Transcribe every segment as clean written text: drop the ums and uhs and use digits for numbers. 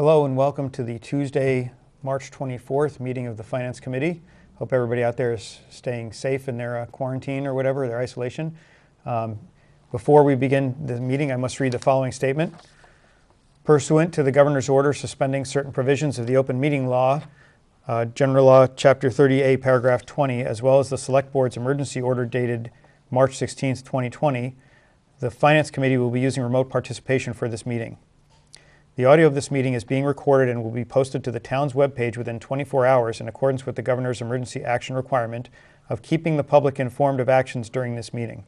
Hello and welcome to the Tuesday, March 24th meeting of the Finance Committee. Hope everybody out there is staying safe in their quarantine or whatever, their isolation. Before we begin the meeting, I must read the following statement. Pursuant to the Governor's order suspending certain provisions of the Open Meeting Law, General Law, Chapter 30A, Paragraph 20, as well as the Select Board's emergency order dated March 16th, 2020, the Finance Committee will be using remote participation for this meeting. The audio of this meeting is being recorded and will be posted to the town's webpage within 24 hours in accordance with the Governor's emergency action requirement of keeping the public informed of actions during this meeting.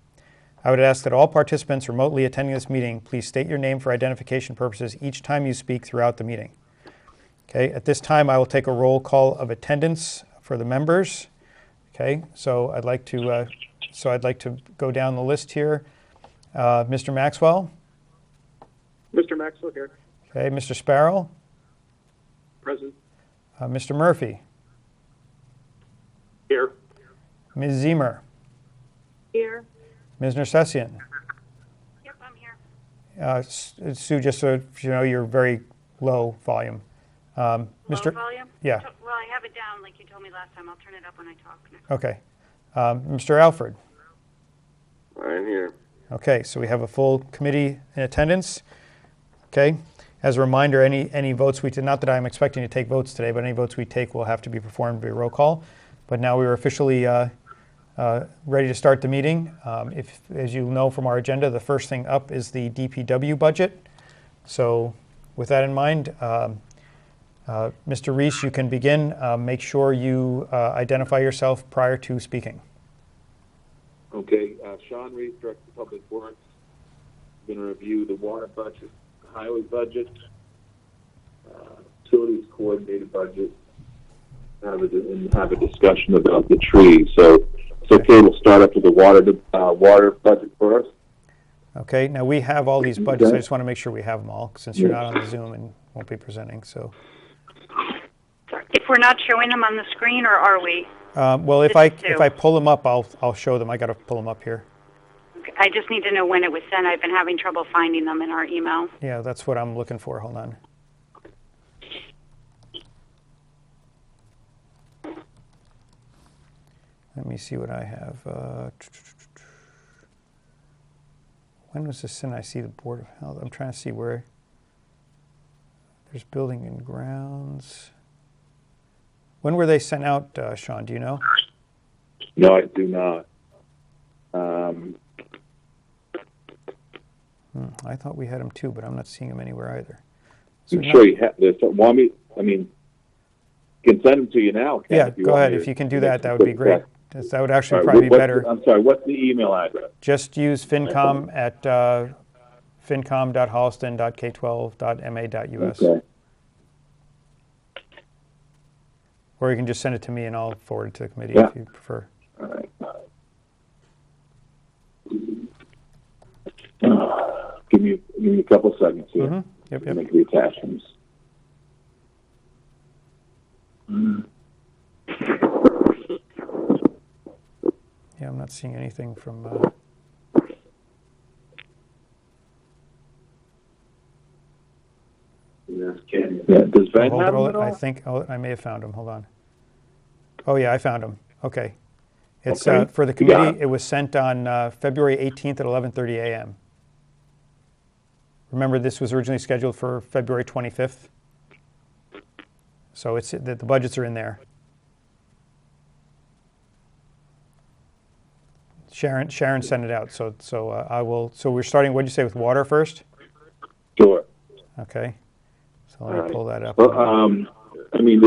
I would ask that all participants remotely attending this meeting please state your name for identification purposes each time you speak throughout the meeting. Okay, at this time I will take a roll call of attendance for the members. Okay, so I'd like to go down the list here. Mr. Maxwell? Mr. Maxwell here. Okay, Mr. Sparrow? Present. Mr. Murphy? Here. Ms. Zemer? Here. Ms. Nersessian? Yep, I'm here. Sue, just so you know, you're very low volume. Low volume? Yeah. Well, I have it down like you told me last time. I'll turn it up when I talk next. Okay. Mr. Alfred? I'm here. Okay, so we have a full committee in attendance. Okay. As a reminder, any votes we did, not that I'm expecting to take votes today, but any votes we take will have to be performed via roll call. But now we are officially ready to start the meeting. As you know from our agenda, the first thing up is the DPW budget. So with that in mind, Mr. Reese, you can begin. Make sure you identify yourself prior to speaking. Okay, Sean Reese, Director of Public Works. I'm going to review the water budget, highway budget, utilities coordinated budget, and have a discussion about the trees. So it's okay, we'll start up with the water budget first. Okay, now we have all these budgets. Okay. I just want to make sure we have them all since you're not on the Zoom and won't be presenting. So, if we're not showing them on the screen, or are we? Well, if I pull them up, I'll show them. I got to pull them up here. Okay. I just need to know when it was sent. I've been having trouble finding them in our email. Yeah, that's what I'm looking for. Hold on. Let me see what I have. When was this sent? I see the Board of Health. I'm trying to see where. There's building and grounds. When were they sent out, Sean? Do you know? No, I do not. I thought we had them too, but I'm not seeing them anywhere either. So I'm sure you have. Want me? I mean, you can send them to you now. Ken, yeah, go ahead. If you can do that, that would be great. That would actually probably be better. I'm sorry, what's the email address? Just use FinCom at fincom.holliston.k12.ma.us. Okay. Or you can just send it to me and I'll forward it to the committee if you prefer. All right. Give me a couple seconds here. Mm-hmm. Yep. Make the attachments. Yeah, I'm not seeing anything from. Does Ben have them at all? I think I may have found them. Hold on. Oh yeah, I found them. Okay. It's okay. For the committee. It was sent on February 18th at 11:30 a.m. Remember, this was originally scheduled for February 25th. So the budgets are in there. Sharon sent it out. So I will. So we're starting. What did you say with water first? Sure. Okay. So let me pull that up. Well, I mean,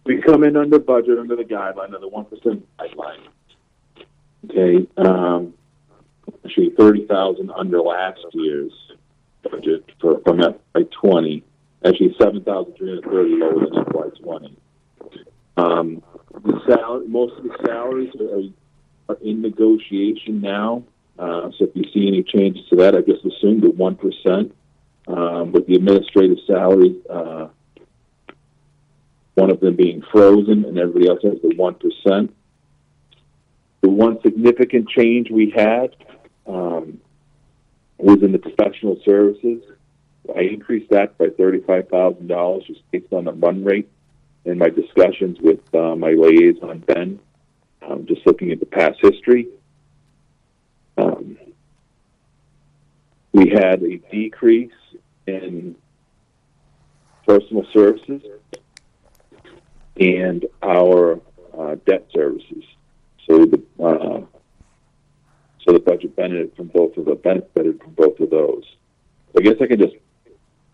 we come in under budget, under the guideline, under the 1% guideline. Okay. Actually, 30,000 under last year's budget from FY20. Actually, 7,330 lower than FY20. Most of the salaries are in negotiation now. So if you see any changes to that, I just assume the 1%. With the administrative salaries, one of them being frozen and everybody else has the 1%. The one significant change we had was in the professional services. I increased that by $35,000 just based on the run rate and my discussions with my liaison, Ben, just looking at the past history. We had a decrease in personal services and our debt services. So the budget benefited from both of those. I guess I can just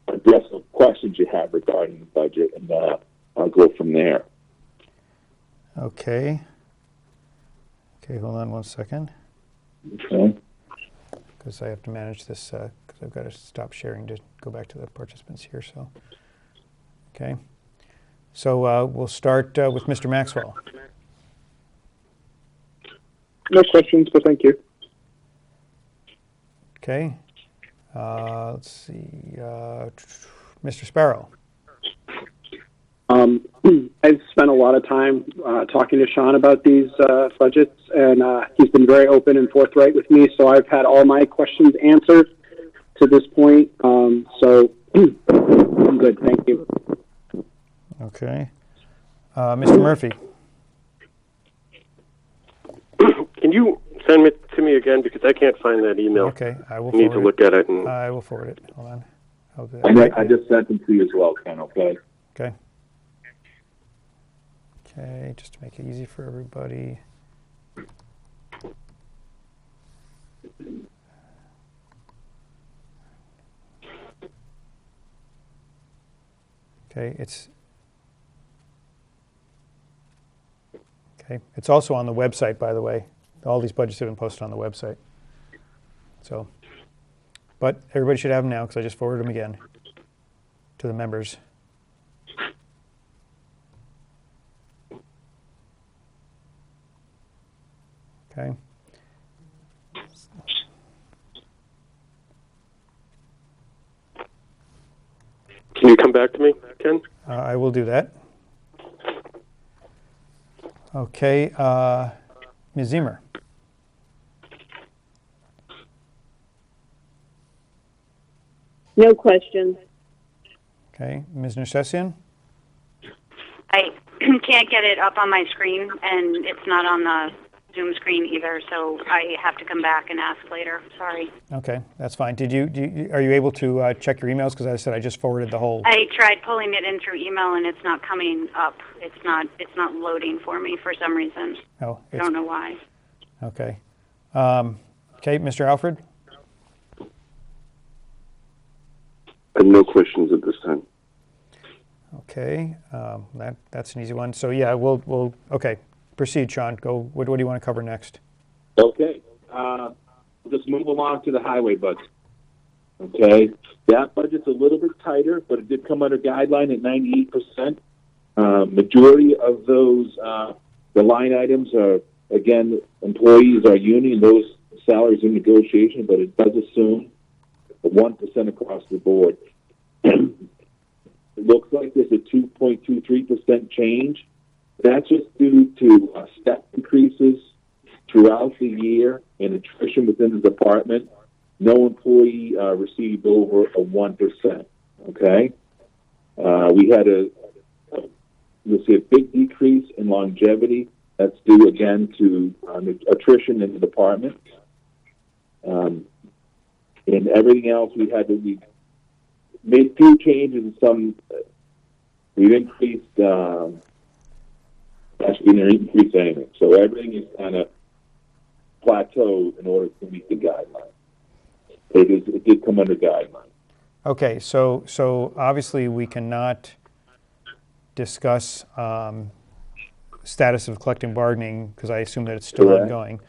address some questions you have regarding the budget, and I'll go from there. Okay. Okay, hold on one second, Okay. because I have to manage this, because I've got to stop sharing to go back to the participants here, so. Okay. So we'll start with Mr. Maxwell. No questions, but thank you. Okay. Let's see. Mr. Sparrow. I've spent a lot of time talking to Sean about these budgets, and he's been very open and forthright with me, so I've had all my questions answered to this point. So I'm good. Thank you. Okay. Mr. Murphy. Can you send it to me again, because I can't find that email. Okay, I will I need to forward look at it. And I will forward it. Hold on. I'll do And that. I just sent them to you as well, Ken, okay? Okay. Okay, just to make it easy for everybody. Okay, it's also on the website, by the way. All these budgets have been posted on the website. So, but everybody should have them now because I just forwarded them again to the members. Okay. can you come back to me, Ken? I will do that. Okay, Ms. Zimmer. No questions. Okay, Ms. Nersessian. I can't get it up on my screen, and it's not on the Zoom screen either, so I have to come back and ask later. Sorry. Okay, that's fine. Are you able to check your emails? Because I said I just forwarded the whole. I tried pulling it in through email, and it's not coming up. It's not loading for me for some reason. Oh, I don't know why. Okay. Okay, Mr. Alfred. No questions at this time. Okay, that's an easy one. So yeah, we'll okay. Proceed, Sean. Go. What do you want to cover next? Okay. Just move along to the highway budget. Okay. That budget's a little bit tighter, but it did come under guideline at 98%. Majority of those, the line items are, again, employees are union, those salaries in negotiation, but it does assume 1% across the board. It looks like there's a 2.23% change. That's just due to step increases throughout the year and attrition within the department. No employee received over a 1%. Okay, we had you'll see a big decrease in longevity. That's due again to attrition in the department. And everything else we made few changes in some. We've increased. Actually, we didn't increase anything. So everything is kind of plateaued in order to meet the guideline. It did come under guideline. Okay, so obviously we cannot discuss status of collective bargaining because I assume that it's still Correct. ongoing.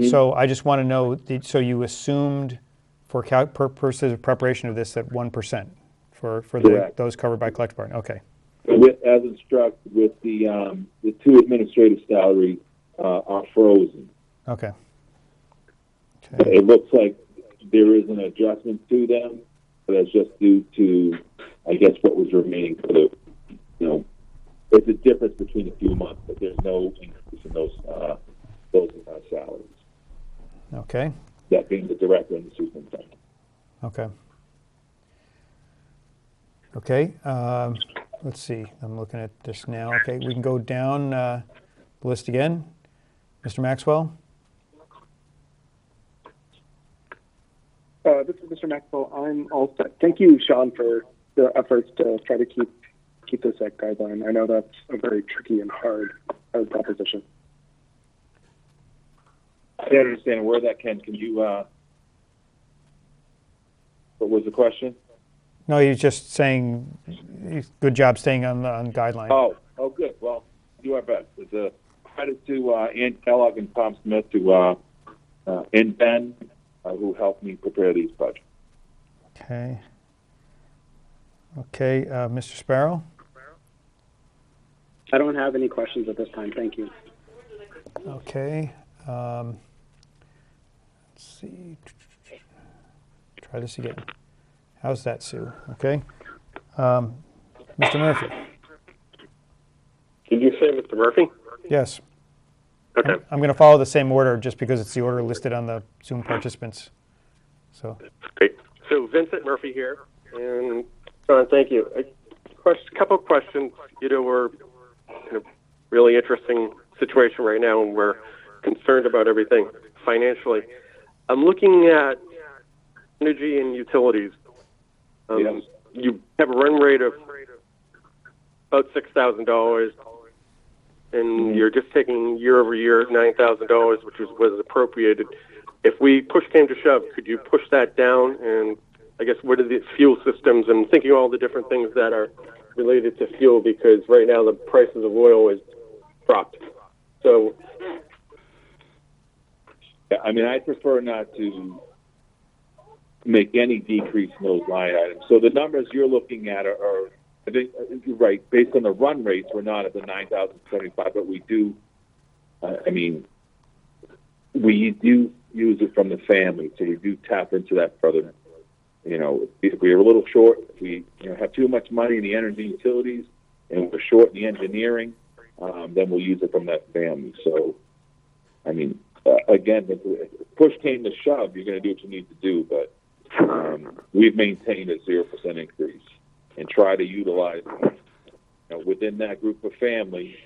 So I just want to know. So you assumed for purposes of preparation of this at 1% for those covered by collective bargaining. Okay. As instructed, with the two administrative salaries are frozen. Okay. It looks like there is an adjustment to them, but that's just due to, I guess, what was remaining for the, it's a difference between a few months, but there's no increase in those salaries. Okay. That being the director and the superintendent. Okay. Okay, let's see, I'm looking at this now. Okay, we can go down the list again. Mr. Maxwell? This is Mr. Maxwell. I'm all set. Thank you, Sean, for the efforts to try to keep this at guideline. I know that's a very tricky and hard proposition. I don't understand where that can you, what was the question? No, he's just saying, good job staying on guideline. Oh, good. Well, do our best. It's a credit to Ann Kellogg and Tom Smith and Ben, who helped me prepare these budgets. Okay. Okay, Mr. Sparrow? I don't have any questions at this time. Thank you. Okay. Let's see. Try this again. How's that, Sue? Okay. Mr. Murphy? Did you say Mr. Murphy? Yes. Okay. I'm going to follow the same order just because it's the order listed on the Zoom participants. So. Great. So Vincent Murphy here, and John, thank you. A couple of questions. We're in a really interesting situation right now, and we're concerned about everything financially. I'm looking at energy and utilities. Yes. You have a run rate of about $6,000, and you're just taking year over year $9,000, which was appropriated. If we push came to shove, could you push that down? And I guess what are the fuel systems? And thinking all the different things that are related to fuel, because right now the prices of oil is dropped. So, yeah, I mean, I prefer not to make any decrease in those line items. So the numbers you're looking at are I think you're right. Based on the run rates, we're not at the 9,075, but we do. We do use it from the family, so we do tap into that further. If we're a little short, if we have too much money in the energy utilities, and we're short in the engineering, then we'll use it from that family. So, again, if push came to shove, you're going to do what you need to do, but we've maintained a 0% increase and try to utilize within that group of family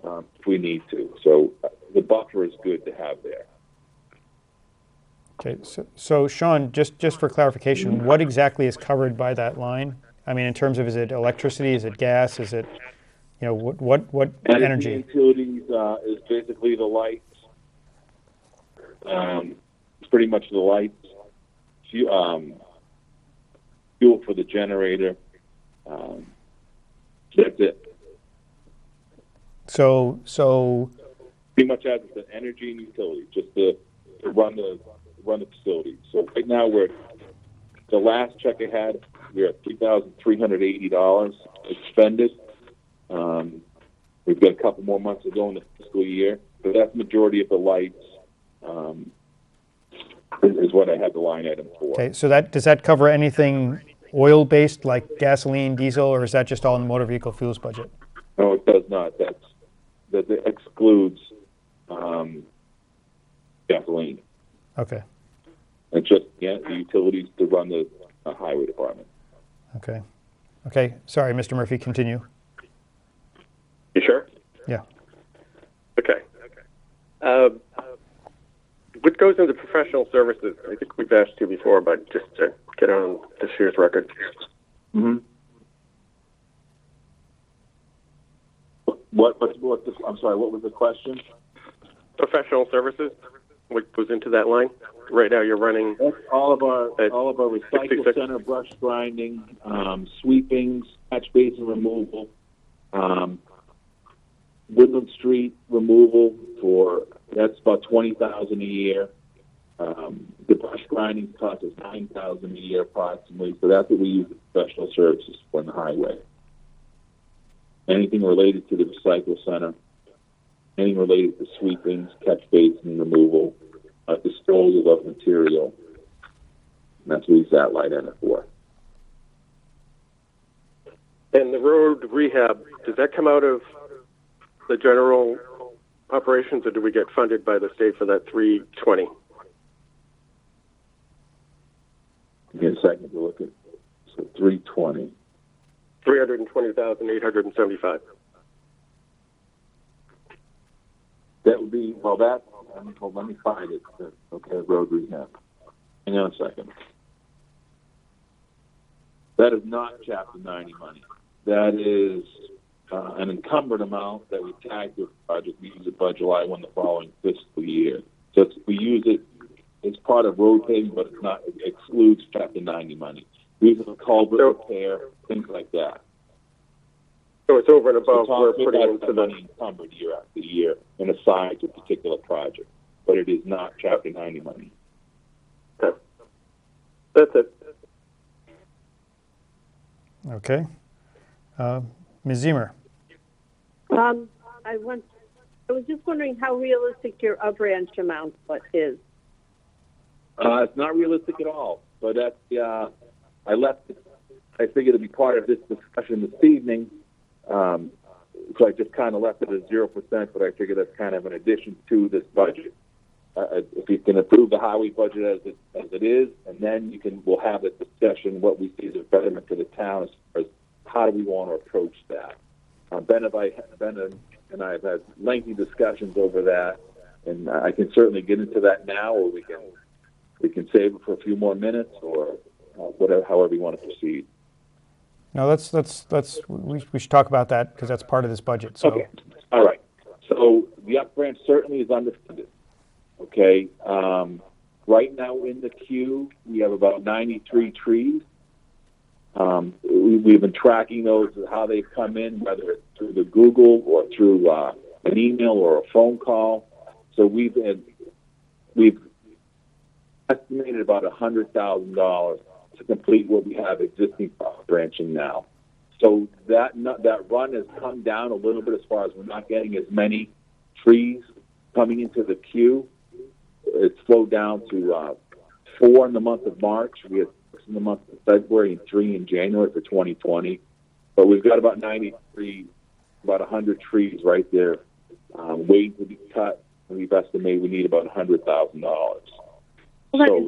if we need to. So the buffer is good to have there. Okay, so Sean, just for clarification, what exactly is covered by that line? I mean, in terms of, is it electricity, is it gas, is it, what energy? Utilities is basically the lights. It's pretty much the lights. Fuel for the generator. That's it. So pretty much as the energy and utilities, just to run the facility. So right now the last check I had, we're at $3,380 expended. We've got a couple more months to go in the fiscal year, but that's the majority of the lights is what I had the line item for. Okay, so does that cover anything oil-based like gasoline, diesel, or is that just all in the motor vehicle fuels budget? No, it does not. That excludes gasoline. Okay. It's just the utilities to run the highway department. Okay. Okay. Sorry, Mr. Murphy, continue. You sure? Yeah. Okay. What goes into professional services? I think we've asked you before, but just to get on this year's record. Mm-hmm. I'm sorry, what was the question? Professional services. What goes into that line? Right now, you're running. That's all of our recycle 66. center, brush grinding, sweepings, catch basin removal, Woodland Street removal that's about $20,000 a year. The brush grinding cost us $9,000 a year approximately. So that's what we use the professional services for on the highway. Anything related to the recycle center, anything related to sweepings, catch basin removal, disposal of material. And that's what we use that line item for. And the road rehab, does that come out of the general operations, or do we get funded by the state for that $320? Give me a second to look at. So $320. $320,875. That would be, well, that, let me find it. Okay, road rehab. Hang on a second. That is not Chapter 90 money. That is an encumbered amount that we tagged with the project. We use it by July 1 the following fiscal year. So we use it as part of road paving, but it's not, it excludes Chapter 90 money. We use it for culvert repair, things like that. So it's over and above So we're putting into the money encumbered year after year and assigned to a particular project, but it is not Chapter 90 money. Okay. That's it. Okay. Ms. Ziemer. I was just wondering how realistic your up-ranch amount is. It's not realistic at all, but that's, I figured it'd be part of this discussion this evening, so I just kind of left it at 0%, but I figured that's kind of an addition to this budget. If you can approve the highway budget as it is, and then we'll have a discussion what we see as a betterment to the town as far as how do we want to approach that. Ben and I have had lengthy discussions over that, and I can certainly get into that now, or we can save it for a few more minutes, or whatever, however you want to proceed. No, we should talk about that because that's part of this budget. So. Okay. All right. So the up branch certainly is underfunded. Okay. Right now in the queue, we have about 93 trees. We've been tracking those, how they've come in, whether it's through the Google or through an email or a phone call. So we've estimated about $100,000 to complete what we have existing branching now. So that run has come down a little bit as far as we're not getting as many trees coming into the queue. It's slowed down to 4 in the month of March. We had 6 in the month of February and 3 in January for 2020. But we've got about 93, about 100 trees right there waiting to be cut. And we've estimated we need about $100,000. Well,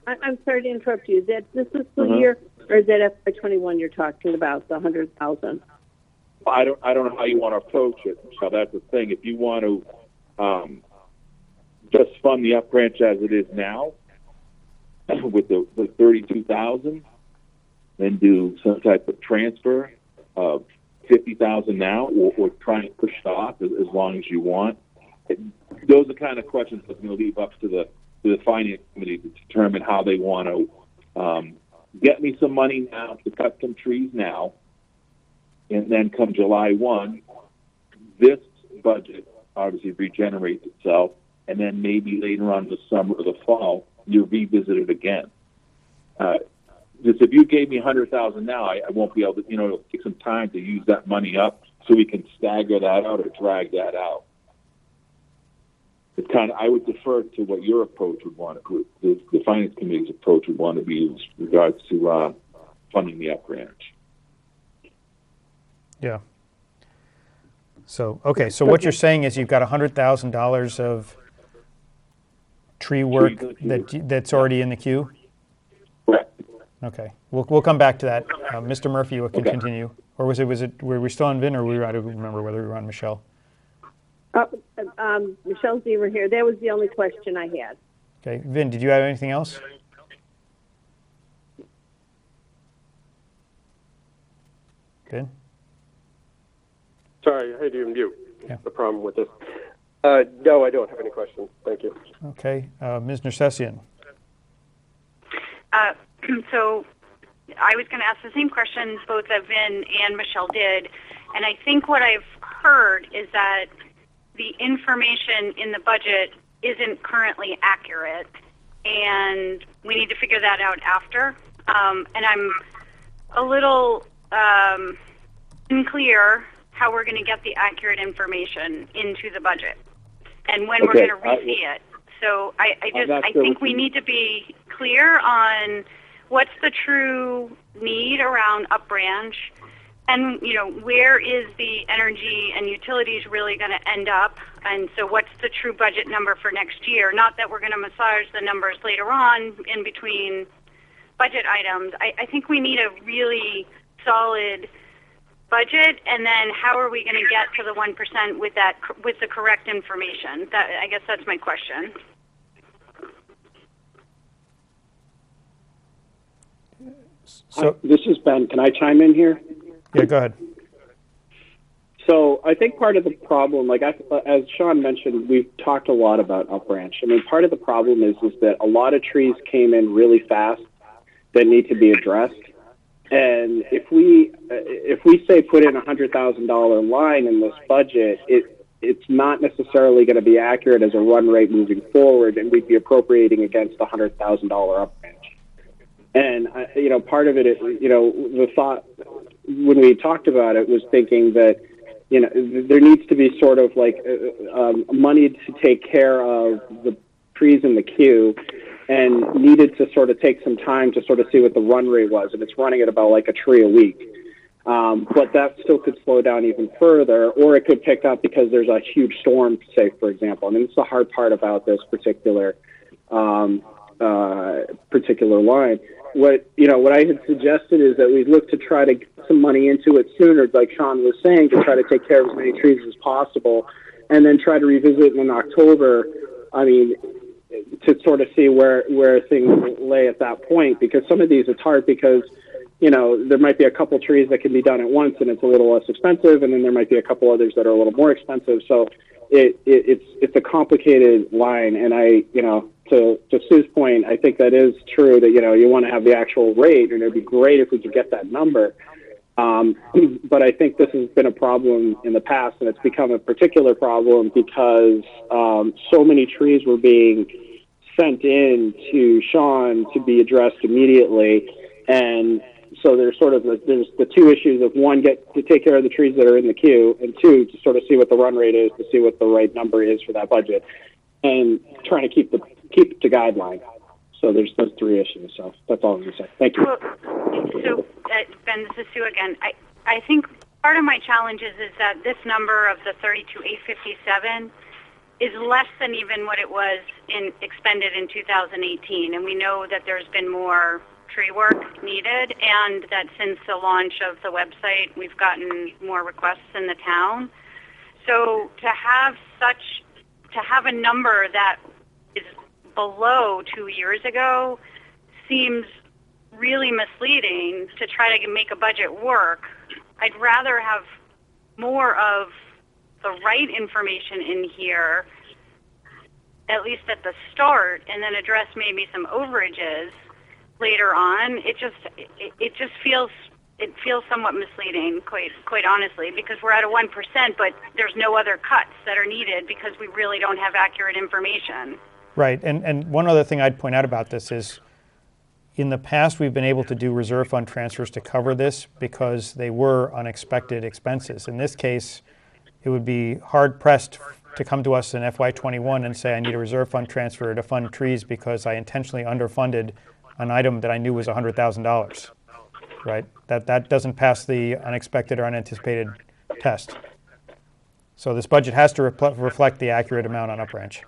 I'm sorry to interrupt you. Is that this fiscal year, or is that FY21 you're talking about, the 100,000? I don't know how you want to approach it. So that's the thing. If you want to just fund the up branch as it is now, with the 32,000, then do some type of transfer of 50,000 now, or try and push it off as long as you want. Those are the kind of questions that's going to leave up to the finance committee to determine how they want to get me some money now to cut some trees now, and then come July 1, this budget obviously regenerates itself, and then maybe later on in the summer or the fall, you revisit it again. Just if you gave me $100,000 now, I won't be able to, it'll take some time to use that money up so we can stagger that out or drag that out. It's I would defer to what your approach would want to, the finance committee's approach would want to be with regards to funding the up branch. Yeah. So, okay. So what you're saying is you've got $100,000 of tree work that's already in the queue? Correct. Okay. We'll come back to that. Mr. Murphy, you can continue. Or was it, were we still on Vin, or I don't remember whether we were on Michelle? Michelle Ziemer here. That was the only question I had. Okay. Vin, did you have anything else? Vin? Sorry, I had you mute. Yeah. The problem with this. No, I don't have any questions. Thank you. Okay. Ms. Nersessian. So I was going to ask the same questions both that Vin and Michelle did, and I think what I've heard is that the information in the budget isn't currently accurate, and we need to figure that out after. And I'm a little unclear how we're going to get the accurate information into the budget and when we're going to re-see it. So I think we need to be clear on what's the true need around up branch, and where is the energy and utilities really going to end up, and so what's the true budget number for next year? Not that we're going to massage the numbers later on in between budget items. I think we need a really solid budget, and then how are we going to get to the 1% with the correct information? I guess that's my question. So, this is Ben. Can I chime in here? yeah, go ahead. So I think part of the problem, as Sean mentioned, we've talked a lot about Upbranch. I mean, part of the problem is that a lot of trees came in really fast that need to be addressed. And if we say put in $100,000 line in this budget, it's not necessarily going to be accurate as a run rate moving forward, and we'd be appropriating against the $100,000 Upbranch. And part of it is, the thought when we talked about it was thinking that, there needs to be sort of like money to take care of the trees in the queue, and needed to sort of take some time to sort of see what the run rate was, and it's running at about like a tree a week. But that still could slow down even further, or it could pick up because there's a huge storm, say, for example. I mean, it's the hard part about this particular line. What I had suggested is that we look to try to get some money into it sooner, like Sean was saying, to try to take care of as many trees as possible, and then try to revisit in October. I mean, to sort of see where things lay at that point, because some of these it's hard because there might be a couple trees that can be done at once and it's a little less expensive, and then there might be a couple others that are a little more expensive. So it's a complicated line, and to Sue's point, I think that is true that you want to have the actual rate, and it'd be great if we could get that number. But I think this has been a problem in the past, and it's become a particular problem because so many trees were being sent in to Sean to be addressed immediately, and so there's the two issues of one, get to take care of the trees that are in the queue, and two, to sort of see what the run rate is, to see what the right number is for that budget, and trying to keep to guideline. So there's those three issues. So that's all I'm going to say. Thank you. Well, so Ben, this is Sue again. I think part of my challenge is that this number of the 32,857 is less than even what it was expended in 2018, and we know that there's been more tree work needed, and that since the launch of the website, we've gotten more requests in the town. So to have a number that is below 2 years ago seems really misleading to try to make a budget work. I'd rather have more of the right information in here, at least at the start, and then address maybe some overages later on. It just feels somewhat misleading, quite honestly, because we're at a 1%, but there's no other cuts that are needed because we really don't have accurate information. Right, and one other thing I'd point out about this is, in the past, we've been able to do reserve fund transfers to cover this because they were unexpected expenses. In this case, it would be hard-pressed to come to us in FY21 and say, I need a reserve fund transfer to fund trees because I intentionally underfunded an item that I knew was $100,000, right? That doesn't pass the unexpected or unanticipated test. So this budget has to reflect the accurate amount on Upbranch.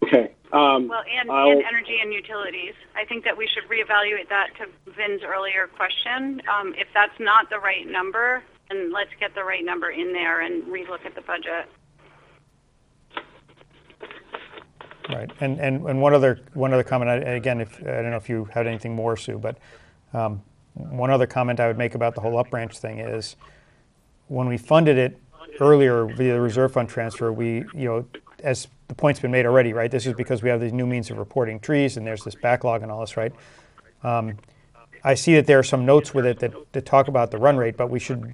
Okay. Well, and energy and utilities. I think that we should reevaluate that to Vin's earlier question. If that's not the right number, then let's get the right number in there and relook at the budget. Right, and one other comment. Again, I don't know if you had anything more, Sue, but one other comment I would make about the whole Upbranch thing is, when we funded it earlier via the reserve fund transfer, we, as the point's been made already, right? This is because we have these new means of reporting trees, and there's this backlog and all this, right? I see that there are some notes with it that talk about the run rate, but we should,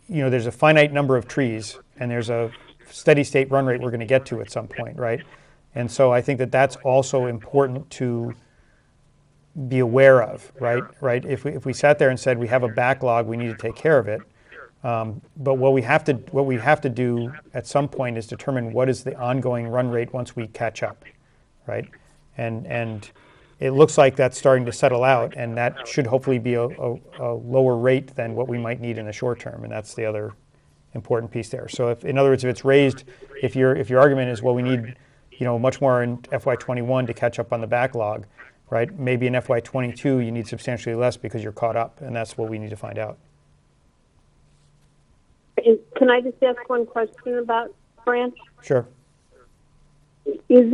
there's a finite number of trees, and there's a steady state run rate we're going to get to at some point, right? And so I think that that's also important to be aware of, right? If we sat there and said we have a backlog, we need to take care of it. But what we have to do at some point is determine what is the ongoing run rate once we catch up, right? And it looks like that's starting to settle out, and that should hopefully be a lower rate than what we might need in the short term, and that's the other important piece there. So in other words, if it's raised, if your argument is, well, we need much more in FY21 to catch up on the backlog, right? Maybe in FY22 you need substantially less because you're caught up, and that's what we need to find out. And can I just ask one question about branch? Sure. Is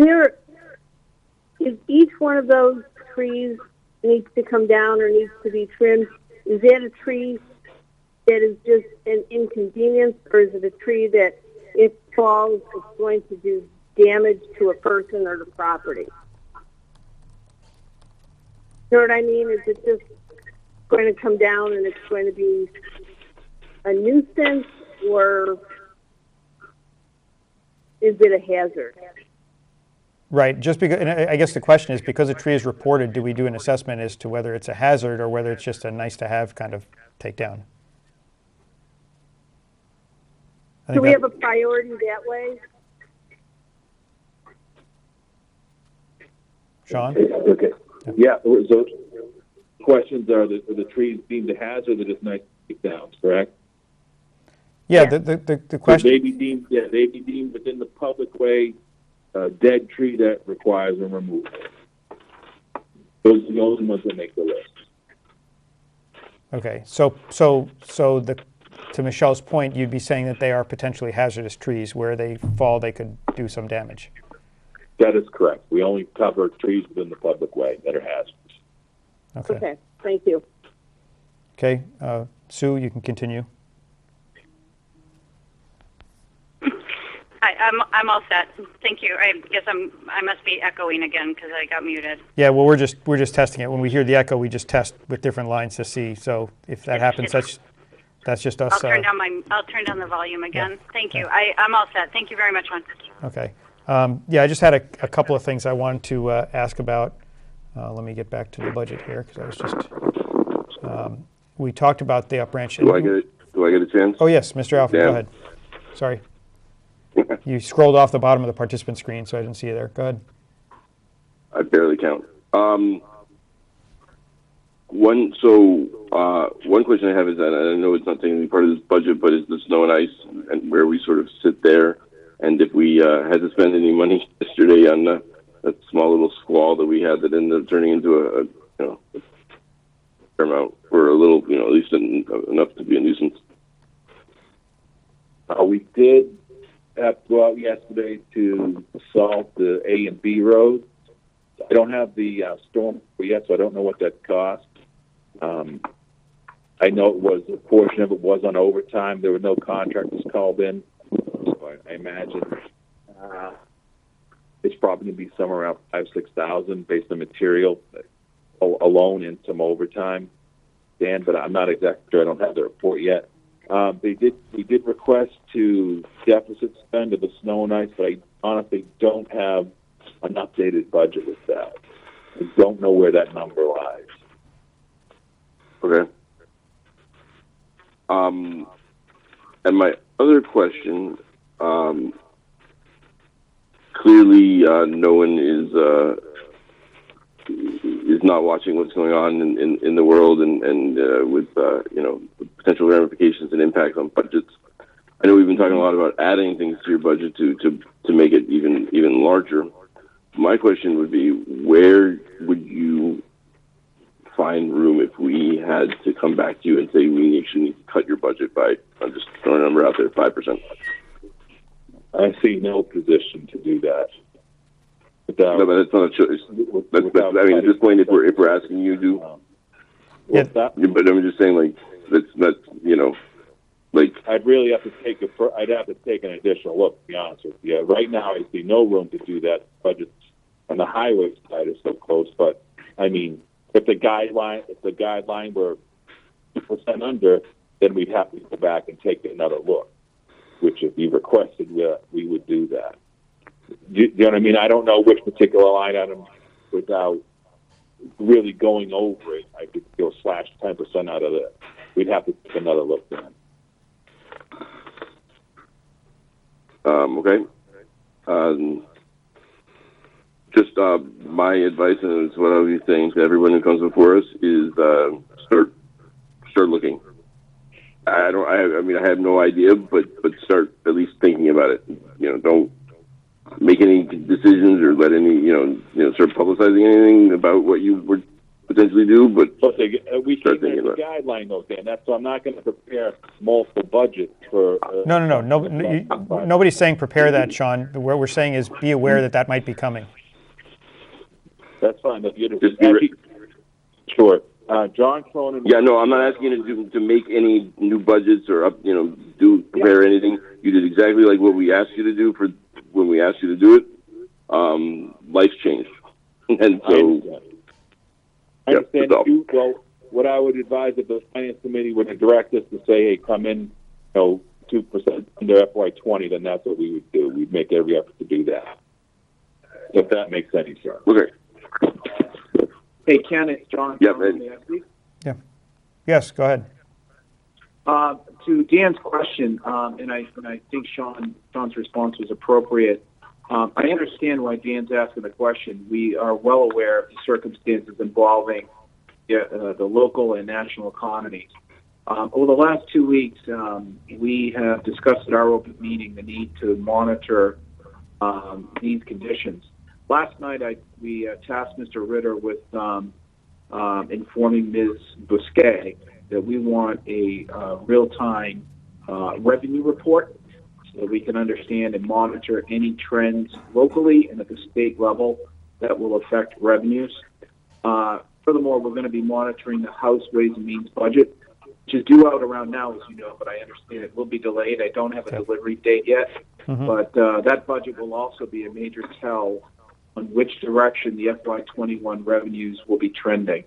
each one of those trees needs to come down or needs to be trimmed? Is that a tree that is just an inconvenience, or is it a tree that if it falls, it's going to do damage to a person or the property? You know what I mean? Is it just going to come down and it's going to be a nuisance, or is it a hazard? Right. Just because, and I guess the question is, because a tree is reported, do we do an assessment as to whether it's a hazard or whether it's just a nice to have kind of takedown? Do we have a priority that way? Sean? Okay. Yeah. So questions are the trees deemed a hazard that is nice to take down, correct? Yeah. The question. They be deemed within the public way a dead tree that requires a removal. Those are the only ones that make the list. Okay. So to Michelle's point, you'd be saying that they are potentially hazardous trees. Where they fall, they could do some damage. That is correct. We only cover trees within the public way that are hazardous. Okay. Thank you. Okay. Sue, you can continue. I'm all set. Thank you. I guess I must be echoing again because I got muted. Yeah, well, we're just testing it. When we hear the echo, we just test with different lines to see. So if that happens, that's just us. I'll turn down the volume again. Yeah. Thank you. Yeah. I'm all set. Thank you very much, Ron. Okay. Yeah, I just had a couple of things I wanted to ask about. Let me get back to the budget here because I was just. We talked about the up branch. Do I get a chance? Oh yes, Mr. Alfred, go ahead. Sorry. You scrolled off the bottom of the participant screen, so I didn't see you there. Go ahead. I barely count. One question I have is that I know it's not technically part of this budget, but is the snow and ice and where we sort of sit there, and if we had to spend any money yesterday on that small little squall that we had that ended up turning into a fair amount for a little, at least enough to be a nuisance. We did have to go out yesterday to salt the A and B roads. I don't have the storm yet, so I don't know what that cost. I know a portion of it was on overtime. There were no contractors called in, so I imagine it's probably going to be somewhere around $5,000-6,000 based on material alone and some overtime, Dan. But I'm not exactly sure. I don't have the report yet. We did request to deficit spend of the snow and ice, but I honestly don't have an updated budget with that. I don't know where that number lies. Okay. And my other question, clearly no one is not watching what's going on in the world and with potential ramifications and impacts on budgets. I know we've been talking a lot about adding things to your budget to make it even larger. My question would be, where would you find room if we had to come back to you and say we actually need to cut your budget by, I'm just throwing a number out there, 5%? I see no position to do that. No, but that's not a choice. At this point, if we're asking you to, but I'm just saying, that's I'd really have to take an additional look. To be honest with you, right now I see no room to do that. Budgets on the highway side is so close, but I mean, if the guideline were 2% under, then we'd have to go back and take another look. Which, if you requested, we would do that. Do you know what I mean? I don't know which particular line item without really going over it. I could go slash 10% out of it. We'd have to take another look then. Okay. Just my advice, and it's what I would be saying to everyone who comes before us, is start looking. I have no idea, but start at least thinking about it. Don't make any decisions or let any, start publicizing anything about what you would potentially do, but we can't make a guideline though, Dan. So I'm not going to prepare multiple budgets for. No. Nobody's saying prepare that, Sean. What we're saying is be aware that might be coming. That's fine. If you're sure. John Cronin. Yeah, no, I'm not asking you to make any new budgets or prepare anything. You did exactly like what we asked you to do for when we asked you to do it. Life's changed, and so. I understand. Well, what I would advise if the finance committee were to direct us to say, "Hey, come in, 2% under FY20," then that's what we would do. We'd make every effort to do that. If that makes any sense. Okay. Hey, Ken, it's John. Yeah. Yes, go ahead. To Dan's question, and I think Sean's response was appropriate. I understand why Dan's asking the question. We are well aware of the circumstances involving the local and national economies. Over the last 2 weeks, we have discussed at our open meeting the need to monitor these conditions. Last night, we tasked Mr. Ritter with informing Ms. Bousquet that we want a real-time revenue report so that we can understand and monitor any trends locally and at the state level that will affect revenues. Furthermore, we're going to be monitoring the House Ways and Means budget, which is due out around now, as you know, but I understand it will be delayed. I don't have a delivery date yet, but that budget will also be a major tell on which direction the FY21 revenues will be trending.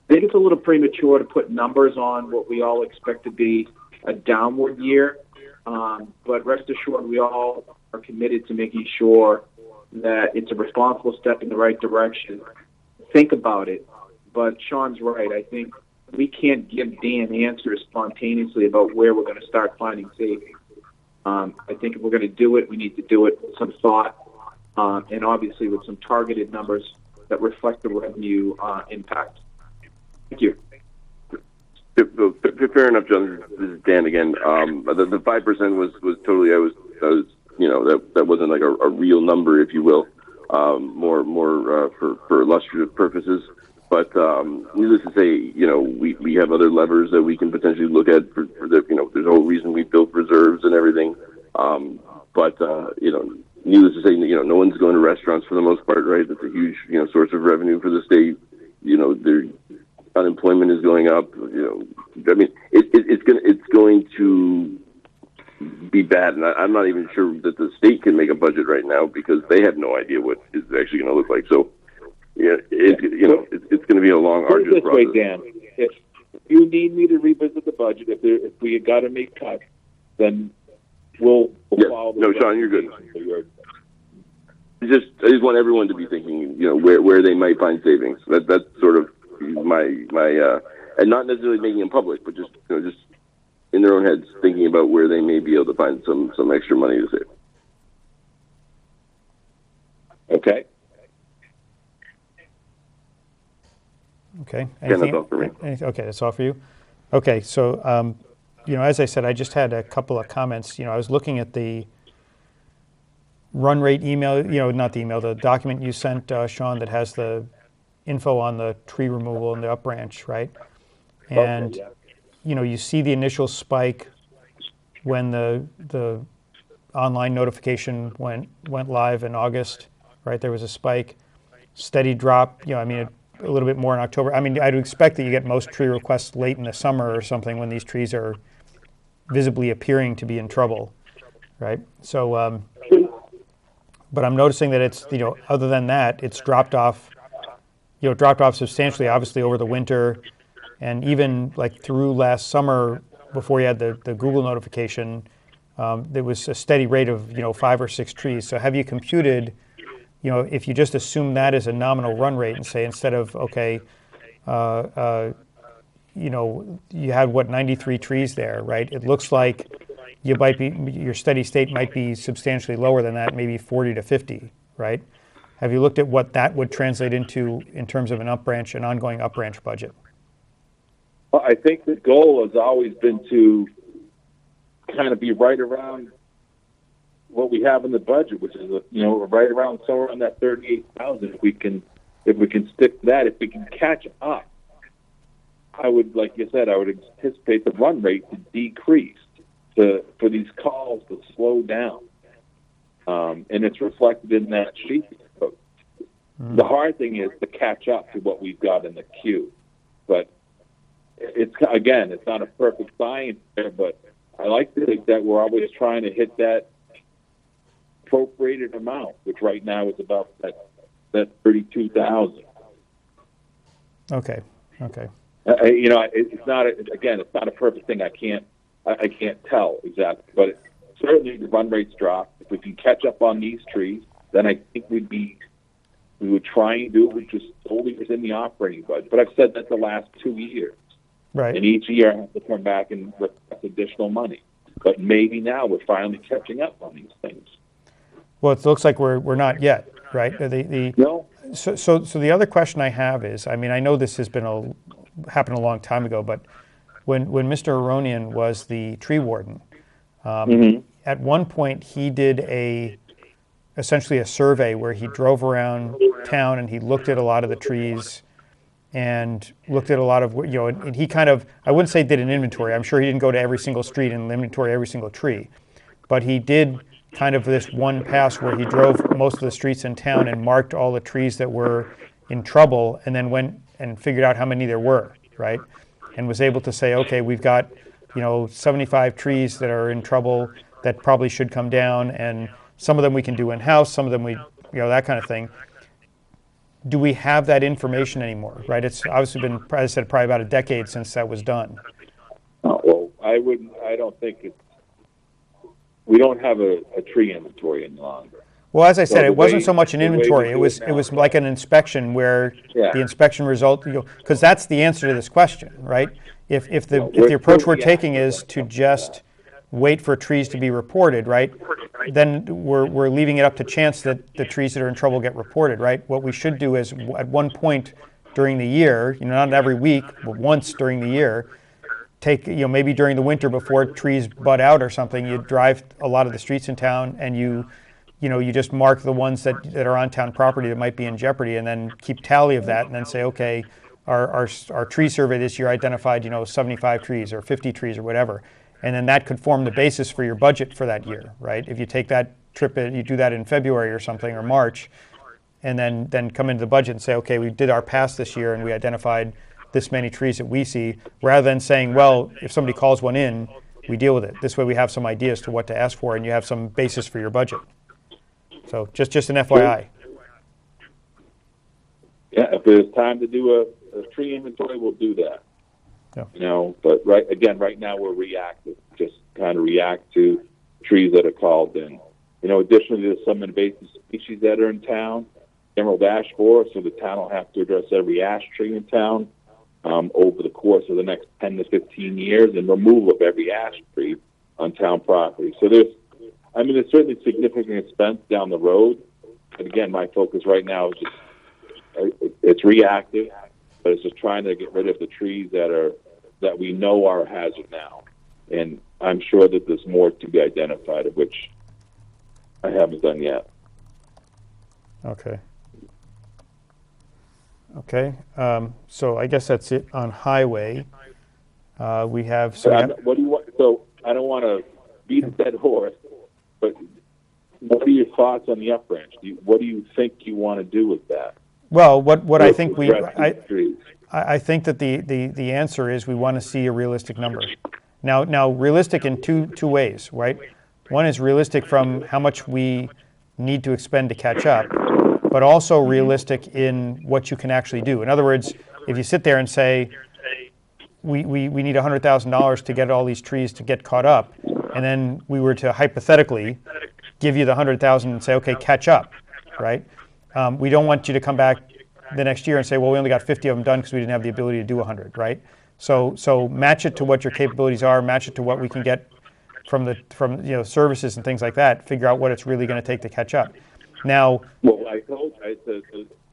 I think it's a little premature to put numbers on what we all expect to be a downward year, but rest assured we all are committed to making sure that it's a responsible step in the right direction. Think about it, but Sean's right. I think we can't give Dan answers spontaneously about where we're going to start finding savings. I think if we're going to do it, we need to do it with some thought and obviously with some targeted numbers that reflect the revenue impact. Thank you. Fair enough, John. This is Dan again. The 5% was totally. I was that wasn't like a real number, if you will. More for illustrative purposes. But needless to say, we have other levers that we can potentially look at for the, there's a whole reason we built reserves and everything. But needless to say, no one's going to restaurants for the most part, right? That's a huge, source of revenue for the state. Their unemployment is going up. It's going to be bad, and I'm not even sure that the state can make a budget right now because they have no idea what it's actually going to look like. So, it's going to be a long, arduous process. Put it this way, Dan. If you need me to revisit the budget, if we got to make cuts, then we'll follow the. No, Sean, you're good. I just want everyone to be thinking, where they might find savings. That's sort of my and not necessarily making them public, but just just in their own heads, thinking about where they may be able to find some extra money to save. Okay. Okay. Yeah, that's all for me. Okay, that's all for you. Okay, so as I said, I just had a couple of comments. I was looking at the run rate email. Not the email, the document you sent, Sean, that has the info on the tree removal and the up branch, right? And okay, yeah. You see the initial spike when the online notification went live in August, right? There was a spike, steady drop. A little bit more in October. I'd expect that you get most tree requests late in the summer or something when these trees are visibly appearing to be in trouble, right? So, but I'm noticing that it's, other than that, it's dropped off. Dropped off substantially, obviously, over the winter, and even like through last summer, before you had the Google notification, there was a steady rate of 5 or 6 trees. So have you computed, if you just assume that as a nominal run rate and say instead of you had 93 trees there, right? It looks like your steady state might be substantially lower than that, maybe 40 to 50, right? Have you looked at what that would translate into in terms of an ongoing up branch budget? Well, I think the goal has always been to kind of be right around what we have in the budget, which is right around somewhere on that 38,000. If we can stick to that, if we can catch up, I would, like you said, I would anticipate the run rate to decrease, for these calls to slow down, and it's reflected in that sheet. So the hard thing is to catch up to what we've got in the queue, but it's not a perfect science there, but I like to think that we're always trying to hit that appropriated amount, which right now is about that 32,000. Okay. It's not a perfect thing. I can't tell exactly, but certainly the run rates drop. If we can catch up on these trees, then I think we would try and do it with just solely within the operating budget. But I've said that the last 2 years. Right. And each year I have to come back and request additional money. But maybe now we're finally catching up on these things. Well, it looks like we're not yet, right? No. So the other question I have is, I mean, I know this has happened a long time ago, but when Mr. Aronian was the tree warden, at one point he did essentially a survey where he drove around town and he looked at a lot of the trees and looked at a lot of, and he kind of, I wouldn't say did an inventory. I'm sure he didn't go to every single street and inventory every single tree, but he did kind of this one pass where he drove most of the streets in town and marked all the trees that were in trouble, and then went and figured out how many there were, right? And was able to say, okay, we've got 75 trees that are in trouble that probably should come down, and some of them we can do in-house, some of them that kind of thing. Do we have that information anymore, right? It's obviously been, as I said, probably about a decade since that was done. Well, I don't think we don't have a tree inventory any longer. Well, as I said, it wasn't so much an inventory. It was like an inspection where the inspection result, because that's the answer to this question, right? If the approach we're taking is to just wait for trees to be reported, right? Then we're leaving it up to chance that the trees that are in trouble get reported, right? What we should do is at one point during the year, not every week, but once during the year, take, maybe during the winter before trees bud out or something, you drive a lot of the streets in town and you just mark the ones that are on town property that might be in jeopardy, and then keep tally of that, and then say, okay, our tree survey this year identified 75 trees or 50 trees or whatever, and then that could form the basis for your budget for that year, right? If you take that trip, you do that in February or something, or March, and then come into the budget and say, okay, we did our pass this year and we identified this many trees that we see, rather than saying, well, if somebody calls one in, we deal with it. This way we have some ideas to what to ask for, and you have some basis for your budget. So just an FYI. Yeah, if there's time to do a tree inventory, we'll do that. Yeah. But right now we're reactive. Just kind of react to trees that are called in. Additionally, there's some invasive species that are in town. Emerald ash borer, so the town will have to address every ash tree in town over the course of the next 10 to 15 years, and removal of every ash tree on town property. So there's certainly significant expense down the road. But again, my focus right now is it's reactive, but it's just trying to get rid of the trees that we know are a hazard now. And I'm sure that there's more to be identified, of which I haven't done yet. Okay. So I guess that's it on highway. We have. What do you want? So I don't want to beat a dead horse, but what are your thoughts on the up branch? What do you think you want to do with that? Well, what I think I think that the answer is we want to see a realistic number. Now realistic in two ways, right? One is realistic from how much we need to expend to catch up, but also realistic in what you can actually do. In other words, if you sit there and say, we need $100,000 to get all these trees to get caught up, and then we were to hypothetically give you the $100,000 and say, okay, catch up, right? We don't want you to come back the next year and say, well, we only got 50 of them done because we didn't have the ability to do 100, right? So match it to what your capabilities are, match it to what we can get from services and things like that. Figure out what it's really going to take to catch up. Now, well, it's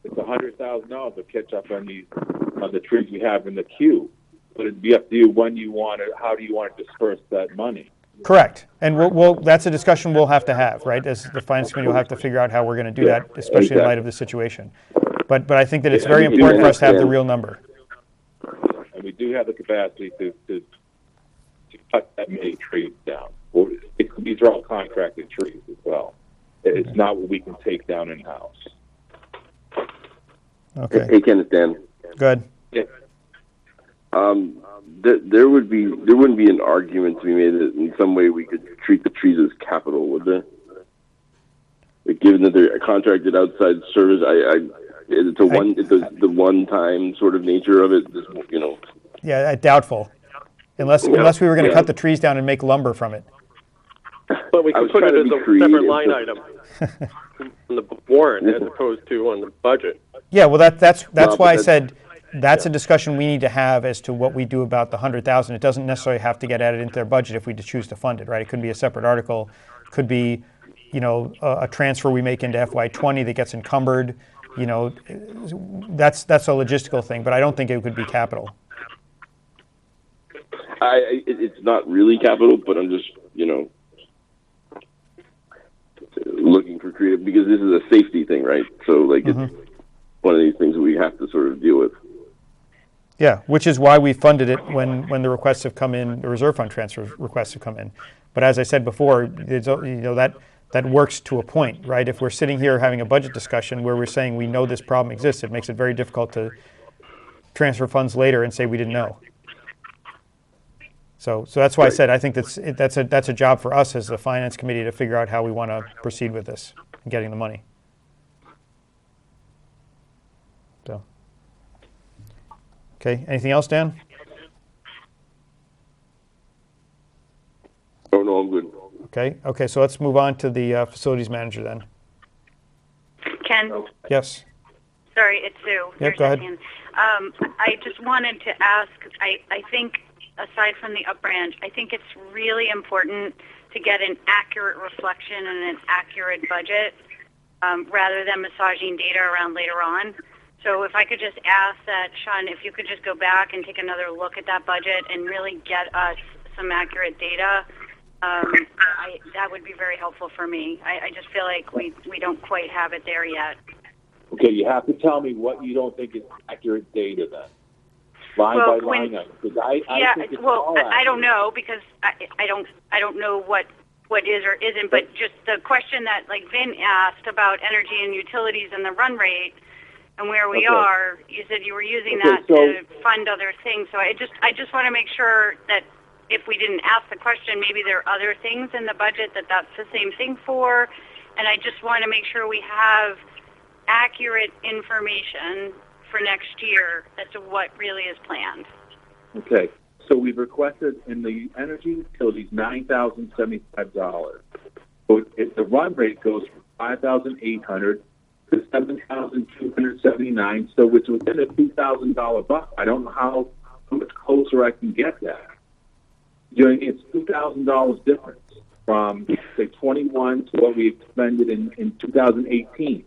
$100,000 to catch up on the trees we have in the queue, but it'd be up to you when you want it. How do you want to disperse that money? Correct. And that's a discussion we'll have to have, right? As the Finance Committee will have to figure out how we're going to do that, especially in light of the situation. But I think that it's very important for us to have the real number. And we do have the capacity to cut that many trees down. These are all contracted trees as well. It's not what we can take down in-house. Okay. Hey, Ken, it's Dan. Good. Yeah. There wouldn't be an argument to be made that in some way we could treat the trees as capital, would there? Like, given that they're contracted outside service, it's the one-time sort of nature of it. Yeah, doubtful. Unless we were going to cut the trees down and make lumber from it. But we could put it as a separate line item on the warrant as opposed to on the budget. Yeah, well, that's why I said that's a discussion we need to have as to what we do about the 100,000. It doesn't necessarily have to get added into their budget if we choose to fund it, right? It could be a separate article. It could be, a transfer we make into FY20 that gets encumbered. That's a logistical thing, but I don't think it could be capital. It's not really capital, but I'm just, looking for creative, because this is a safety thing, right? So, it's one of these things that we have to sort of deal with. Yeah, which is why we funded it when the requests have come in, the reserve fund transfer requests have come in. But as I said before, that works to a point, right? If we're sitting here having a budget discussion where we're saying we know this problem exists, it makes it very difficult to transfer funds later and say we didn't know. So that's why I said I think that's a job for us as the Finance Committee to figure out how we want to proceed with this and getting the money. So, okay, anything else, Dan? Oh, no, I'm good. Okay, so let's move on to the facilities manager then. Ken? Yes. Sorry, it's Sue. Yep, go ahead. I just wanted to ask, I think, aside from the up branch, I think it's really important to get an accurate reflection and an accurate budget rather than massaging data around later on. So if I could just ask that, Sean, if you could just go back and take another look at that budget and really get us some accurate data, that would be very helpful for me. I just feel like we don't quite have it there yet. Okay, you have to tell me what you don't think is accurate data then. Line by line item. Because I think it's all accurate. I don't know, because I don't know what is or isn't, but just the question that like Vin asked about energy and utilities and the run rate and where we are, you said you were using that to fund other things. So I just want to make sure that if we didn't ask the question, maybe there are other things in the budget that's the same thing for. And I just want to make sure we have accurate information for next year as to what really is planned. Okay, so we've requested in the energy utilities $9,075. So if the run rate goes from $5,800 to $7,279, so it's within a $2,000 buck. I don't know how much closer I can get that. It's $2,000 difference from say 21 to what we expended in 2018.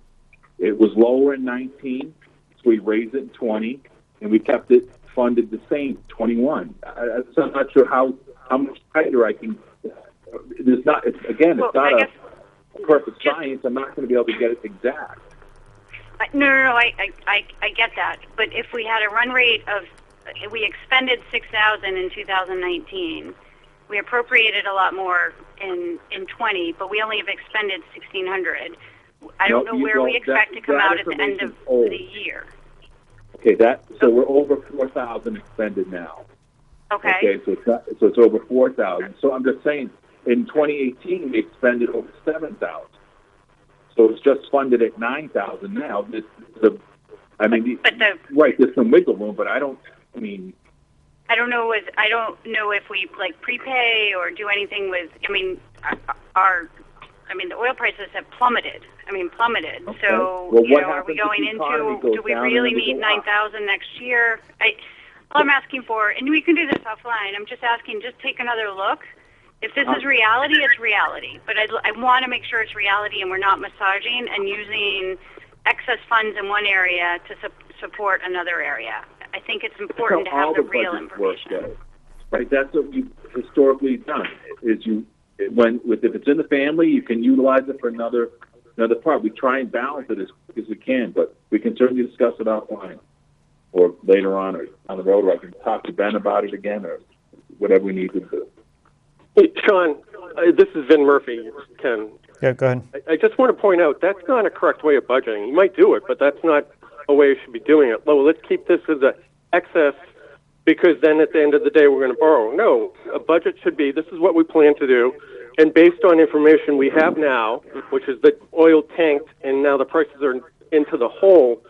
It was lower in 19. So we raised it in 20, and we kept it funded the same, 21. So I'm not sure how much tighter I can. It's not. It's not a perfect science. I'm not going to be able to get it exact. No, I get that. But if we had a run rate of, we expended $6,000 in 2019. We appropriated a lot more in 20, but we only have expended $1,600. I don't know where we expect to come out at the end of the year. Okay, so we're over 4,000 expended now. Okay. So it's over 4,000. So I'm just saying, in 2018 we expended over 7,000. So it's just funded at 9,000 now. There's some wiggle room, but I don't know if we like prepay or do anything with. The oil prices have plummeted. Plummeted. Okay. So, are we going into? Do we really need 9,000 next year? All I'm asking for, and we can do this offline. I'm just asking, just take another look. If this is reality, it's reality. But I want to make sure it's reality, and we're not massaging and using excess funds in one area to support another area. I think it's important to have the real information. right? That's what we've historically done. Is if it's in the family, you can utilize it for another part. We try and balance it as quick as we can, but we can certainly discuss it offline or later on or on the road, or I can talk to Ben about it again or whatever we need to do. Hey, Sean, this is Vin Murphy, Ken. Yeah, go ahead. I just want to point out that's not a correct way of budgeting. You might do it, but that's not a way you should be doing it. Well, let's keep this as an excess because then at the end of the day we're going to borrow. No, a budget should be this is what we plan to do, and based on information we have now, which is the oil tanked and now the prices are into the hole,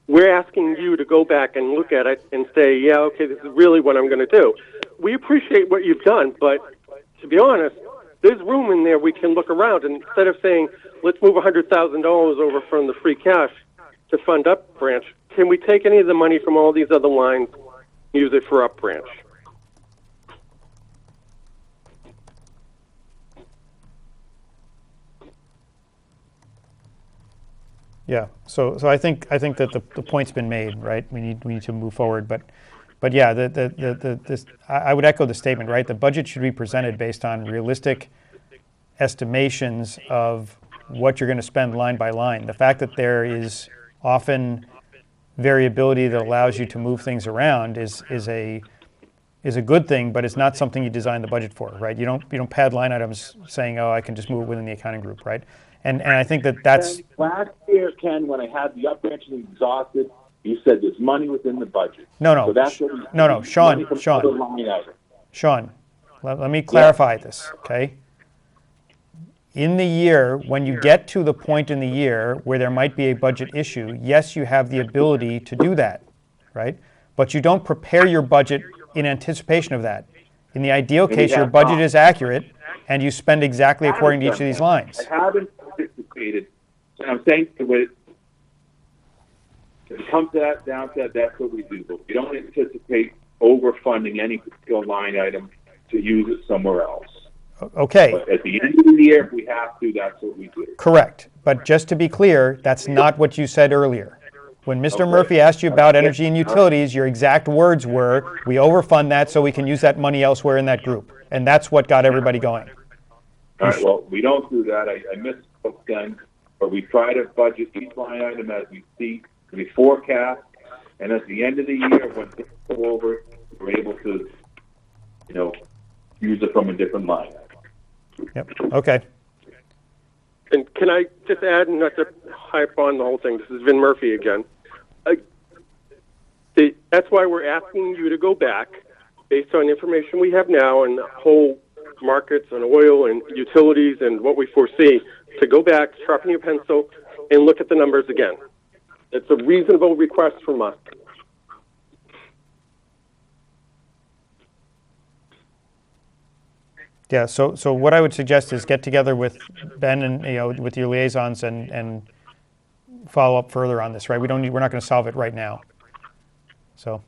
we're asking you to go back and look at it and say, yeah, okay, this is really what I'm going to do. We appreciate what you've done, but to be honest, there's room in there we can look around. And instead of saying, let's move $100,000 over from the free cash to fund up branch, can we take any of the money from all these other lines, use it for up branch? Yeah. So I think that the point's been made, right? We need to move forward, but yeah, I would echo the statement, right? The budget should be presented based on realistic estimations of what you're going to spend line by line. The fact that there is often variability that allows you to move things around is a good thing, but it's not something you design the budget for, right? You don't pad line items saying, oh, I can just move it within the accounting group, right? And I think that's last year, Ken, when I had the up branch and exhausted, you said there's money within the budget. No, so that's what Sean, let me clarify this, okay? In the year, when you get to the point in the year where there might be a budget issue, yes, you have the ability to do that, right? But you don't prepare your budget in anticipation of that. In the ideal case, your budget is accurate and you spend exactly according to each of these lines. I haven't anticipated, and I'm saying if it comes to that, down to that, that's what we do. But we don't anticipate overfunding any particular line item to use it somewhere else. Okay. But at the end of the year, if we have to, that's what we do. Correct. But just to be clear, that's not what you said earlier. When Mr. Murphy asked you about energy and utilities, your exact words were, we overfund that so we can use that money elsewhere in that group. And that's what got everybody going. All right, well, we don't do that. I misspoke then, but we try to budget each line item as we see, we forecast, and at the end of the year, when things go over, we're able to, use it from a different line. Yep. Okay. And can I just add, not to hype on the whole thing, this is Vin Murphy again. That's why we're asking you to go back, based on information we have now and the whole markets and oil and utilities and what we foresee, to go back, sharpen your pencil, and look at the numbers again. It's a reasonable request from us. Yeah, so what I would suggest is get together with Ben and with your liaisons and follow up further on this, right? We're not going to solve it right now. So,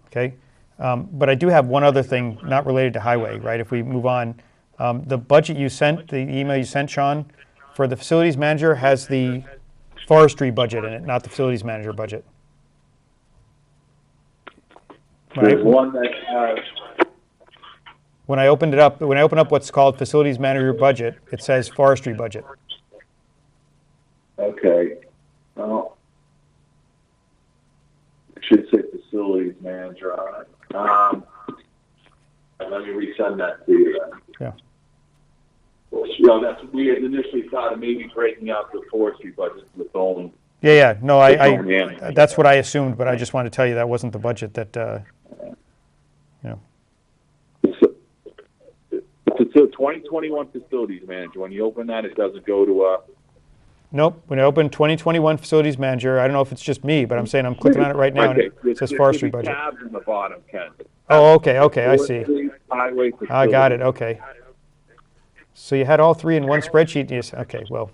okay, but I do have one other thing not related to highway, right? If we move on, the budget you sent, the email you sent, Sean, for the facilities manager has the forestry budget in it, not the facilities manager budget. There's one that has. When I open up what's called facilities manager budget, it says forestry budget. Okay. Well, it should say facilities manager on it. Let me resend that to you then. Yeah. Well, that's we had initially thought of maybe breaking out the forestry budget with own. Yeah. No, that's what I assumed, but I just wanted to tell you that wasn't the budget that. It's a 2021 facilities manager. When you open that, it doesn't go to a. Nope. When I open 2021 facilities manager, I don't know if it's just me, but I'm saying I'm clicking on it right now, and it says forestry budget. Tabs in the bottom, Ken. Oh, okay, I see. Highway facilities. I got it. Okay. So you had all three in one spreadsheet. Yes. Okay. Well,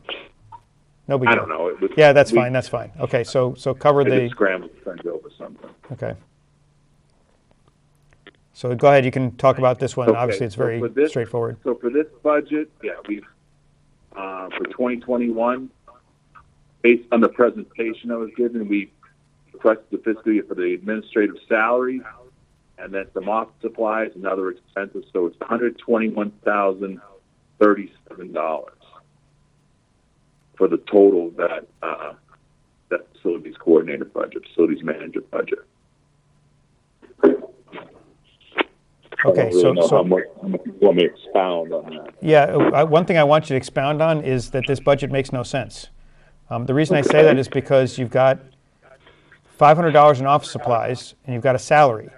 no big deal. I don't know. Yeah, that's fine. That's fine. Okay. So cover the. Scramble to send over something. Okay. So go ahead. You can talk about this one. Okay. Obviously, it's very straightforward. So for this budget, we've for 2021, based on the presentation I was given, we requested the fiscal year for the administrative salary, and then some office supplies and other expenses. So it's $121,037 for the total that that facilities coordinator budget, facilities manager budget. Okay, I don't really know how much you want me to expound on that. Yeah, one thing I want you to expound on is that this budget makes no sense. The reason I say that is because you've got $500 in office supplies and you've got a salary.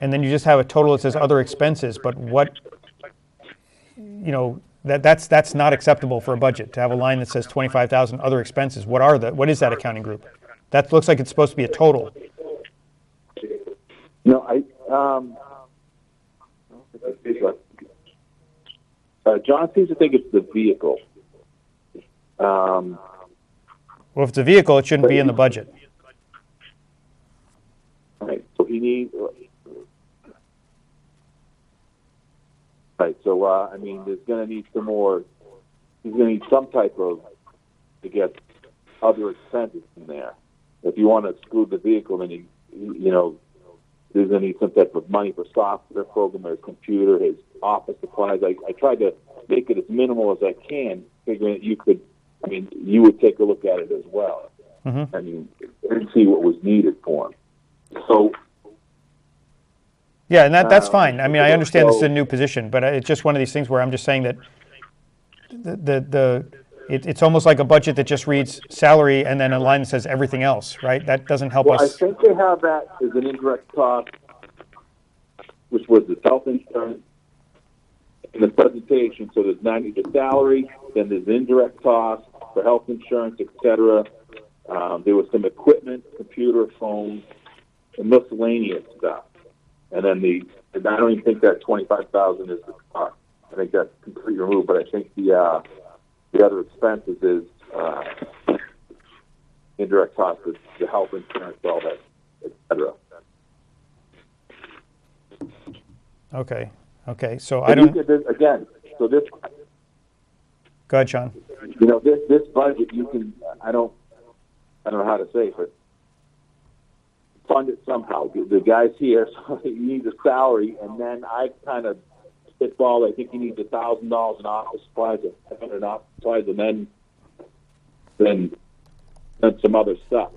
And then you just have a total that says other expenses, but what, that's not acceptable for a budget, to have a line that says 25,000 other expenses. What is that accounting group? That looks like it's supposed to be a total. No, John seems to think it's the vehicle. Well, if it's a vehicle, it shouldn't be in the budget. Right. So he needs. Right. So there's going to need some more. He's going to need some type of to get other expenses in there. If you want to exclude the vehicle, then there's going to need some type of money for software program, his computer, his office supplies. I tried to make it as minimal as I can, figuring that you would take a look at it as well. Mm-hmm. And see what was needed for him. So. Yeah, and that's fine. I understand this is a new position, but it's just one of these things where I'm just saying that it's almost like a budget that just reads salary and then a line that says everything else, right? That doesn't help us. I think they have that as an indirect cost, which was the health insurance in the presentation. So there's the salary, then there's indirect cost for health insurance, etc. There was some equipment, computer, phone, and miscellaneous stuff. And then I don't even think that 25,000 is the cost. I think that's completely removed. But I think the other expenses is indirect costs, the health insurance, all that, etc. Okay. So I don't. Again, so this. Go ahead, Sean. This budget, you can. I don't know how to say it, but fund it somehow. The guy's here, so he needs a salary, and then I kind of spitball. I think he needs $1,000 in office supplies, $500 in office supplies, and then some other stuff.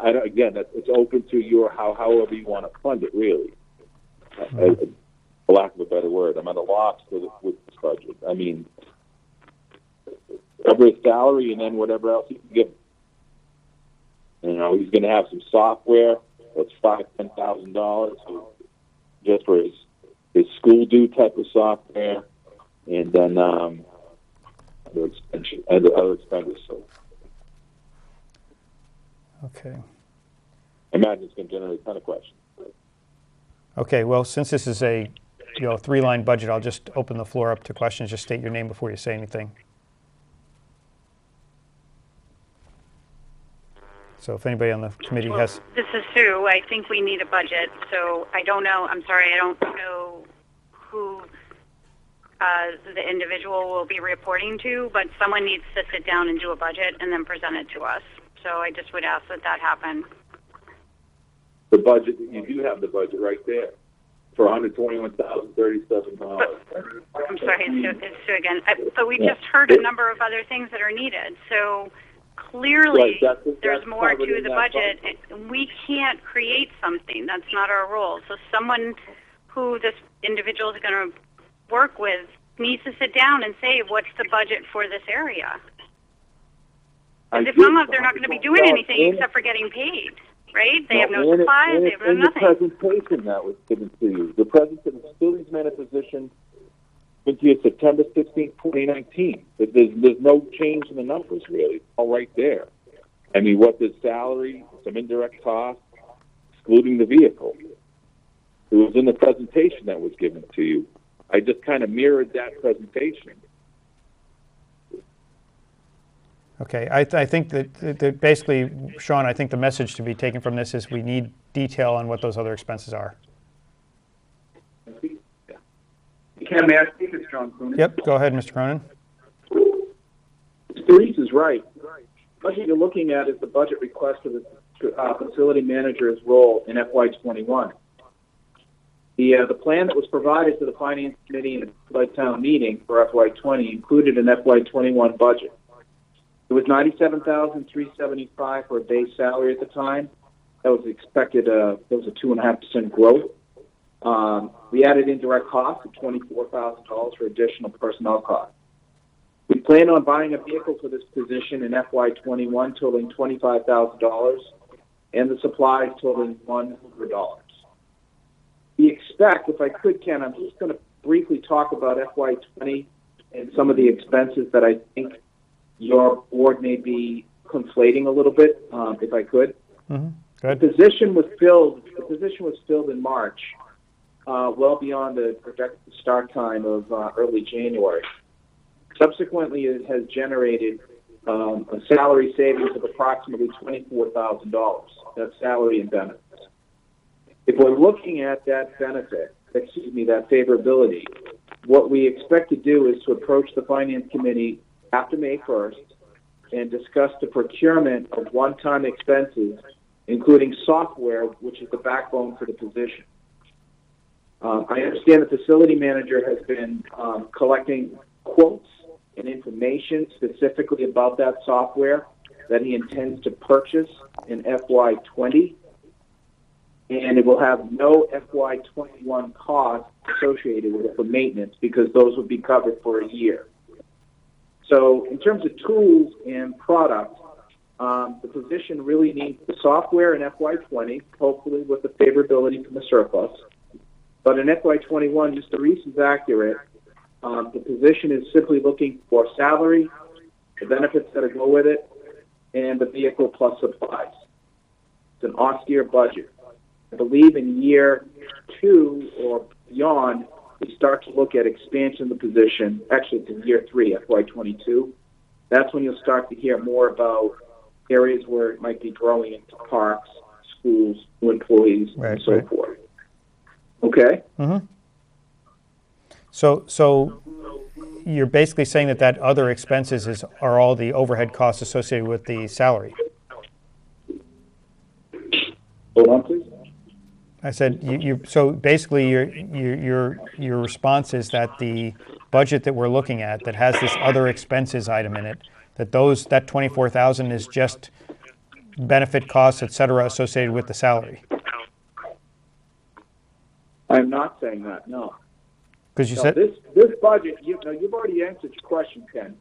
It's open to your however you want to fund it, really. For lack of a better word, I'm at a loss with this budget. Every salary, and then whatever else you can give him. He's going to have some software that's $10,000 just for his school due type of software, and then other expenses. So, okay. I imagine it's going to generate a ton of questions. Okay. Well, since this is a 3-line budget, I'll just open the floor up to questions. Just state your name before you say anything. So if anybody on the committee has... This is Sue. I think we need a budget, so I don't know. I'm sorry, I don't know who the individual will be reporting to, but someone needs to sit down and do a budget and then present it to us. So I just would ask that happen. The budget, you do have the budget right there for $121,037. I'm sorry, it's Sue again. But we just heard a number of other things that are needed, so... Clearly, there's more to the budget. We can't create something. That's not our role. So someone who this individual is going to work with needs to sit down and say, what's the budget for this area? Because if not, they're not going to be doing anything except for getting paid, right? They have no supplies. They have nothing. The presentation that was given to you, the presentation, the facilities manager position, went to you September 16, 2019. There's no change in the numbers, really. It's all right there. What the salary, some indirect costs, excluding the vehicle. It was in the presentation that was given to you. I just kind of mirrored that presentation. Okay. I think that basically, Sean, I think the message to be taken from this is we need detail on what those other expenses are. Ken, may I speak? It's John Cronin. Yep, go ahead, Mr. Cronin. Therese is right. budget you're looking at is the budget request for the facility manager's role in FY21. The plan that was provided to the Finance Committee in the town meeting for FY20 included an FY21 budget. It was $97,375 for a base salary at the time. That was expected. There was a 2.5% growth. We added indirect costs of $24,000 for additional personnel costs. We plan on buying a vehicle for this position in FY21 totaling $25,000 and the supplies totaling $100. We expect, if I could, Ken, I'm just going to briefly talk about FY20 and some of the expenses that I think your board may be conflating a little bit, if I could. Mm-hmm. Good. The position was filled in March, well beyond the projected start time of early January. Subsequently, it has generated a salary savings of approximately $24,000. That's salary and benefits. If we're looking at that that favorability, what we expect to do is to approach the Finance Committee after May 1st and discuss the procurement of one-time expenses, including software, which is the backbone for the position. I understand the facility manager has been collecting quotes and information specifically about that software that he intends to purchase in FY20, and it will have no FY21 costs associated with it for maintenance because those will be covered for a year. So in terms of tools and product, the position really needs the software in FY20, hopefully with the favorability from the surplus. But in FY21, just the reason's accurate. The position is simply looking for salary, the benefits that go with it, and the vehicle plus supplies. It's an austere budget. I believe in year 2 or beyond, we start to look at expansion of the position. Actually, it's in year 3, FY22. That's when you'll start to hear more about areas where it might be growing into parks, schools, new employees, and so forth. Okay? Mm-hmm. So you're basically saying that other expenses are all the overhead costs associated with the salary. Hold on, please. I said so basically your response is that the budget that we're looking at that has this other expenses item in it, that $24,000 is just benefit costs, et cetera, associated with the salary. I'm not saying that, no. Because you said this budget, you've already answered your question, Ken.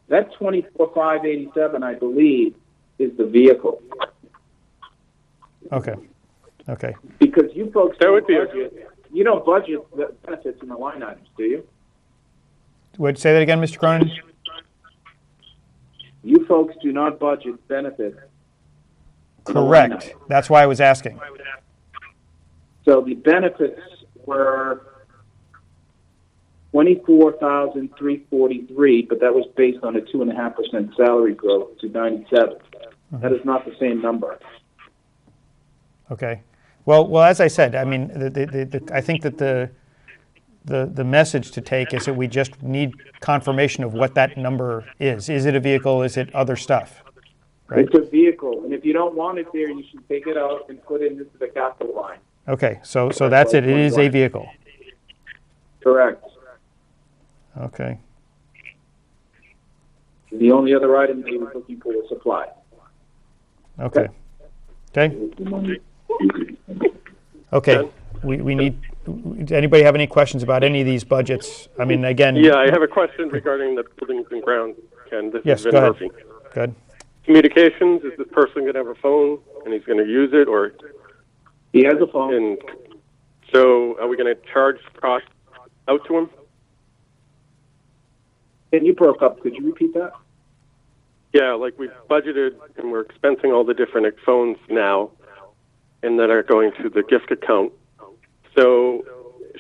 That $24,587, I believe, is the vehicle. Okay. Because you folks you don't budget the benefits in the line items, do you? Would say that again, Mr. Cronin? You folks do not budget benefits. Correct. That's why I was asking. So the benefits were $24,343, but that was based on a 2.5% salary growth to 97. Mm-hmm. That is not the same number. Okay. Well, as I said, I mean, I think that the message to take is that we just need confirmation of what that number is. Is it a vehicle? Is it other stuff? Right? It's a vehicle, and if you don't want it there, you should take it out and put it into the capital line. Okay, so that's it. It is a vehicle. Correct. Okay. The only other item they were looking for was supply. Okay. Okay. We need. Does anybody have any questions about any of these budgets? I mean, again. Yeah, I have a question regarding the buildings and grounds, Ken. Yes, go ahead. Murphy. Good. Communications, is this person going to have a phone and he's going to use it, or? He has a phone. And so are we going to charge costs out to him? And you broke up. Could you repeat that? Yeah, like we've budgeted and we're expensing all the different phones now and that are going to the gift account. So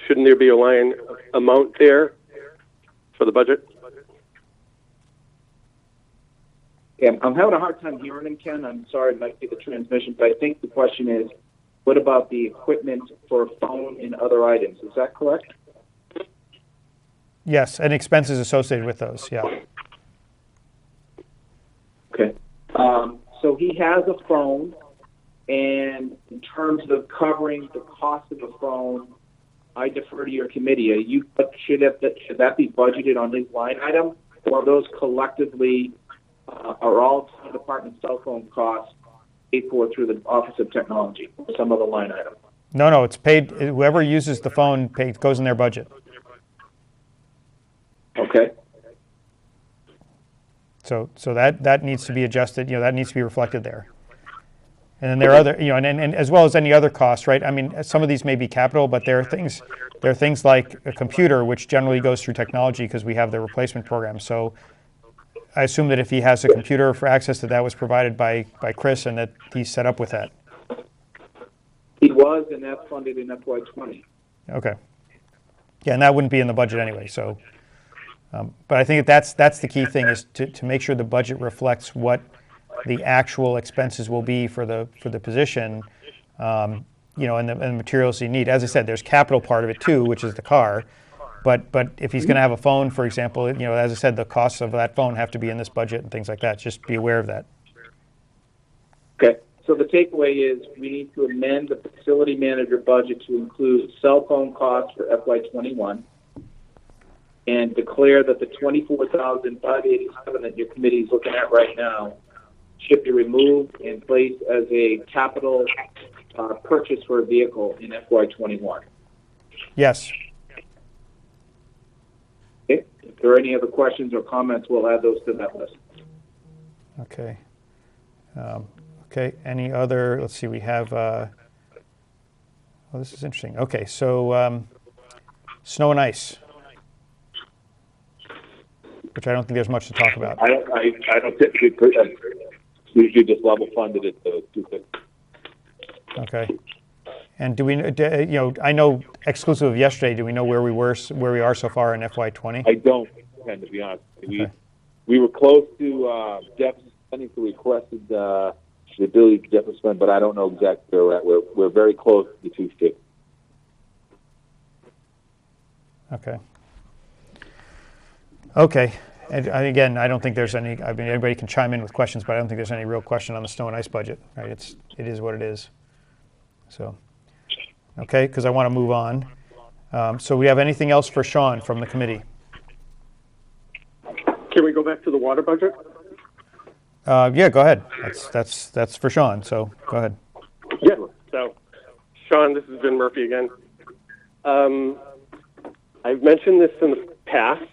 shouldn't there be a line amount there for the budget? Yeah, I'm having a hard time hearing him, Ken. I'm sorry, it might be the transmission, but I think the question is, what about the equipment for a phone and other items? Is that correct? Yes, and expenses associated with those, yeah. Okay. So he has a phone, and in terms of covering the cost of the phone, I defer to your committee. Should that be budgeted on this line item, or those collectively are all department cell phone costs paid for through the Office of Technology, some other line item? No, it's paid. Whoever uses the phone goes in their budget. Okay. So that needs to be adjusted. That needs to be reflected there. And then there are other, and as well as any other costs, right? I mean, some of these may be capital, but there are things like a computer, which generally goes through technology because we have the replacement program. So I assume that if he has a computer for access, that was provided by Chris, and that he's set up with that. He was, and that's funded in FY20. Okay. Yeah, and that wouldn't be in the budget anyway. So, but I think that's the key thing, is to make sure the budget reflects what the actual expenses will be for the position, and the materials you need. As I said, there's capital part of it too, which is the car. But if he's going to have a phone, for example, as I said, the costs of that phone have to be in this budget and things like that. Just be aware of that. Okay. So the takeaway is we need to amend the facility manager budget to include cell phone costs for FY21 and declare that the $24,587 that your committee is looking at right now should be removed and placed as a capital purchase for a vehicle in FY21. Yes. Okay. If there are any other questions or comments, we'll add those to that list. Okay. Okay. Any other? Let's see. We have. This is interesting. Okay. So, snow and ice, which I don't think there's much to talk about. I don't typically put. Usually just level funded at the 250. Okay. And do we, I know exclusive of yesterday, do we know where we are so far in FY20? I don't, to be honest. We were close to deficit spending, so we requested the ability to deficit spend, but I don't know exactly where we're at. We're very close to the 250. Okay. Okay. And again, I don't think there's any. I mean, everybody can chime in with questions, but I don't think there's any real question on the snow and ice budget. Right? It is what it is. So, okay, because I want to move on. So, we have anything else for Sean from the committee? Can we go back to the water budget? Yeah, go ahead. That's for Sean. So, go ahead. Yeah. So, Sean, this is Vin Murphy again. I've mentioned this in the past.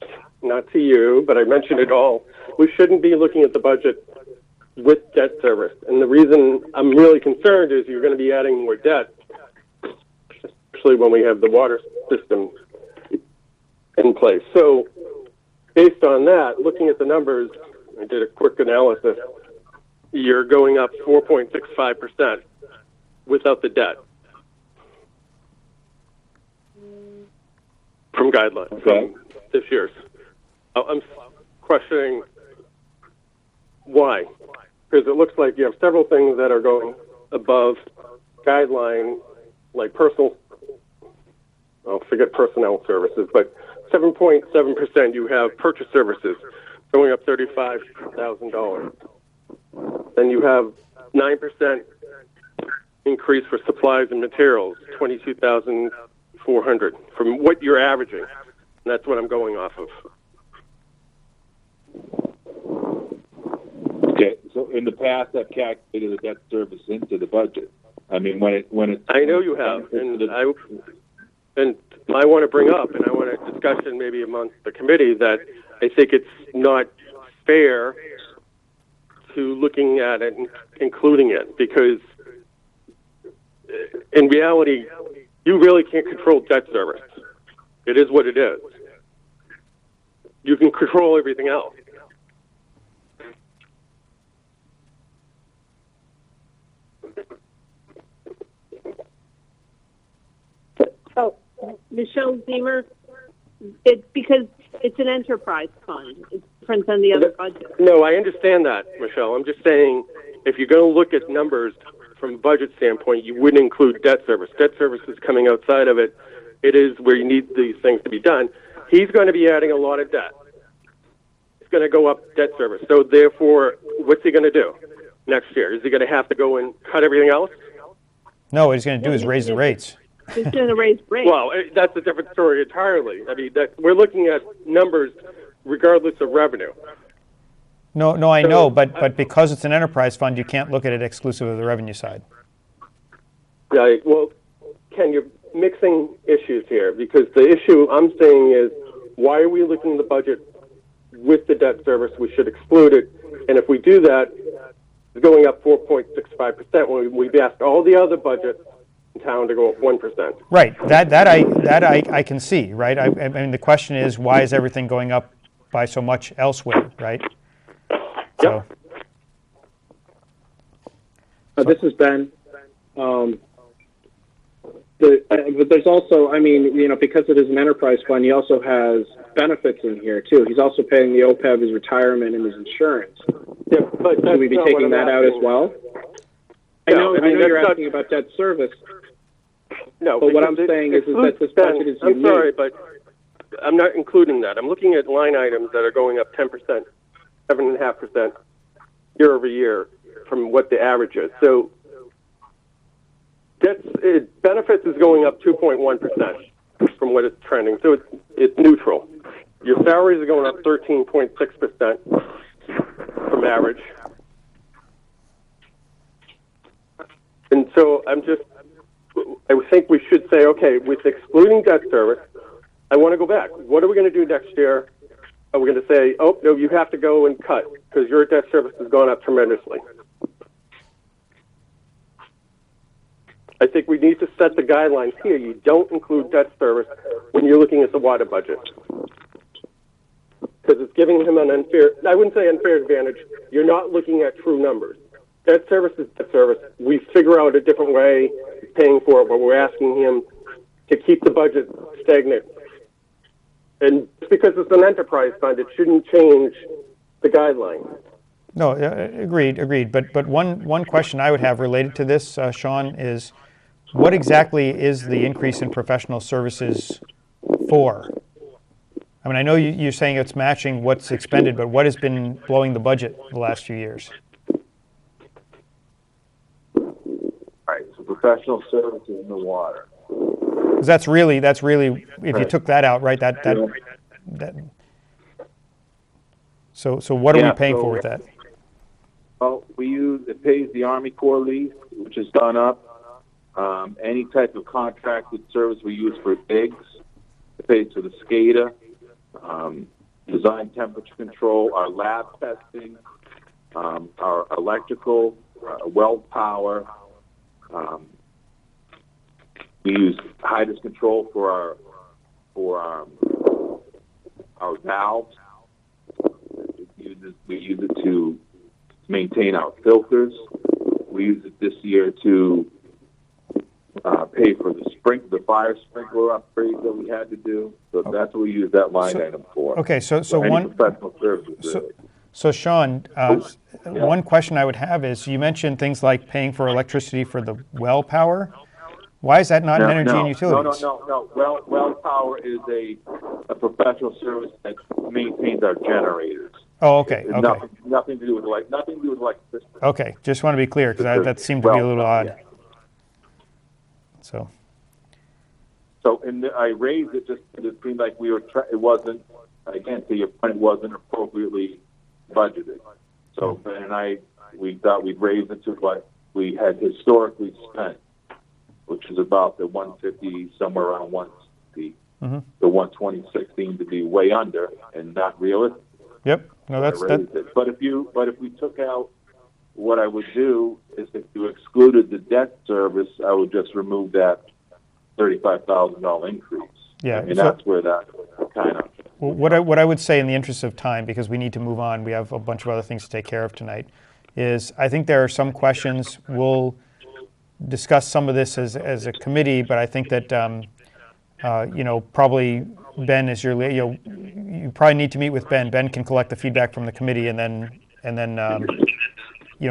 Not to you, but I mentioned it all. We shouldn't be looking at the budget with debt service. And the reason I'm really concerned is you're going to be adding more debt, especially when we have the water system in place. So based on that, looking at the numbers, I did a quick analysis. You're going up 4.65% without the debt from guidelines from this year's. I'm questioning why, because it looks like you have several things that are going above guideline, like forget personnel services, but 7.7% you have purchase services going up $35,000. Then you have 9% increase for supplies and materials, $22,400 from what you're averaging. And that's what I'm going off of. Okay, so in the past, I've calculated the debt service into the budget. I mean, when it. I know you have, and I want to bring up, and I want a discussion maybe amongst the committee that I think it's not fair to looking at it and including it, because in reality, you really can't control debt service. It is what it is. You can control everything else. Oh, Michelle Zemer, it's because it's an enterprise fund. It's different than the other budget. No, I understand that, Michelle. I'm just saying, if you're going to look at numbers from a budget standpoint, you wouldn't include debt service. Debt service is coming outside of it. It is where you need these things to be done. He's going to be adding a lot of debt. It's going to go up debt service. So therefore, what's he going to do? next year? Is he going to have to go and cut everything else? No, what he's going to do is raise the rates. He's going to raise rates. Well, that's a different story entirely. I mean, we're looking at numbers regardless of revenue. No, I know, but because it's an enterprise fund, you can't look at it exclusive of the revenue side. Right. Well, Ken, you're mixing issues here, because the issue I'm saying is, why are we looking at the budget with the debt service? We should exclude it. And if we do that, it's going up 4.65% when we've asked all the other budgets in town to go up 1%. Right. That I can see. Right. I mean, the question is, why is everything going up by so much elsewhere? Right. So. This is Ben. But there's also, I mean, because it is an enterprise fund, he also has benefits in here too. He's also paying the OPEB, his retirement, and his insurance. Yeah, but should we be taking that out as well? I know you're asking about debt service. No, but what I'm saying is that this budget is unique. I'm sorry, but I'm not including that. I'm looking at line items that are going up 10%, 7.5% year over year from what the average is. So benefits is going up 2.1% from what it's trending. So it's neutral. Your salaries are going up 13.6% from average. And so I think we should say, okay, with excluding debt service, I want to go back. What are we going to do next year? Are we going to say, oh, no, you have to go and cut because your debt service has gone up tremendously? I think we need to set the guidelines here. You don't include debt service when you're looking at the water budget, because it's giving him an unfair, I wouldn't say unfair advantage. You're not looking at true numbers. Debt service is debt service. We figure out a different way of paying for it, but we're asking him to keep the budget stagnant. And because it's an enterprise fund, it shouldn't change the guideline. No, agreed. But one question I would have related to this, Sean, is what exactly is the increase in professional services for? I mean, I know you're saying it's matching what's expended, but what has been blowing the budget the last few years? All right, so professional services in the water. Because that's really, if you took that out, right? So what are we paying for with that? Well, it pays the Army Corps lease, which has gone up. Any type of contracted service we use for digs. It pays for the SCADA, design temperature control, our lab testing, our electrical, weld power. We use hydrous control for our valves. We use it to maintain our filters. We use it this year to pay for the fire sprinkler upgrades that we had to do. So that's what we use that line item for. Okay, so one professional services. So Sean, one question I would have is, you mentioned things like paying for electricity for the well power. Why is that not in energy and utilities? No. Well power is a professional service that maintains our generators. Oh, okay. Nothing to do with electricity. Okay, just want to be clear, because that seemed to be a little odd. Yeah. So I raised it just because it seemed like it wasn't, again, to your point, it wasn't appropriately budgeted. So we thought we'd raise it to what we had historically spent, which is about the 150, somewhere around 160. Mm-hmm. The 120 seemed to be way under and not realistic. Yep. No, that's that. But if we took out, what I would do is, if you excluded the debt service, I would just remove that $35,000 increase. Yeah. And that's where that kind of. Well, what I would say, in the interest of time, because we need to move on, we have a bunch of other things to take care of tonight, is I think there are some questions. We'll discuss some of this as a committee, but I think that probably Ben is you probably need to meet with Ben. Ben can collect the feedback from the committee and then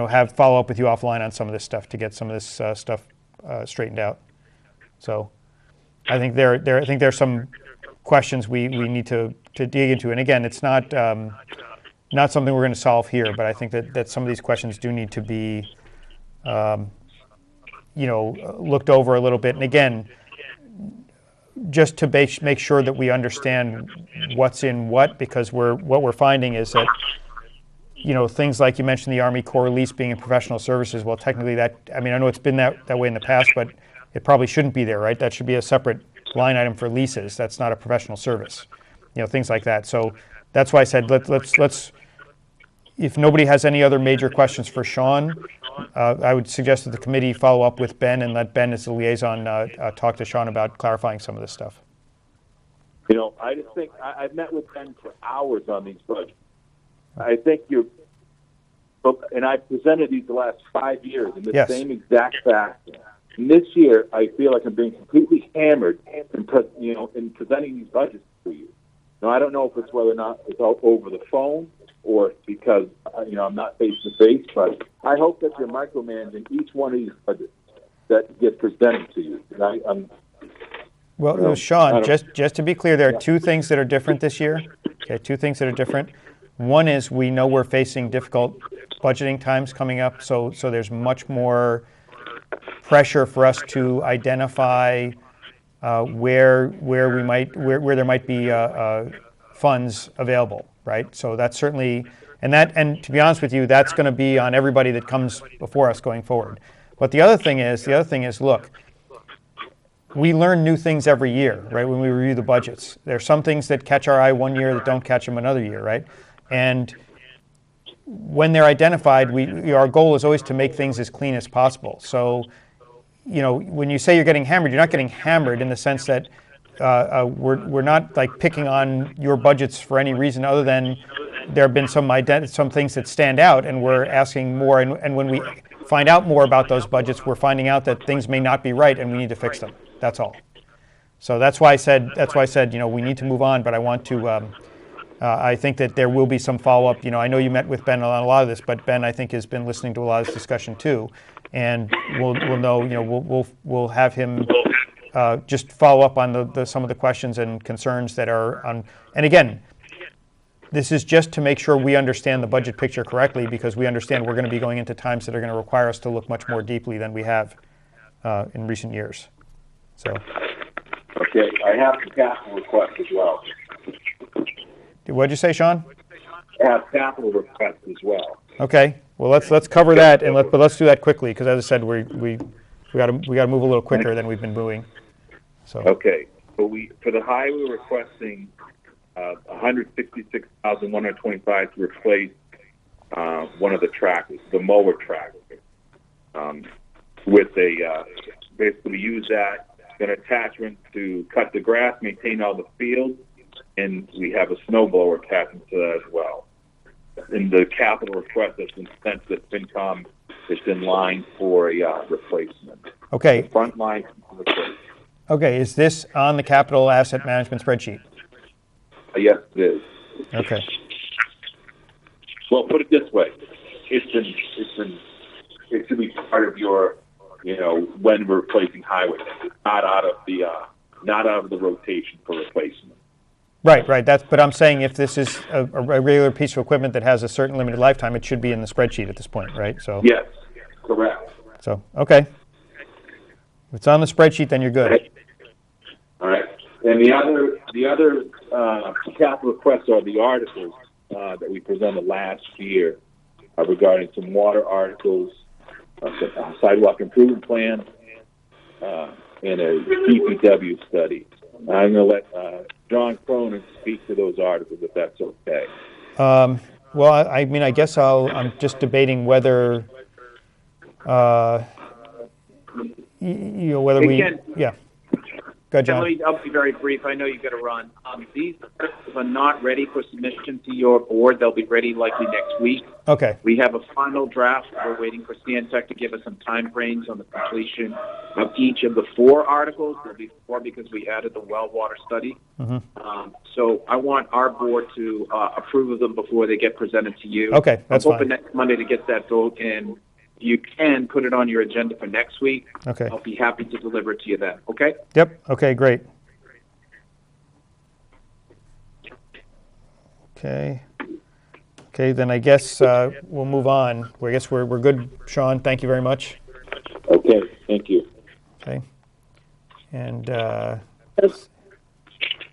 have follow up with you offline on some of this stuff to get some of this stuff straightened out. So I think there are some questions we need to dig into. And again, it's not not something we're going to solve here, but I think that some of these questions do need to be, looked over a little bit. And again, just to make sure that we understand what's in what, because what we're finding is that, things like you mentioned the Army Corps lease being in professional services. Well, technically I know it's been that way in the past, but it probably shouldn't be there, right? That should be a separate line item for leases. That's not a professional service, things like that. So that's why I said let's. If nobody has any other major questions for Sean, I would suggest that the committee follow up with Ben and let Ben, as the liaison, talk to Sean about clarifying some of this stuff. I just think I've met with Ben for hours on these budgets. I think and I've presented these the last 5 years in the same exact fashion. And this year, I feel like I'm being completely hammered in presenting these budgets to you. Now, I don't know if it's whether or not it's all over the phone or it's because, I'm not face-to-face, but I hope that you're micromanaging each one of these budgets that get presented to you. And Sean, just to be clear, there are two things that are different this year. Okay, two things that are different. One is we know we're facing difficult budgeting times coming up, so there's much more pressure for us to identify where there might be funds available, right? So that's certainly, and to be honest with you, that's going to be on everybody that comes before us going forward. But the other thing is, look, we learn new things every year, right? When we review the budgets, there are some things that catch our eye one year that don't catch them another year, right? And when they're identified, our goal is always to make things as clean as possible. So, when you say you're getting hammered, you're not getting hammered in the sense that we're not like picking on your budgets for any reason other than there have been some things that stand out, and we're asking more. And when we find out more about those budgets, we're finding out that things may not be right, and we need to fix them. That's all. So that's why I said we need to move on. But I want to. I think that there will be some follow-up. I know you met with Ben on a lot of this, but Ben, I think, has been listening to a lot of this discussion too, and we'll know. We'll have him just follow up on some of the questions and concerns that are on. And again, this is just to make sure we understand the budget picture correctly, because we understand we're going to be going into times that are going to require us to look much more deeply than we have in recent years. So. Okay, I have the capital request as well. What did you say, Sean? I have capital requests as well. Okay. Well, let's cover that, but let's do that quickly, because as I said, we got to move a little quicker than we've been moving. So. Okay. So for the highway, we're requesting $166,125 to replace one of the tractors, the mower tractor, with basically we use that an attachment to cut the grass, maintain all the fields. And we have a snow blower attachment to that as well. And the capital request that's been sent to FinCom is in line for a replacement. Okay. The front line replacement. Okay. Is this on the capital asset management spreadsheet? Yes, it is. Okay. Well, put it this way: it should be part of your, when we're replacing highways, not out of the rotation for replacement. Right. But I'm saying if this is a regular piece of equipment that has a certain limited lifetime, it should be in the spreadsheet at this point, right? So. Yes, correct. So, okay. If it's on the spreadsheet, then you're good. All right. And the other capital requests are the articles that we presented last year regarding some water articles, a sidewalk improvement plan, and a DPW study. I'm going to let John Cronin speak to those articles, if that's okay. Well, I guess I'm just debating whether, whether yeah. Go ahead, John. I'll be very brief. I know you've got to run. These articles are not ready for submission to your board. They'll be ready likely next week. Okay. We have a final draft. We're waiting for Stantec to give us some time frames on the completion of each of the 4 articles. There'll be 4 because we added the well water study. Mm-hmm. So I want our board to approve of them before they get presented to you. Okay, that's I'm hoping fine. next Monday to get that vote in. You can put it on your agenda for next week. Okay. I'll be happy to deliver it to you then. Okay? Yep. Okay, great. Okay. Okay, then I guess we'll move on. I guess we're good, Sean. Thank you very much. Okay, thank you. Okay. And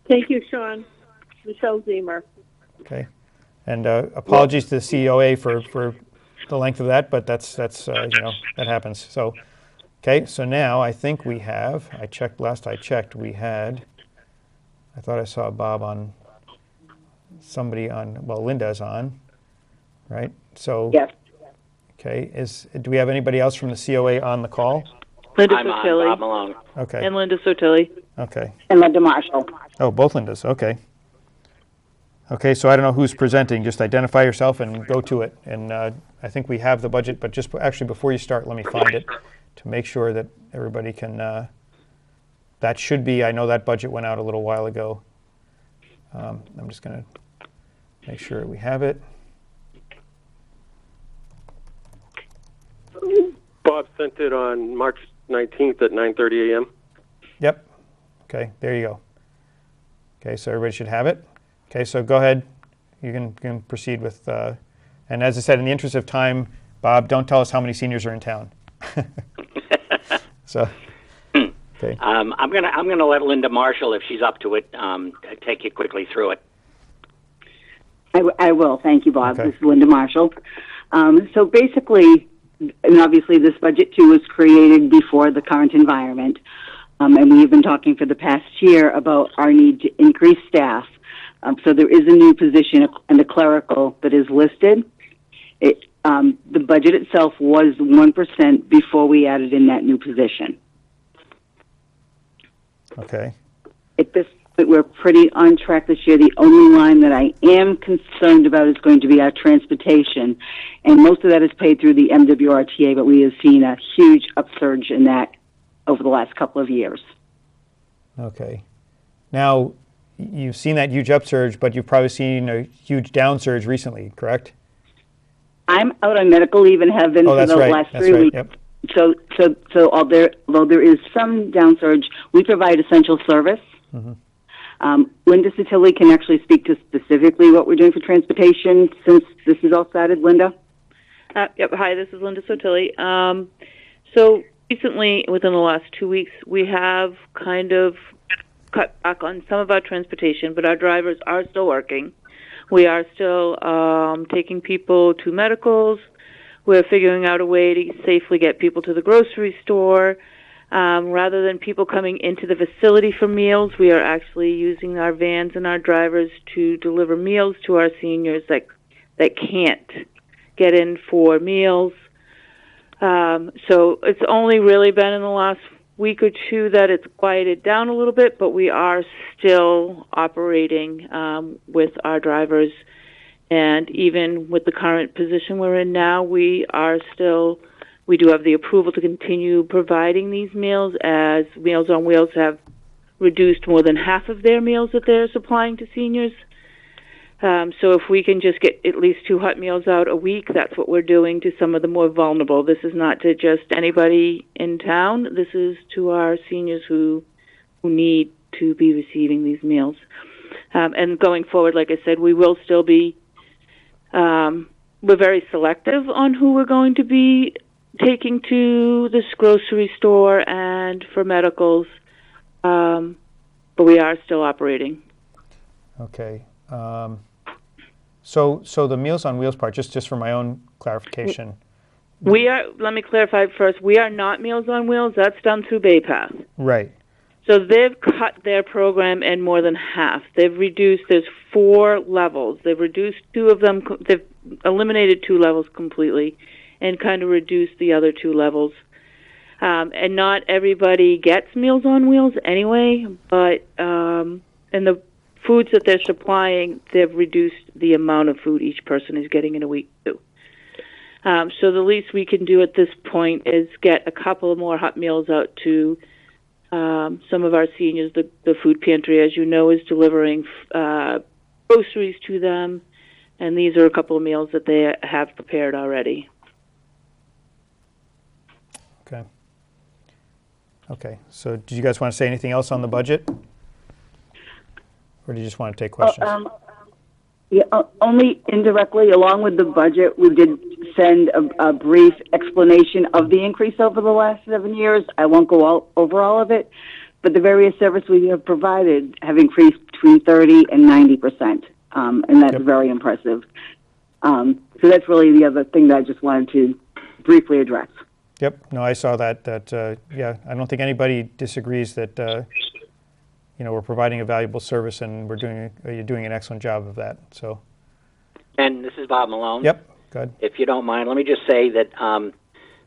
Thank you, Sean. Michelle Zemer. okay. And apologies to the COA for the length of that, but that's that happens. So okay, so now I think we have. Last I checked, we had. I thought I saw Bob on. Somebody on. Well, Linda's on. Right. So. Yes. Okay. Do we have anybody else from the COA on the call? Linda I'm Sotilli. on, Bob Malone. Okay. And Linda Sotilli. Okay. And Linda Marshall. Oh, both Lindas. Okay. Okay, so I don't know who's presenting. Just identify yourself and go to it. And I think we have the budget, but just actually before you start, let me find it to make sure that everybody can. That should be. I know that budget went out a little while ago. I'm just going to make sure we have it. Bob sent it on March 19th at 9:30 a.m. Yep. Okay, there you go. Okay, so everybody should have it. Okay, so go ahead. You can proceed with, and as I said, in the interest of time, Bob, don't tell us how many seniors are in town. So, okay. I'm gonna let Linda Marshall, if she's up to it, take you quickly through it. I will. Thank you, Bob. Okay. This is Linda Marshall. So basically, and obviously this budget too was created before the current environment. And we have been talking for the past year about our need to increase staff. So there is a new position in the clerical that is listed. The budget itself was 1% before we added in that new position. Okay. At this point, we're pretty on track this year. The only line that I am concerned about is going to be our transportation. And most of that is paid through the MWRTA, but we have seen a huge upsurge in that over the last couple of years. Okay. Now, you've seen that huge upsurge, but you've probably seen a huge downsurge recently, correct? I'm out on medical leave and have been for the last 3 weeks. Yep. So although there is some downsurge, we provide essential service. Mm-hmm. Linda Sotilli can actually speak to specifically what we're doing for transportation since this is all started. Linda? Yep. Hi, this is Linda Sotilli. So recently, within the last 2 weeks, we have kind of cut back on some of our transportation, but our drivers are still working. We are still taking people to medicals. We're figuring out a way to safely get people to the grocery store. Rather than people coming into the facility for meals, we are actually using our vans and our drivers to deliver meals to our seniors that can't get in for meals. So it's only really been in the last week or two that it's quieted down a little bit, but we are still operating with our drivers. And even with the current position we're in now, we do have the approval to continue providing these meals, as Meals on Wheels have reduced more than half of their meals that they're supplying to seniors. So if we can just get at least 2 hot meals out a week, that's what we're doing to some of the more vulnerable. This is not to just anybody in town. This is to our seniors who need to be receiving these meals. And going forward, like I said, we will still be, we're very selective on who we're going to be taking to this grocery store and for medicals, but we are still operating. Okay. So the Meals on Wheels part, just for my own clarification. Let me clarify first, we are not Meals on Wheels. That's done through BayPath. Right. So they've cut their program in more than half. They've reduced, there's 4 levels. They've reduced 2 of them, they've eliminated 2 levels completely and kind of reduced the other 2 levels. And not everybody gets Meals on Wheels anyway, but and the foods that they're supplying, they've reduced the amount of food each person is getting in a week too. So the least we can do at this point is get a couple more hot meals out to some of our seniors. The food pantry, as you know, is delivering groceries to them, and these are a couple of meals that they have prepared already. Okay. Okay. So do you guys want to say anything else on the budget? Or do you just want to take questions? Yeah, only indirectly. Along with the budget, we did send a brief explanation of the increase over the last 7 years. I won't go over all of it, but the various services we have provided have increased between 30 and 90%, and that's very impressive. So that's really the other thing that I just wanted to briefly address. Yep. No, I saw that. Yeah, I don't think anybody disagrees that we're providing a valuable service and you're doing an excellent job of that. So. And this is Bob Malone. Yep. Good. If you don't mind, let me just say that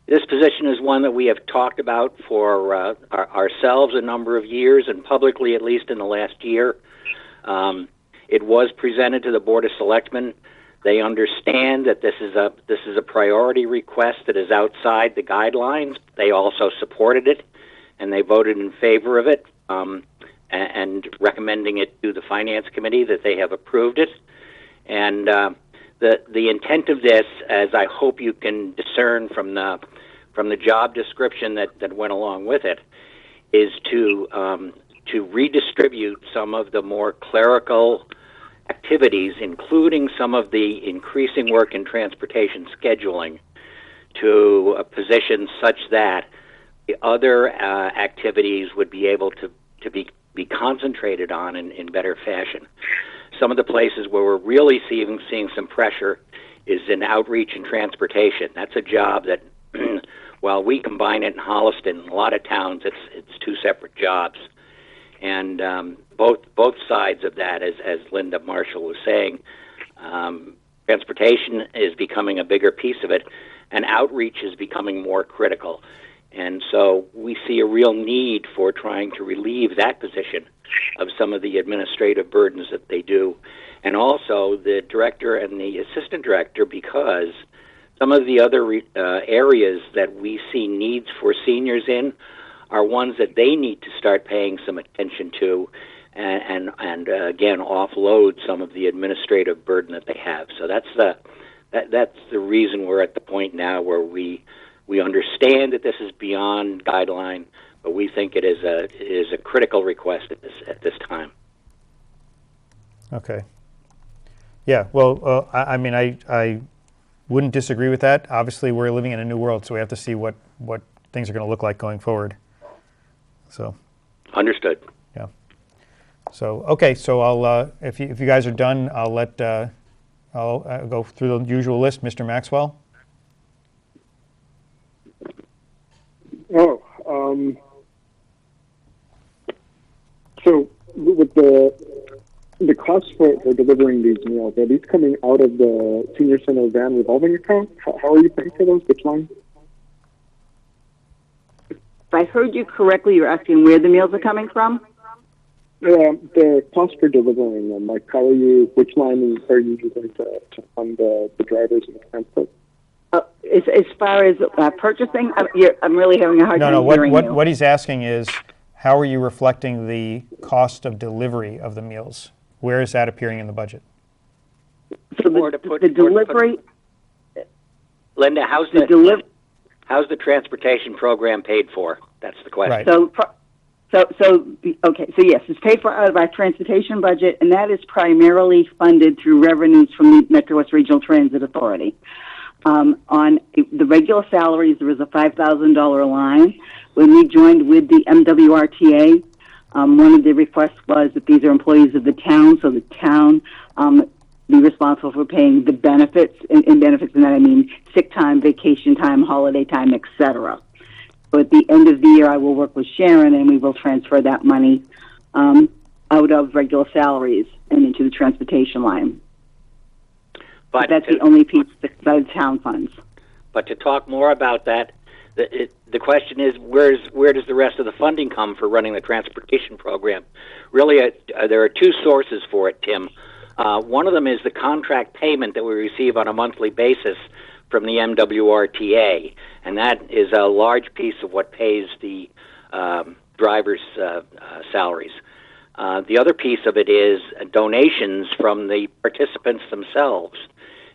this position is one that we have talked about for ourselves a number of years, and publicly at least in the last year. It was presented to the Board of Selectmen. They understand that this is a priority request that is outside the guidelines. They also supported it, and they voted in favor of it, and recommending it to the Finance Committee that they have approved it. And the intent of this, as I hope you can discern from the job description that went along with it, is to redistribute some of the more clerical activities, including some of the increasing work in transportation scheduling, to a position such that the other activities would be able to be concentrated on in better fashion. Some of the places where we're really seeing some pressure is in outreach and transportation. That's a job that, while we combine it in Holliston, in a lot of towns it's two separate jobs. And both sides of that, as Linda Marshall was saying, transportation is becoming a bigger piece of it, and outreach is becoming more critical. And so we see a real need for trying to relieve that position of some of the administrative burdens that they do, and also the director and the assistant director, because some of the other areas that we see needs for seniors in are ones that they need to start paying some attention to, and again offload some of the administrative burden that they have. So that's the reason we're at the point now where we understand that this is beyond guideline, but we think it is a critical request at this time. Okay. Yeah. Well, I mean, I wouldn't disagree with that. Obviously, we're living in a new world, so we have to see what things are going to look like going forward. So. Understood. Yeah. So okay. So I'll if you guys are done, I'll go through the usual list. Mr. Maxwell. So with the costs for delivering these meals, are these coming out of the senior center van revolving account? How are you paying for those? Which line? If I heard you correctly, you're asking where the meals are coming from? The cost for delivering them. Like, which line are you using to fund the drivers and the transport? As far as purchasing, I'm really having a hard time hearing you. What he's asking is, how are you reflecting the cost of delivery of the meals? Where is that appearing in the budget? So the delivery... Linda, how's the transportation program paid for? That's the question. Right. So yes, it's paid for out of our transportation budget, and that is primarily funded through revenues from the Metro West Regional Transit Authority. On the regular salaries, there is a $5,000 line. When we joined with the MWRTA, one of the requests was that these are employees of the town, so the town be responsible for paying the benefits, and benefits, and that I mean sick time, vacation time, holiday time, etc. So at the end of the year, I will work with Sharon, and we will transfer that money out of regular salaries and into the transportation line. But that's the only piece that the town funds. But to talk more about that, the question is, where does the rest of the funding come for running the transportation program? Really, there are two sources for it, Tim. One of them is the contract payment that we receive on a monthly basis from the MWRTA, and that is a large piece of what pays the drivers' salaries. The other piece of it is donations from the participants themselves.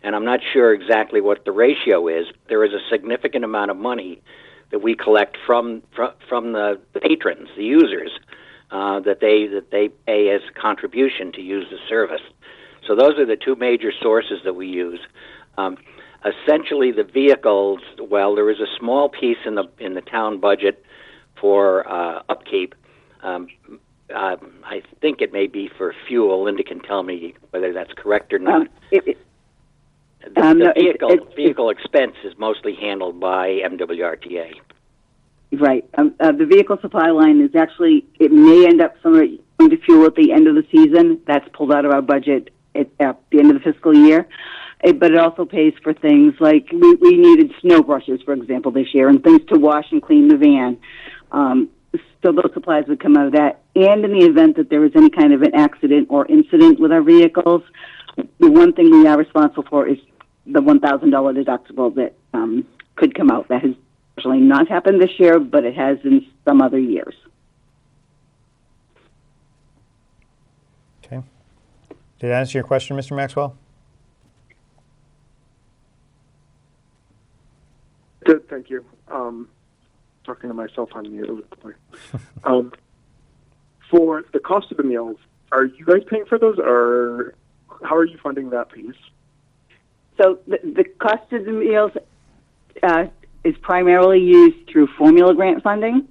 And I'm not sure exactly what the ratio is. There is a significant amount of money that we collect from the patrons, the users, that they pay as a contribution to use the service. So those are the two major sources that we use. Essentially, the vehicles. Well, there is a small piece in the town budget for upkeep. I think it may be for fuel. Linda can tell me whether that's correct or not. The vehicle expense is mostly handled by MWRTA. Right. The vehicle supply line is actually, it may end up somewhere going to fuel at the end of the season. That's pulled out of our budget at the end of the fiscal year. But it also pays for things like we needed snow brushes, for example, this year, and things to wash and clean the van. So those supplies would come out of that. And in the event that there was any kind of an accident or incident with our vehicles, the one thing we are responsible for is the $1,000 deductible that could come out. That has actually not happened this year, but it has in some other years. Okay. Did that answer your question, Mr. Maxwell? Good, thank you. Talking to myself on mute. For the cost of the meals, are you guys paying for those, or how are you funding that piece? So the cost of the meals is primarily used through formula grant funding.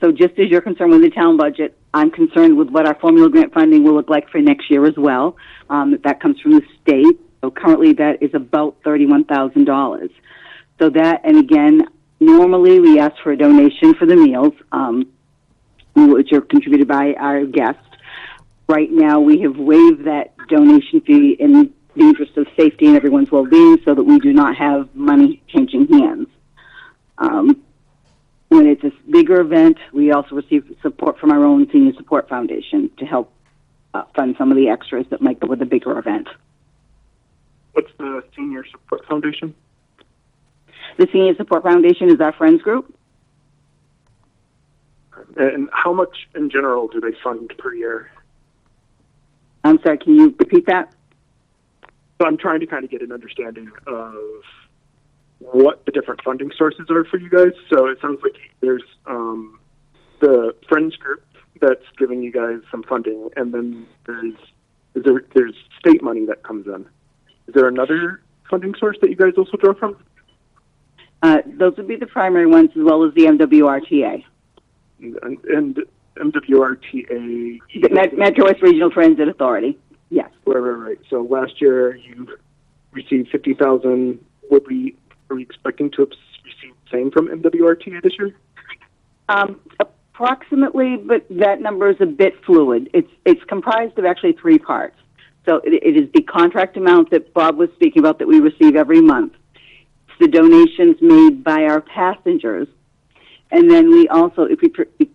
So just as you're concerned with the town budget, I'm concerned with what our formula grant funding will look like for next year as well. That comes from the state. So currently that is about $31,000. So that, and again, normally we ask for a donation for the meals, which are contributed by our guests. Right now we have waived that donation fee in the interest of safety and everyone's well-being so that we do not have money changing hands. When it's a bigger event, we also receive support from our own Senior Support Foundation to help fund some of the extras that might go with a bigger event. What's the Senior Support Foundation? The Senior Support Foundation is our friends group. And how much in general do they fund per year? I'm sorry, can you repeat that? So I'm trying to kind of get an understanding of what the different funding sources are for you guys. So it sounds like there's the friends group that's giving you guys some funding, and then there's state money that comes in. Is there another funding source that you guys also draw from? Those would be the primary ones, as well as the MWRTA. And MWRTA? Metro West Regional Transit Authority, yes. Right. So last year you received $50,000. Are we expecting to receive the same from MWRTA this year? Approximately, but that number is a bit fluid. It's comprised of actually three parts. So it is the contract amount that Bob was speaking about that we receive every month. The donations made by our passengers, and then we also, if we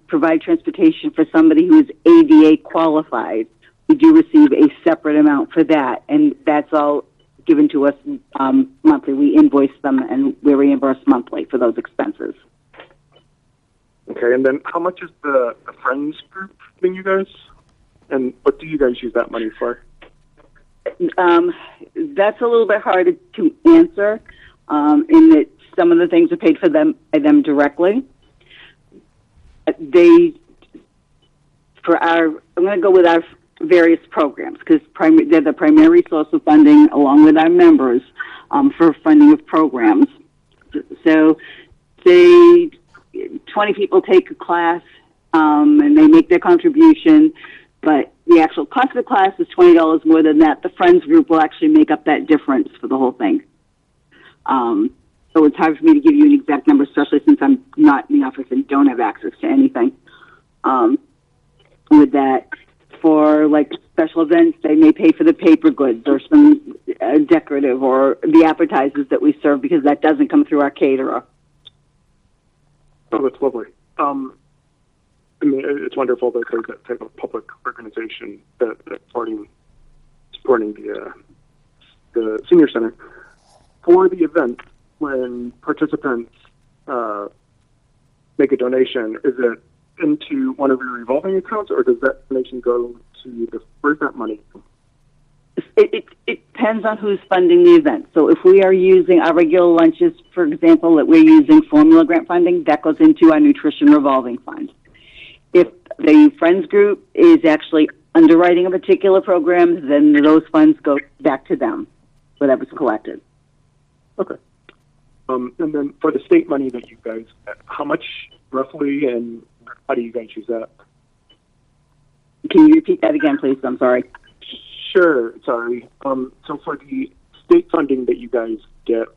provide transportation for somebody who is ADA qualified, we do receive a separate amount for that, and that's all given to us monthly. We invoice them, and we're reimbursed monthly for those expenses. Okay, and then how much is the Friends group giving you guys, and what do you guys use that money for? That's a little bit harder to answer. In that some of the things are paid for them by them directly. I'm going to go with our various programs because they're the primary source of funding, along with our members, for funding of programs. So, say 20 people take a class and they make their contribution, but the actual cost of the class is $20 more than that. The Friends group will actually make up that difference for the whole thing. So it's hard for me to give you an exact number, especially since I'm not in the office and don't have access to anything. With that, for like special events, they may pay for the paper goods or some decorative or the appetizers that we serve because that doesn't come through our caterer. Oh, that's lovely. I mean, it's wonderful that there's that type of public organization that's supporting the senior center. For the event, when participants make a donation, is it into one of your revolving accounts, or does that donation go to where's that money? It depends on who's funding the event. So if we are using our regular lunches, for example, that we're using formula grant funding, that goes into our nutrition revolving fund. If the Friends group is actually underwriting a particular program, then those funds go back to them, whatever's collected. Okay. And then for the state money that you guys, how much roughly, and how do you guys use that? Can you repeat that again, please? I'm sorry. Sure. Sorry. So for the state funding that you guys get,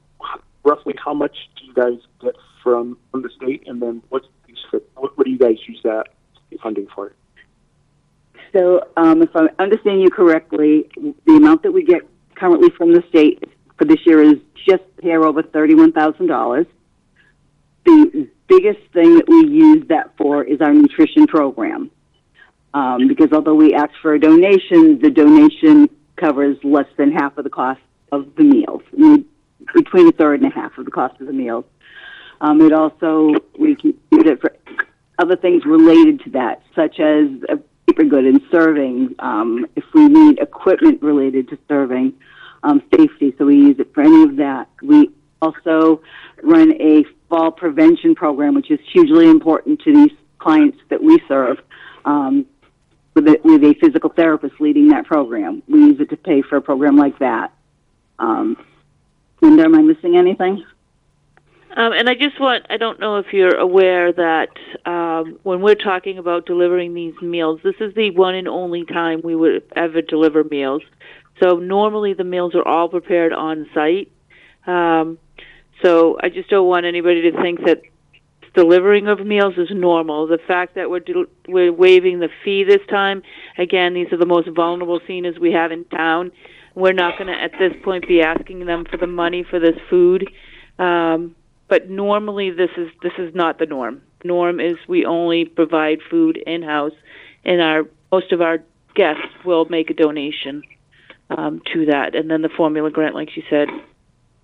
roughly how much do you guys get from the state, and then what do you guys use that state funding for? So, if I understand you correctly, the amount that we get currently from the state for this year is just here over $31,000. The biggest thing that we use that for is our nutrition program. Because although we ask for a donation, the donation covers less than half of the cost of the meals, between a third and a half of the cost of the meals. It also, we can use it for other things related to that, such as a paper good and serving, if we need equipment related to serving, safety, so we use it for any of that. We also run a fall prevention program, which is hugely important to these clients that we serve, with a physical therapist leading that program. We use it to pay for a program like that. Linda, am I missing anything? And I don't know if you're aware that when we're talking about delivering these meals, this is the one and only time we would ever deliver meals. So normally the meals are all prepared on site. So I just don't want anybody to think that delivering of meals is normal. The fact that we're waiving the fee this time, again, these are the most vulnerable seniors we have in town. We're not going to, at this point, be asking them for the money for this food. But normally this is not the norm. Norm is we only provide food in-house, and most of our guests will make a donation to that. And then the formula grant, like she said,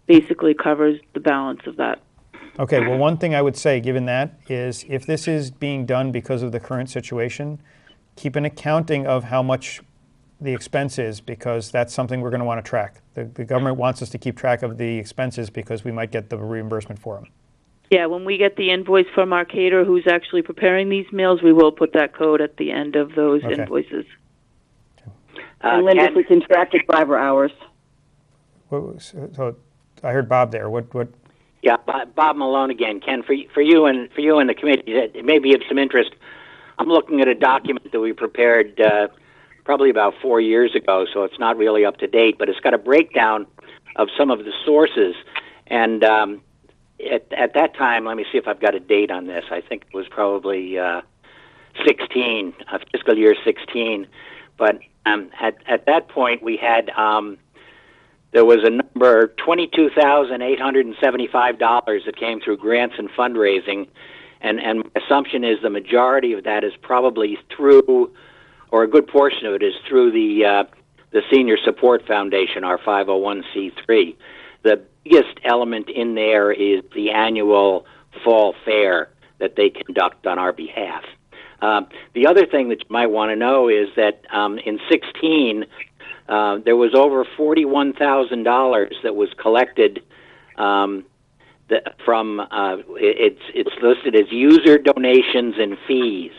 basically covers the balance of that. Okay, well, one thing I would say, given that, is if this is being done because of the current situation, keep an accounting of how much the expense is, because that's something we're going to want to track. The government wants us to keep track of the expenses because we might get the reimbursement for them. Yeah, when we get the invoice from our caterer who's actually preparing these meals, we will put that code at the end of those invoices. And Linda, if we can track it by hours. So I heard Bob there. What? Yeah, Bob Malone again. Ken, for you and the committee, it may be of some interest. I'm looking at a document that we prepared probably about 4 years ago, so it's not really up to date, but it's got a breakdown of some of the sources. And at that time, let me see if I've got a date on this. I think it was probably 16, fiscal year 16. But at that point, we had there was a number, $22,875 that came through grants and fundraising, and my assumption is the majority of that is probably through, or a good portion of it is through the Senior Support Foundation, our 501c3. The biggest element in there is the annual fall fair that they conduct on our behalf. The other thing that you might want to know is that in 16, there was over $41,000 that was collected from, it's listed as user donations and fees.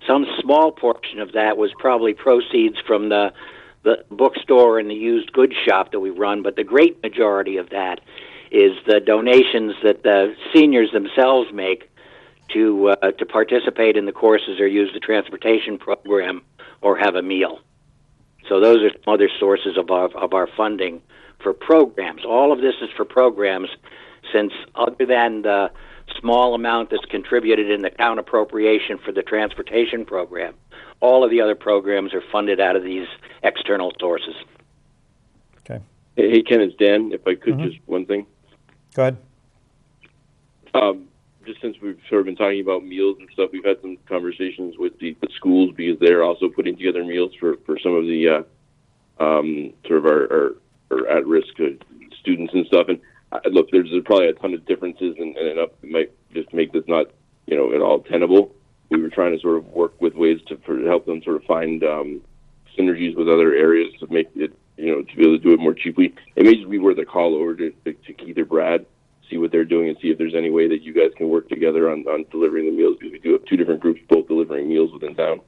Some small portion of that was probably proceeds from the bookstore and the used goods shop that we run, but the great majority of that is the donations that the seniors themselves make to participate in the courses or use the transportation program or have a meal. So those are some other sources of our funding for programs. All of this is for programs, since other than the small amount that's contributed in the account appropriation for the transportation program, all of the other programs are funded out of these external sources. Okay. Hey, Ken, it's Dan. If I could, just one thing. Go ahead. Just since we've sort of been talking about meals and stuff, we've had some conversations with the schools, because they're also putting together meals for some of the sort of our at-risk students and stuff. And look, there's probably a ton of differences, and it might just make this not at all tenable. We were trying to sort of work with ways to help them sort of find synergies with other areas to make it to be able to do it more cheaply. It may just be worth a call over to Keith or Brad, see what they're doing, and see if there's any way that you guys can work together on delivering the meals, because we do have two different groups both delivering meals within town.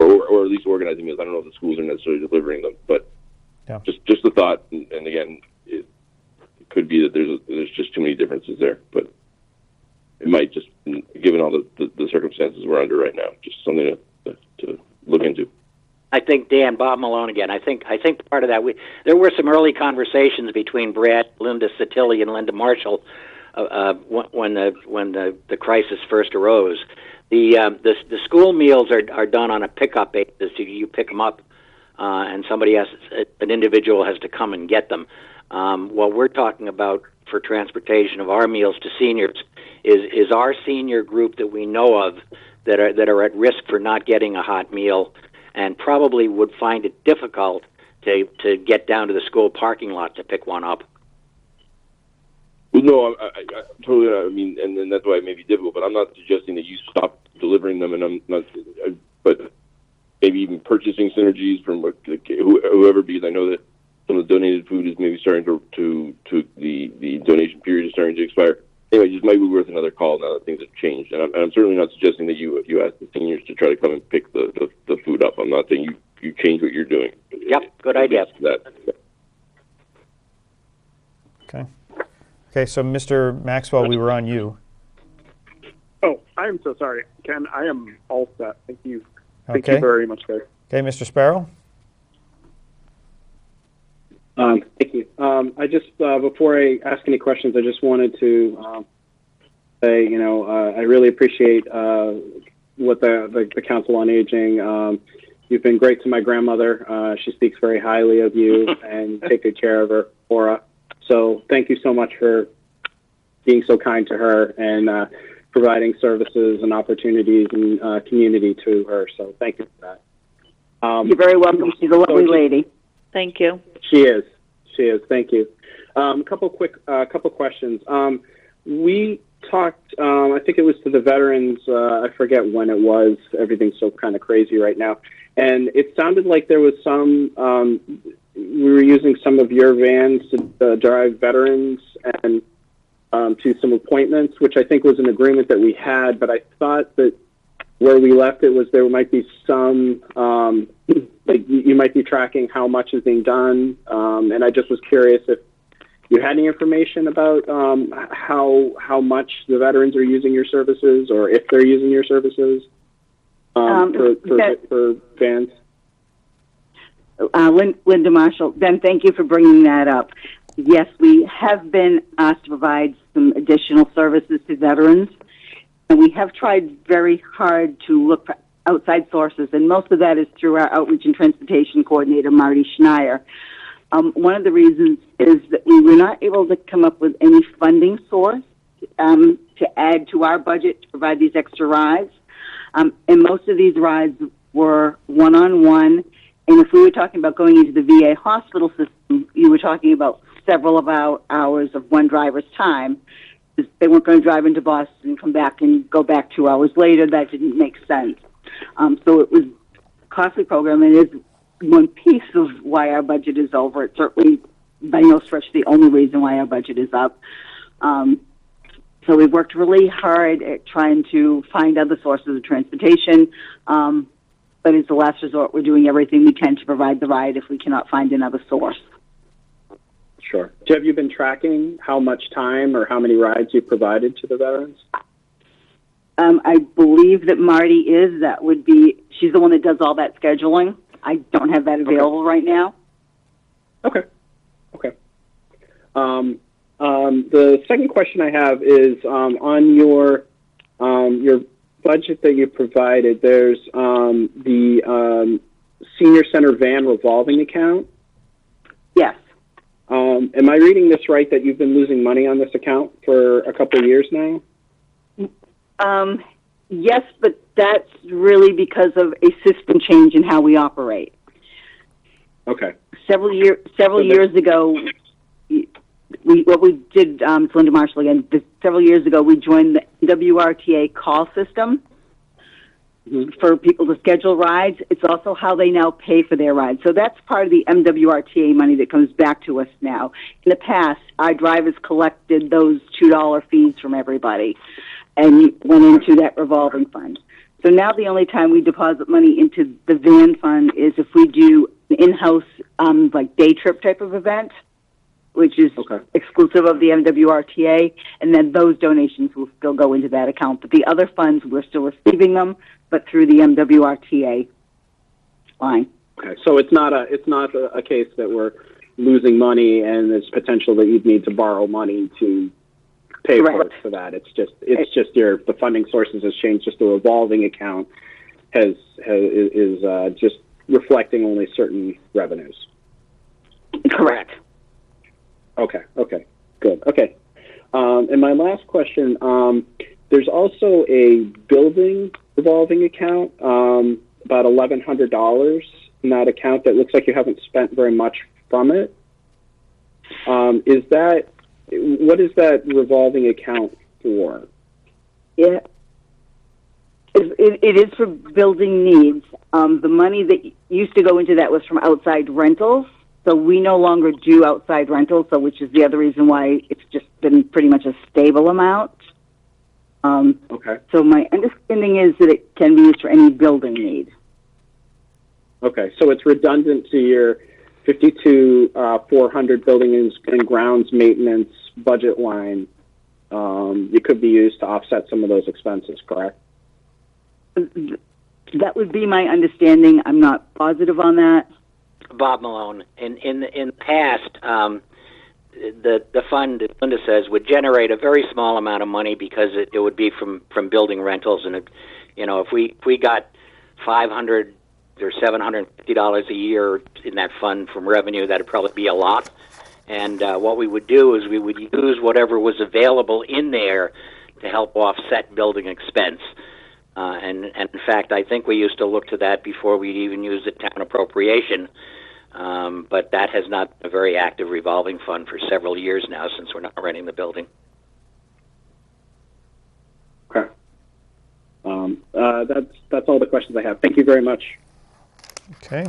or at least organizing meals. I don't know if the schools are necessarily delivering them, but just a thought. And again, it could be that there's just too many differences there, but it might just, given all the circumstances we're under right now, just something to look into. I think, Dan, Bob Malone again. I think part of that, there were some early conversations between Brad, Linda Satilli, and Linda Marshall when the crisis first arose. The school meals are done on a pickup basis. You pick them up, and an individual has to come and get them. What we're talking about for transportation of our meals to seniors is our senior group that we know of that are at risk for not getting a hot meal, and probably would find it difficult to get down to the school parking lot to pick one up. Well, no, I totally. I mean, and that's why it may be difficult. But I'm not suggesting that you stop delivering them, and I'm not. But maybe even purchasing synergies from whoever, because I know that some of the donated food is maybe starting to the donation period is starting to expire. Anyway, it just might be worth another call now that things have changed. And I'm certainly not suggesting that you ask the seniors to try to come and pick the food up. I'm not saying you change what you're doing. Yep, good idea. Okay, so Mr. Maxwell, we were on you. Oh, I am so sorry, Ken. I am all set. Thank you. Thank you very much, guys. Okay, Mr. Sparrow. Thank you. I just, before I ask any questions, I just wanted to say, I really appreciate what the Council on Aging. You've been great to my grandmother. She speaks very highly of you and take good care of her, Aura. So thank you so much for being so kind to her and providing services and opportunities and community to her. So thank you for that. You're very welcome. She's a lovely lady. Thank you. She is. Thank you. A couple questions. We talked, I think it was to the veterans, I forget when it was. Everything's so kind of crazy right now. And it sounded like there was some, we were using some of your vans to drive veterans and to some appointments, which I think was an agreement that we had, but I thought that where we left it was there might be some, like you might be tracking how much is being done, and I just was curious if you had any information about how much the veterans are using your services, or if they're using your services for vans. Linda Marshall, Ben, thank you for bringing that up. Yes, we have been asked to provide some additional services to veterans, and we have tried very hard to look for outside sources, and most of that is through our Outreach and Transportation Coordinator, Marty Schneier. One of the reasons is that we were not able to come up with any funding source to add to our budget to provide these extra rides, and most of these rides were one-on-one. And if we were talking about going into the VA hospital system, you were talking about several of our hours of one driver's time. They weren't going to drive into Boston and come back and go back 2 hours later. That didn't make sense. So it was a costly program, and it is one piece of why our budget is over. It's certainly by no stretch the only reason why our budget is up. So we've worked really hard at trying to find other sources of transportation. But as a last resort, we're doing everything we can to provide the ride if we cannot find another source. Sure. Have you been tracking how much time or how many rides you provided to the veterans? I believe that Marty is. That would be, she's the one that does all that scheduling. I don't have that available right now. Okay. The second question I have is on your budget that you provided. There's the senior center van revolving account. Yes. Am I reading this right that you've been losing money on this account for a couple of years now? Yes, but that's really because of a system change in how we operate. Okay. Several years ago, what we did, it's Linda Marshall again, several years ago we joined the WRTA call system for people to schedule rides. It's also how they now pay for their rides. So that's part of the MWRTA money that comes back to us now. In the past, our drivers collected those $2 fees from everybody and went into that revolving fund. So now the only time we deposit money into the van fund is if we do an in-house, like day trip type of event, which is exclusive of the MWRTA, and then those donations will still go into that account. But the other funds, we're still receiving them, but through the MWRTA line. Okay, so it's not a case that we're losing money and there's potential that you'd need to borrow money to pay for that. It's just the funding sources has changed. Just the revolving account is just reflecting only certain revenues. Correct. Okay, good. Okay. And my last question, there's also a building revolving account, about $1,100 in that account that looks like you haven't spent very much from it. What is that revolving account for? Yeah. It is for building needs. The money that used to go into that was from outside rentals. So we no longer do outside rentals, which is the other reason why it's just been pretty much a stable amount. So my understanding is that it can be used for any building need. Okay, so it's redundant to your 52,400 building and grounds maintenance budget line. It could be used to offset some of those expenses, correct? That would be my understanding. I'm not positive on that. Bob Malone. In the past, the fund, as Linda says, would generate a very small amount of money because it would be from building rentals, and if we got $500 or $750 a year in that fund from revenue, that'd probably be a lot. And what we would do is we would use whatever was available in there to help offset building expense. And in fact, I think we used to look to that before we'd even use the town appropriation. But that has not been a very active revolving fund for several years now since we're not renting the building. Okay. That's all the questions I have. Thank you very much. Okay.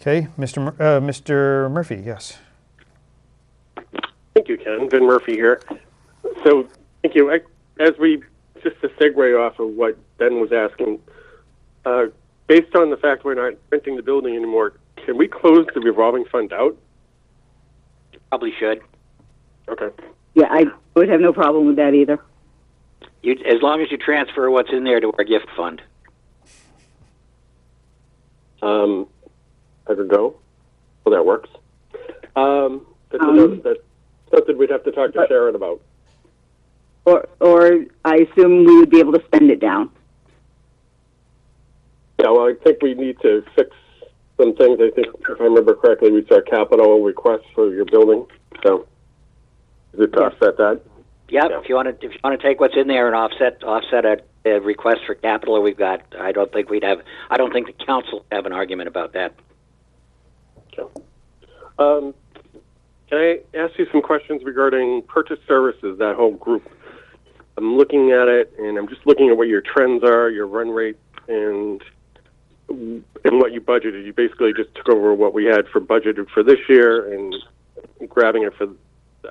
Mr. Murphy, yes. Thank you, Ken. Vin Murphy here. So, thank you. Just to segue off of what Ben was asking, based on the fact we're not renting the building anymore, can we close the revolving fund out? Probably should. Okay. Yeah, I would have no problem with that either. As long as you transfer what's in there to our gift fund. I don't know. Well, that works. That's something we'd have to talk to Sharon about. Or I assume we would be able to spend it down. Yeah, well, I think we need to fix some things. I think, if I remember correctly, we saw capital requests for your building. So, is it to offset that? Yep. Yeah. If you want to take what's in there and offset a request for capital we've got, I don't think the council would have an argument about that. Okay. Can I ask you some questions regarding purchase services, that whole group? I'm looking at it, and I'm just looking at what your trends are, your run rate, and what you budgeted. You basically just took over what we had for budgeted for this year and grabbing it for the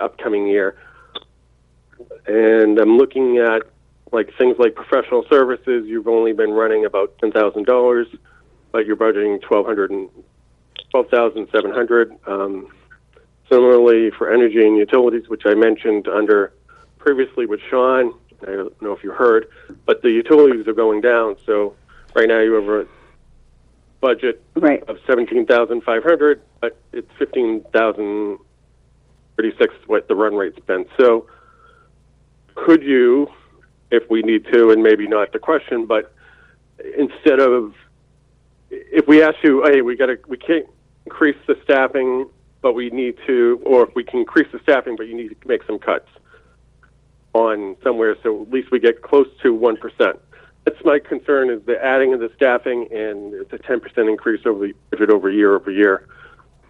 upcoming year. And I'm looking at things like professional services. You've only been running about $10,000, but you're budgeting $12,700. Similarly, for energy and utilities, which I mentioned under previously with Sean, I don't know if you heard, but the utilities are going down. So right now you have a budget of $17,500, but it's $15,036 what the run rate's been. So could you, if we need to, and maybe not the question, but instead of, if we ask you, hey, we can't increase the staffing, but we need to, or if we can increase the staffing, but you need to make some cuts on somewhere, so at least we get close to 1%. That's my concern, is the adding of the staffing, and it's a 10% increase over year.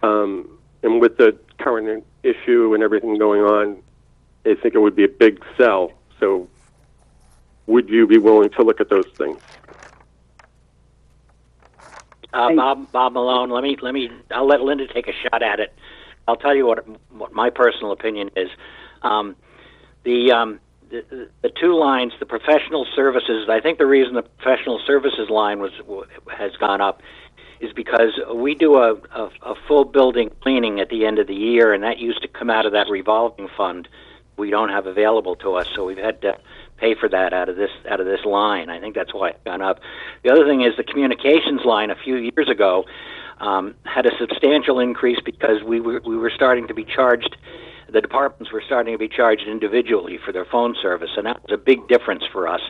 And with the current issue and everything going on, I think it would be a big sell. So would you be willing to look at those things? Bob Malone, I'll let Linda take a shot at it. I'll tell you what my personal opinion is. the two lines, the professional services. I think the reason the professional services line has gone up is because we do a full building cleaning at the end of the year, and that used to come out of that revolving fund we don't have available to us, so we've had to pay for that out of this line. I think that's why it's gone up. The other thing is the communications line a few years ago had a substantial increase because we were starting to be charged. The departments were starting to be charged individually for their phone service, and that was a big difference for us,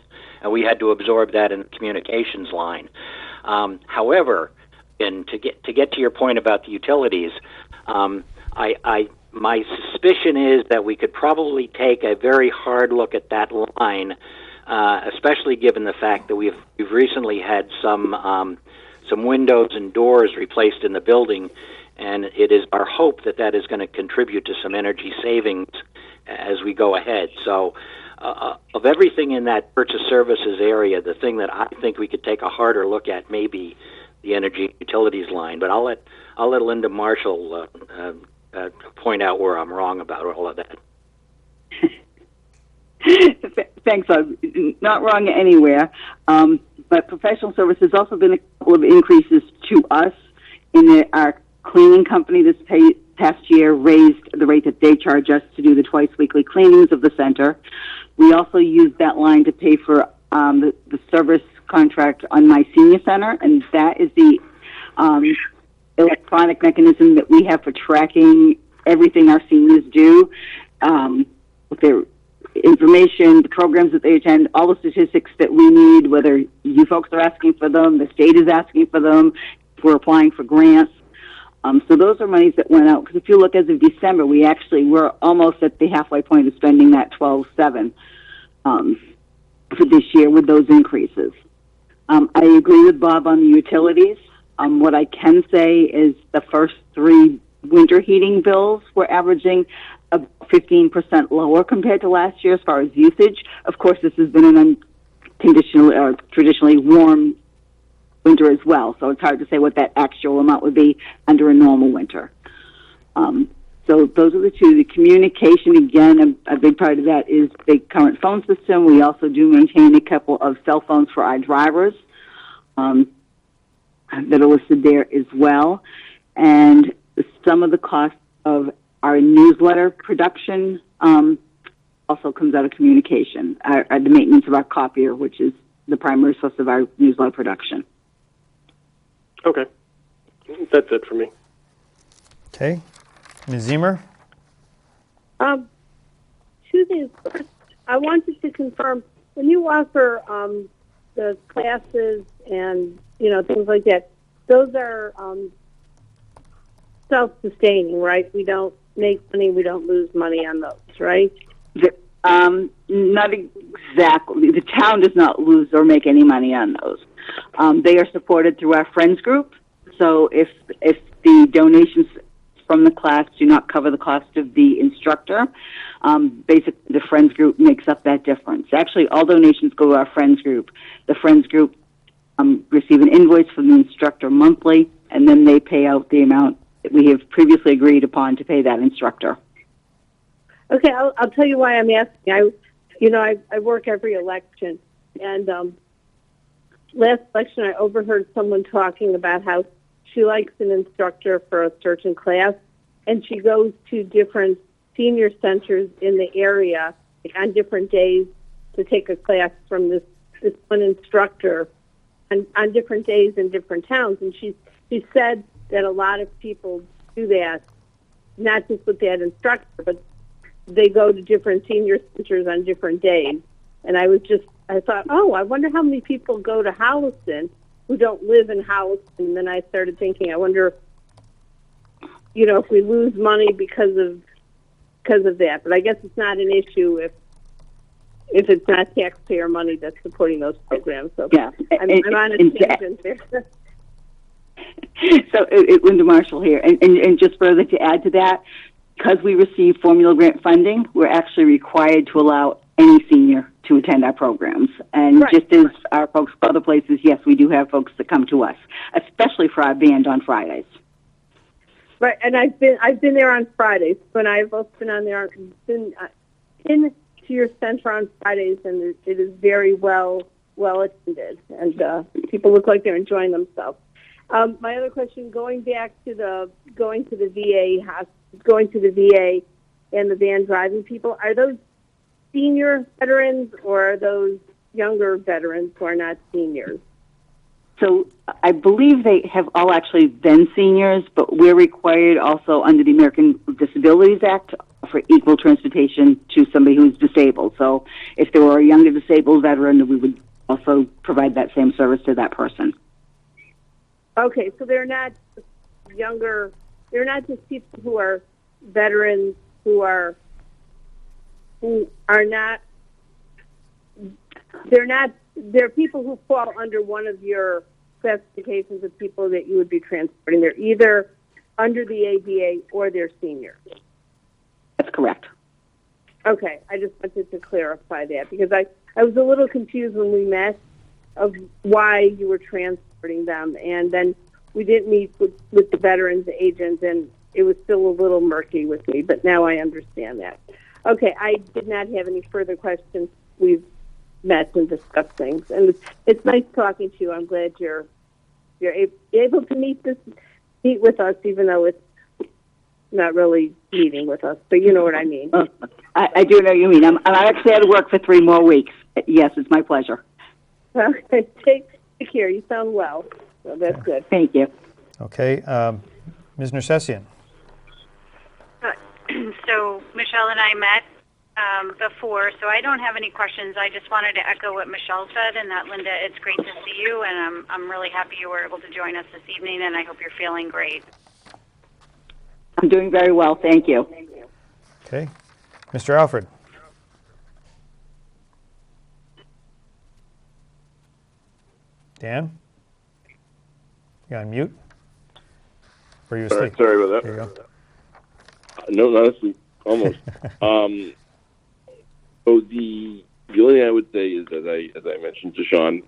and we had to absorb that in the communications line. However, and to get to your point about the utilities, my suspicion is that we could probably take a very hard look at that line, especially given the fact that we've recently had some windows and doors replaced in the building, and it is our hope that that is going to contribute to some energy savings as we go ahead. So, of everything in that purchase services area, the thing that I think we could take a harder look at may be the energy utilities line. But I'll let Linda Marshall point out where I'm wrong about all of that. Thanks. I'm not wrong anywhere. But professional services also been a couple of increases to us. Our cleaning company this past year raised the rate that they charge us to do the twice weekly cleanings of the center. We also used that line to pay for the service contract on my senior center, and that is the electronic mechanism that we have for tracking everything our seniors do, with their information, the programs that they attend, all the statistics that we need, whether you folks are asking for them, the state is asking for them, if we're applying for grants. So those are monies that went out, because if you look as of December, we're almost at the halfway point of spending that 12.7 for this year with those increases. I agree with Bob on the utilities. What I can say is the first 3 winter heating bills were averaging 15% lower compared to last year as far as usage. Of course, this has been an unconditional, traditionally warm winter as well, so it's hard to say what that actual amount would be under a normal winter. So those are the two. The communication, again, a big part of that is the current phone system. We also do maintain a couple of cell phones for our drivers that are listed there as well. And some of the cost of our newsletter production also comes out of communication, the maintenance of our copier, which is the primary source of our newsletter production. Okay. That's it for me. Okay. Ms. Ziemer? 2 things. First, I wanted to confirm, when you offer the classes and, things like that, those are self-sustaining, right? We don't make money, we don't lose money on those, right? Not exactly. The town does not lose or make any money on those. They are supported through our Friends group. So if the donations from the class do not cover the cost of the instructor, basically the Friends group makes up that difference. Actually, all donations go to our Friends group. The Friends group receive an invoice from the instructor monthly, and then they pay out the amount that we have previously agreed upon to pay that instructor. Okay, I'll tell you why I'm asking. I work every election, and last election I overheard someone talking about how she likes an instructor for a certain class, and she goes to different senior centers in the area on different days to take a class from this one instructor on different days in different towns. And she said that a lot of people do that, not just with that instructor, but they go to different senior centers on different days. And I thought, I wonder how many people go to Holliston who don't live in Holliston. And then I started thinking, I wonder, if we lose money because of that. But I guess it's not an issue if it's not taxpayer money that's supporting those programs. So yeah, I'm on a tangent there. So, Linda Marshall here, and just further to add to that, because we receive formula grant funding, we're actually required to allow any senior to attend our programs. And right. Just as our folks go other places, yes, we do have folks that come to us, especially for our band on Fridays. Right, and I've been there on Fridays. When I've also been on there, been in to your center on Fridays, and it is very well attended, and people look like they're enjoying themselves. My other question, going to the VA and the van driving people, are those senior veterans or are those younger veterans who are not seniors? So I believe they have all actually been seniors, but we're required also under the American Disabilities Act for equal transportation to somebody who's disabled. So if there were a younger disabled veteran, we would also provide that same service to that person. Okay, so they're not younger, they're not just people who are veterans who are not, they're people who fall under one of your classifications of people that you would be transporting. They're either under the ADA or they're seniors. That's correct. Okay, I just wanted to clarify that because I was a little confused when we met of why you were transporting them, and then we didn't meet with the veterans agent, and it was still a little murky with me, but now I understand that. Okay, I did not have any further questions. We've met and discussed things, and it's nice talking to you. I'm glad you're able to meet with us, even though it's not really meeting with us, but you know what I mean. I do know what you mean. I'm actually out of work for 3 more weeks. Yes, it's my pleasure. Okay, take care. You sound well, so that's good. Thank you. Okay, Ms. Nersessian. So Michelle and I met before, so I don't have any questions. I just wanted to echo what Michelle said, and that, Linda, it's great to see you, and I'm really happy you were able to join us this evening, and I hope you're feeling great. I'm doing very well, thank you. Okay, Mr. Alfred. Dan? You on mute? Or are you asleep? Sorry about that. There you go. No, not asleep. Almost. So the only thing I would say is, as I mentioned to Sean,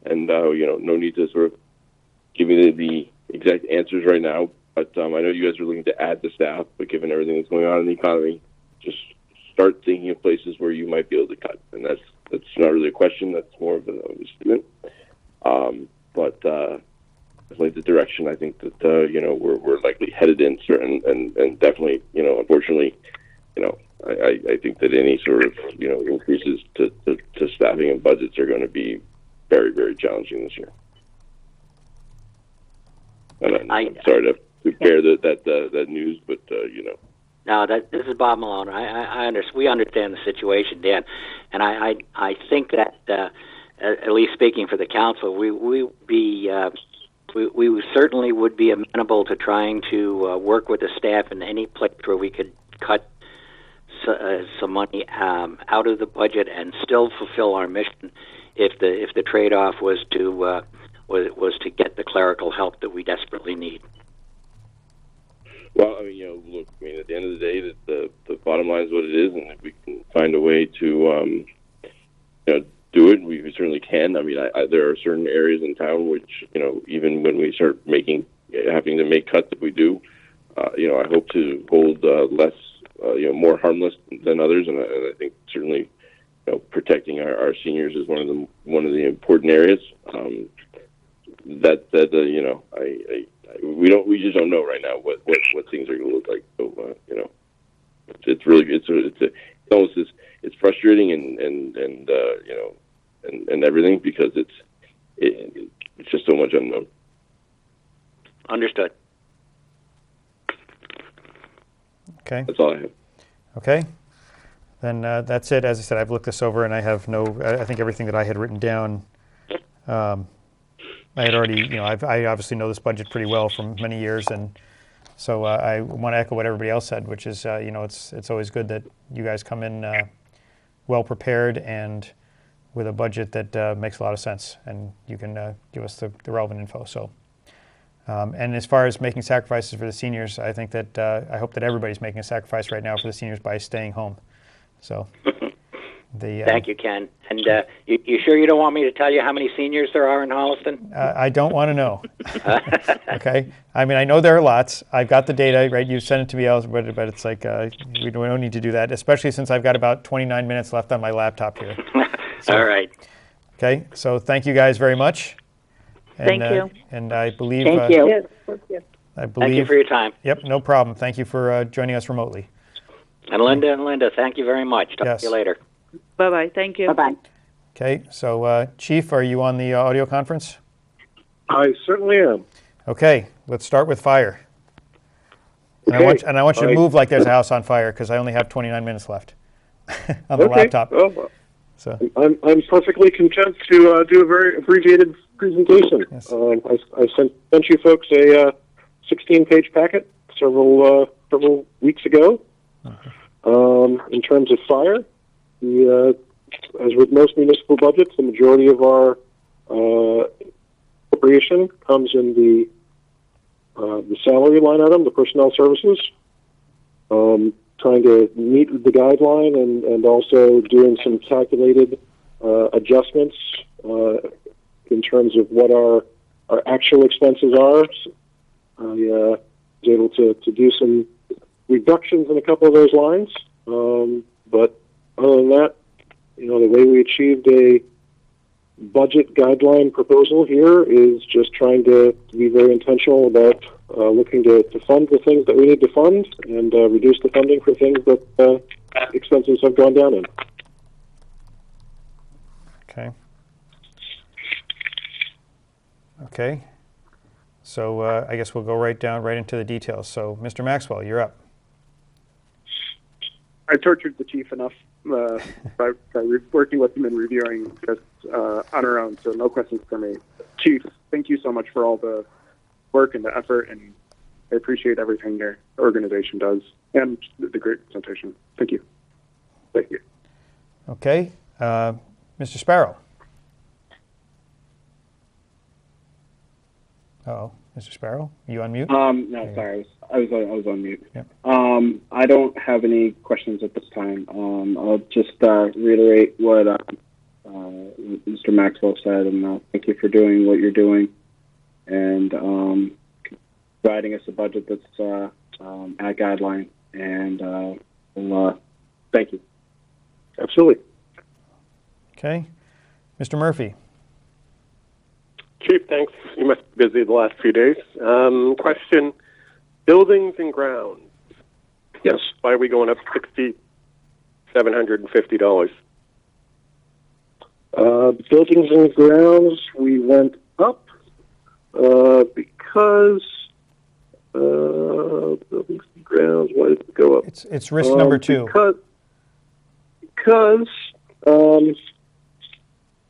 and no need to sort of give me the exact answers right now, but I know you guys are looking to add the staff, but given everything that's going on in the economy, just start thinking of places where you might be able to cut, and that's not really a question. That's more of a statement. But definitely the direction I think that we're likely headed in, and definitely unfortunately I think that any sort of increases to staffing and budgets are going to be very, very challenging this year. And I'm sorry to bear that news, but No, this is Bob Malone. We understand the situation, Dan, and I think that at least speaking for the council, we certainly would be amenable to trying to work with the staff in any place where we could cut some money out of the budget and still fulfill our mission if the trade-off was to get the clerical help that we desperately need. Well, look, at the end of the day, the bottom line is what it is, and if we can find a way to do it, we certainly can. There are certain areas in town which, even when we start having to make cuts, if we do, I hope to hold less, more harmless than others, and I think certainly, protecting our seniors is one of the important areas. We just don't know right now what things are going to look like. So it's really it's frustrating and everything because it's just so much unknown. Understood. Okay. That's all I have. Okay. Then that's it. As I said, I've looked this over and I have I think everything that I had written down, I had already, I obviously know this budget pretty well from many years, and so I want to echo what everybody else said, which is, it's always good that you guys come in well prepared and with a budget that makes a lot of sense, and you can give us the relevant info. So, and as far as making sacrifices for the seniors, I think that I hope that everybody's making a sacrifice right now for the seniors by staying home. So, Thank you, Ken. And you sure you don't want me to tell you how many seniors there are in Holliston? I don't want to know. Okay? I mean, I know there are lots. I've got the data, right? You sent it to me, but it's like we don't need to do that, especially since I've got about 29 minutes left on my laptop here. So, all right. Okay, so thank you guys very much. And, Thank you. And I believe... Thank you. Yes, thank you. I believe, Thank you for your time. Yep, no problem. Thank you for joining us remotely. And Linda, thank you very much. Talk to you later. Bye-bye. Thank you. Bye-bye. Okay, so Chief, are you on the audio conference? I certainly am. Okay, let's start with fire. And Okay. I want you to move like there's a house on fire because I only have 29 minutes left on the laptop. Well, so I'm perfectly content to do a very abbreviated presentation. Yes. I sent you folks a 16-page packet several weeks ago. In terms of fire, as with most municipal budgets, the majority of our appropriation comes in the salary line item, the personnel services. Trying to meet the guideline and also doing some calculated adjustments in terms of what our actual expenses are. I was able to do some reductions in a couple of those lines. But other than that, the way we achieved a budget guideline proposal here is just trying to be very intentional about looking to fund the things that we need to fund and reduce the funding for things that expenses have gone down in. Okay. Okay. So I guess we'll go right into the details. So, Mr. Maxwell, you're up. I tortured the chief enough by working with him and reviewing this on our own, so no questions for me. Chief, thank you so much for all the work and the effort, and I appreciate everything your organization does and the great presentation. Thank you. Thank you. Okay. Mr. Sparrow. Uh-oh. Mr. Sparrow, you on mute? No, sorry, I was on mute. Yep. I don't have any questions at this time. I'll just reiterate what Mr. Maxwell said, and thank you for doing what you're doing and providing us a budget that's at guideline. And thank you. Absolutely. Okay. Mr. Murphy. Chief, thanks. You must be busy the last few days. Question, buildings and grounds. Yes. Why are we going up $6,750? Buildings and grounds, we went up because buildings and grounds, why did it go up? It's risk number 2. Because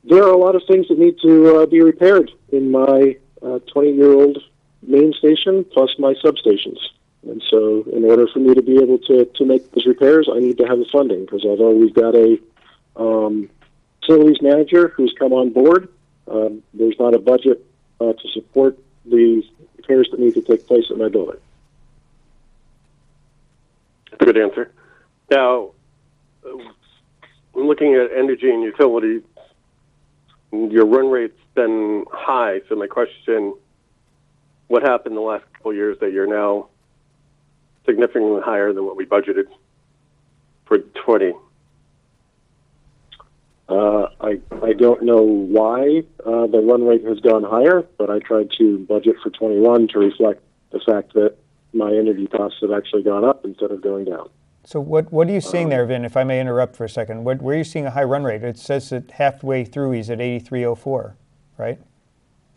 there are a lot of things that need to be repaired in my 20-year-old main station plus my substations. And so in order for me to be able to make those repairs, I need to have the funding, because although we've got a facilities manager who's come on board, there's not a budget to support the repairs that need to take place in my building. Good answer. Now, I'm looking at energy and utilities. Your run rate's been high, so my question, what happened the last couple of years that you're now significantly higher than what we budgeted for 20? I don't know why the run rate has gone higher, but I tried to budget for 21 to reflect the fact that my energy costs have actually gone up instead of going down. So what are you seeing there, Vin, if I may interrupt for a second? Where are you seeing a high run rate? It says that halfway through he's at 8304, right?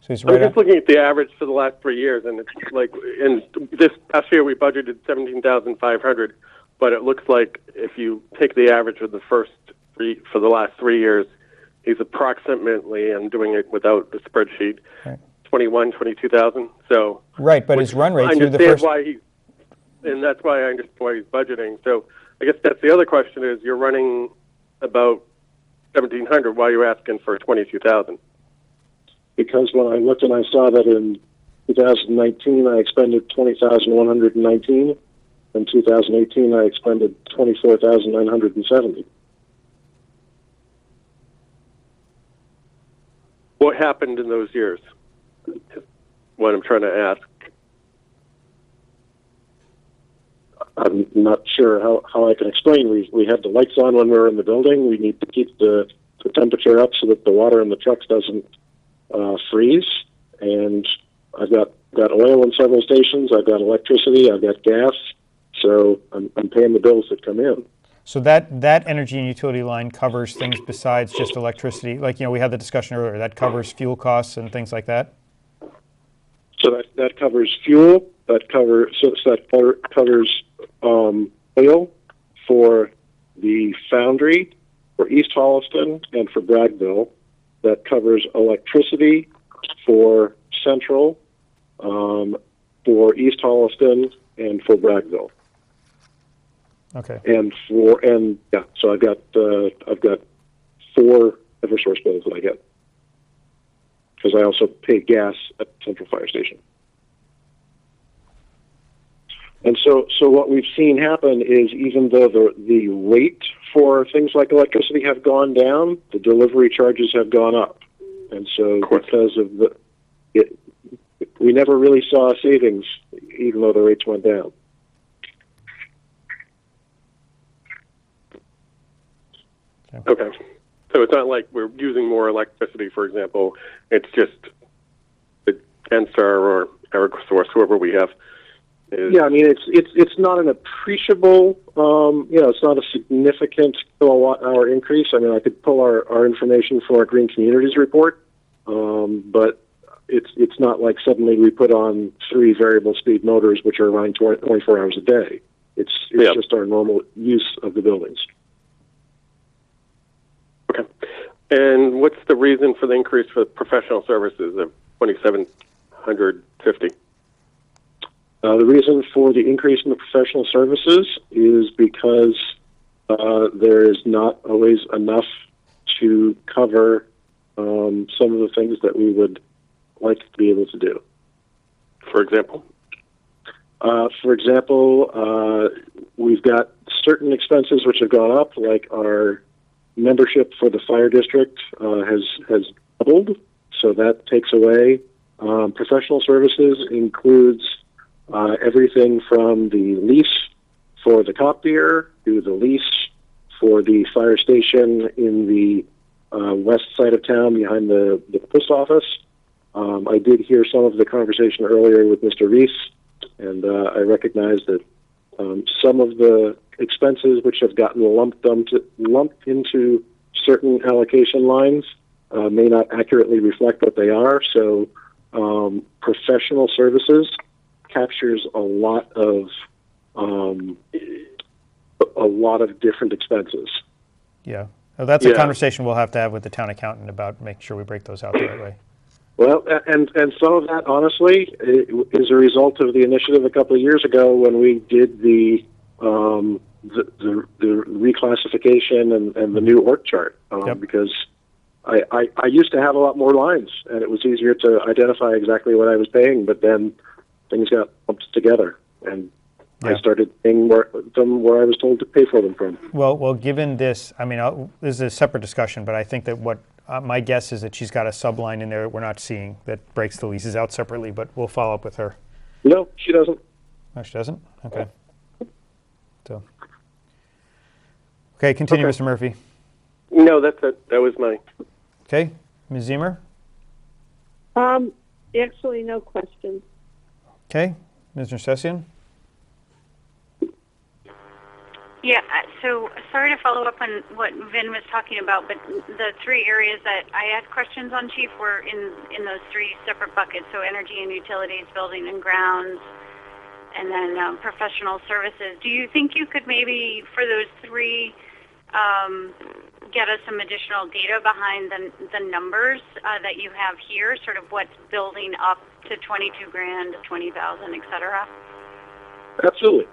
So he's right I'm just looking at the average for the last 3 years, and it's like, in this past year we budgeted $17,500, but it looks like if you take the average of the for the last 3 years, he's approximately, I'm doing it without the spreadsheet, right. 22,000. So right, but his run rate through the first. And that's why I understand why he's budgeting. So I guess that's the other question is, you're running about 1,700. Why are you asking for 22,000? Because when I looked and I saw that in 2019 I expended 20,119, in 2018 I expended 24,970. What happened in those years? What I'm trying to ask. I'm not sure how I can explain. We have the lights on when we're in the building. We need to keep the temperature up so that the water in the trucks doesn't freeze. And I've got oil in several stations. I've got electricity. I've got gas. So I'm paying the bills that come in. So that energy and utility line covers things besides just electricity. Like, we had the discussion earlier. That covers fuel costs and things like that. So that covers fuel. That covers oil for the foundry, for East Holliston, and for Bragville. That covers electricity for Central, for East Holliston, and for Bragville. Okay. So I've got 4 Eversource bills that I get, because I also pay gas at Central Fire Station. And so what we've seen happen is, even though the rate for things like electricity have gone down, the delivery charges have gone up. And so because of we never really saw a savings, even though the rates went down. Okay. So it's not like we're using more electricity, for example. It's just the Genstar or Eversource, whoever we have. Yeah, I mean, it's not an appreciable, it's not a significant kilowatt-hour increase. I mean, I could pull our information from our Green Communities report, but it's not like suddenly we put on 3 variable speed motors which are running 24 hours a day. It's just our normal use of the buildings. Okay. And what's the reason for the increase for professional services of $2,750? The reason for the increase in the professional services is because there is not always enough to cover some of the things that we would like to be able to do. For example? We've got certain expenses which have gone up, like our membership for the fire district has doubled, so that takes away. Professional services includes everything from the lease for the copier to the lease for the fire station in the west side of town behind the post office. I did hear some of the conversation earlier with Mr. Reese, and I recognize that some of the expenses which have gotten lumped into certain allocation lines may not accurately reflect what they are. So professional services captures a lot of different expenses. Yeah, that's a conversation we'll have to have with the town accountant about making sure we break those out the right way. Well, and some of that, honestly, is a result of the initiative a couple of years ago when we did the reclassification and the new org chart. Because I used to have a lot more lines, and it was easier to identify exactly what I was paying, but then things got lumped together, and I started paying them where I was told to pay for them from. Well, given this, I mean, this is a separate discussion, but I think that what my guess is that she's got a subline in there that we're not seeing that breaks the leases out separately, but we'll follow up with her. No, she doesn't. No, she doesn't? Okay. So, okay, continue, Mr. Murphy. No, that's it. That was mine. Okay, Ms. Ziemer? Actually, no questions. Okay, Ms. Nersessian? Yeah, so sorry to follow up on what Vin was talking about, but the 3 areas that I had questions on, Chief, were in those 3 separate buckets, so energy and utilities, building and grounds, and then professional services. Do you think you could maybe, for those 3, get us some additional data behind the numbers that you have here, sort of what's building up to $22,000, $20,000, et cetera? Absolutely.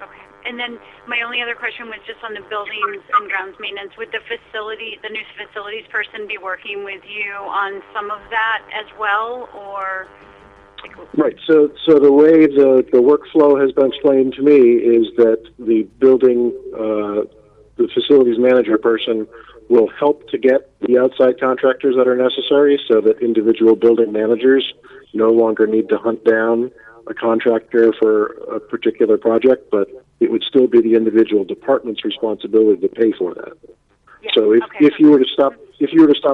Okay. And then my only other question was just on the buildings and grounds maintenance. Would the new facilities person be working with you on some of that as well, or? Right. So the way the workflow has been explained to me is that the building the facilities manager person will help to get the outside contractors that are necessary so that individual building managers no longer need to hunt down a contractor for a particular project, but it would still be the individual department's responsibility to pay for that. Yeah. So if you were to stop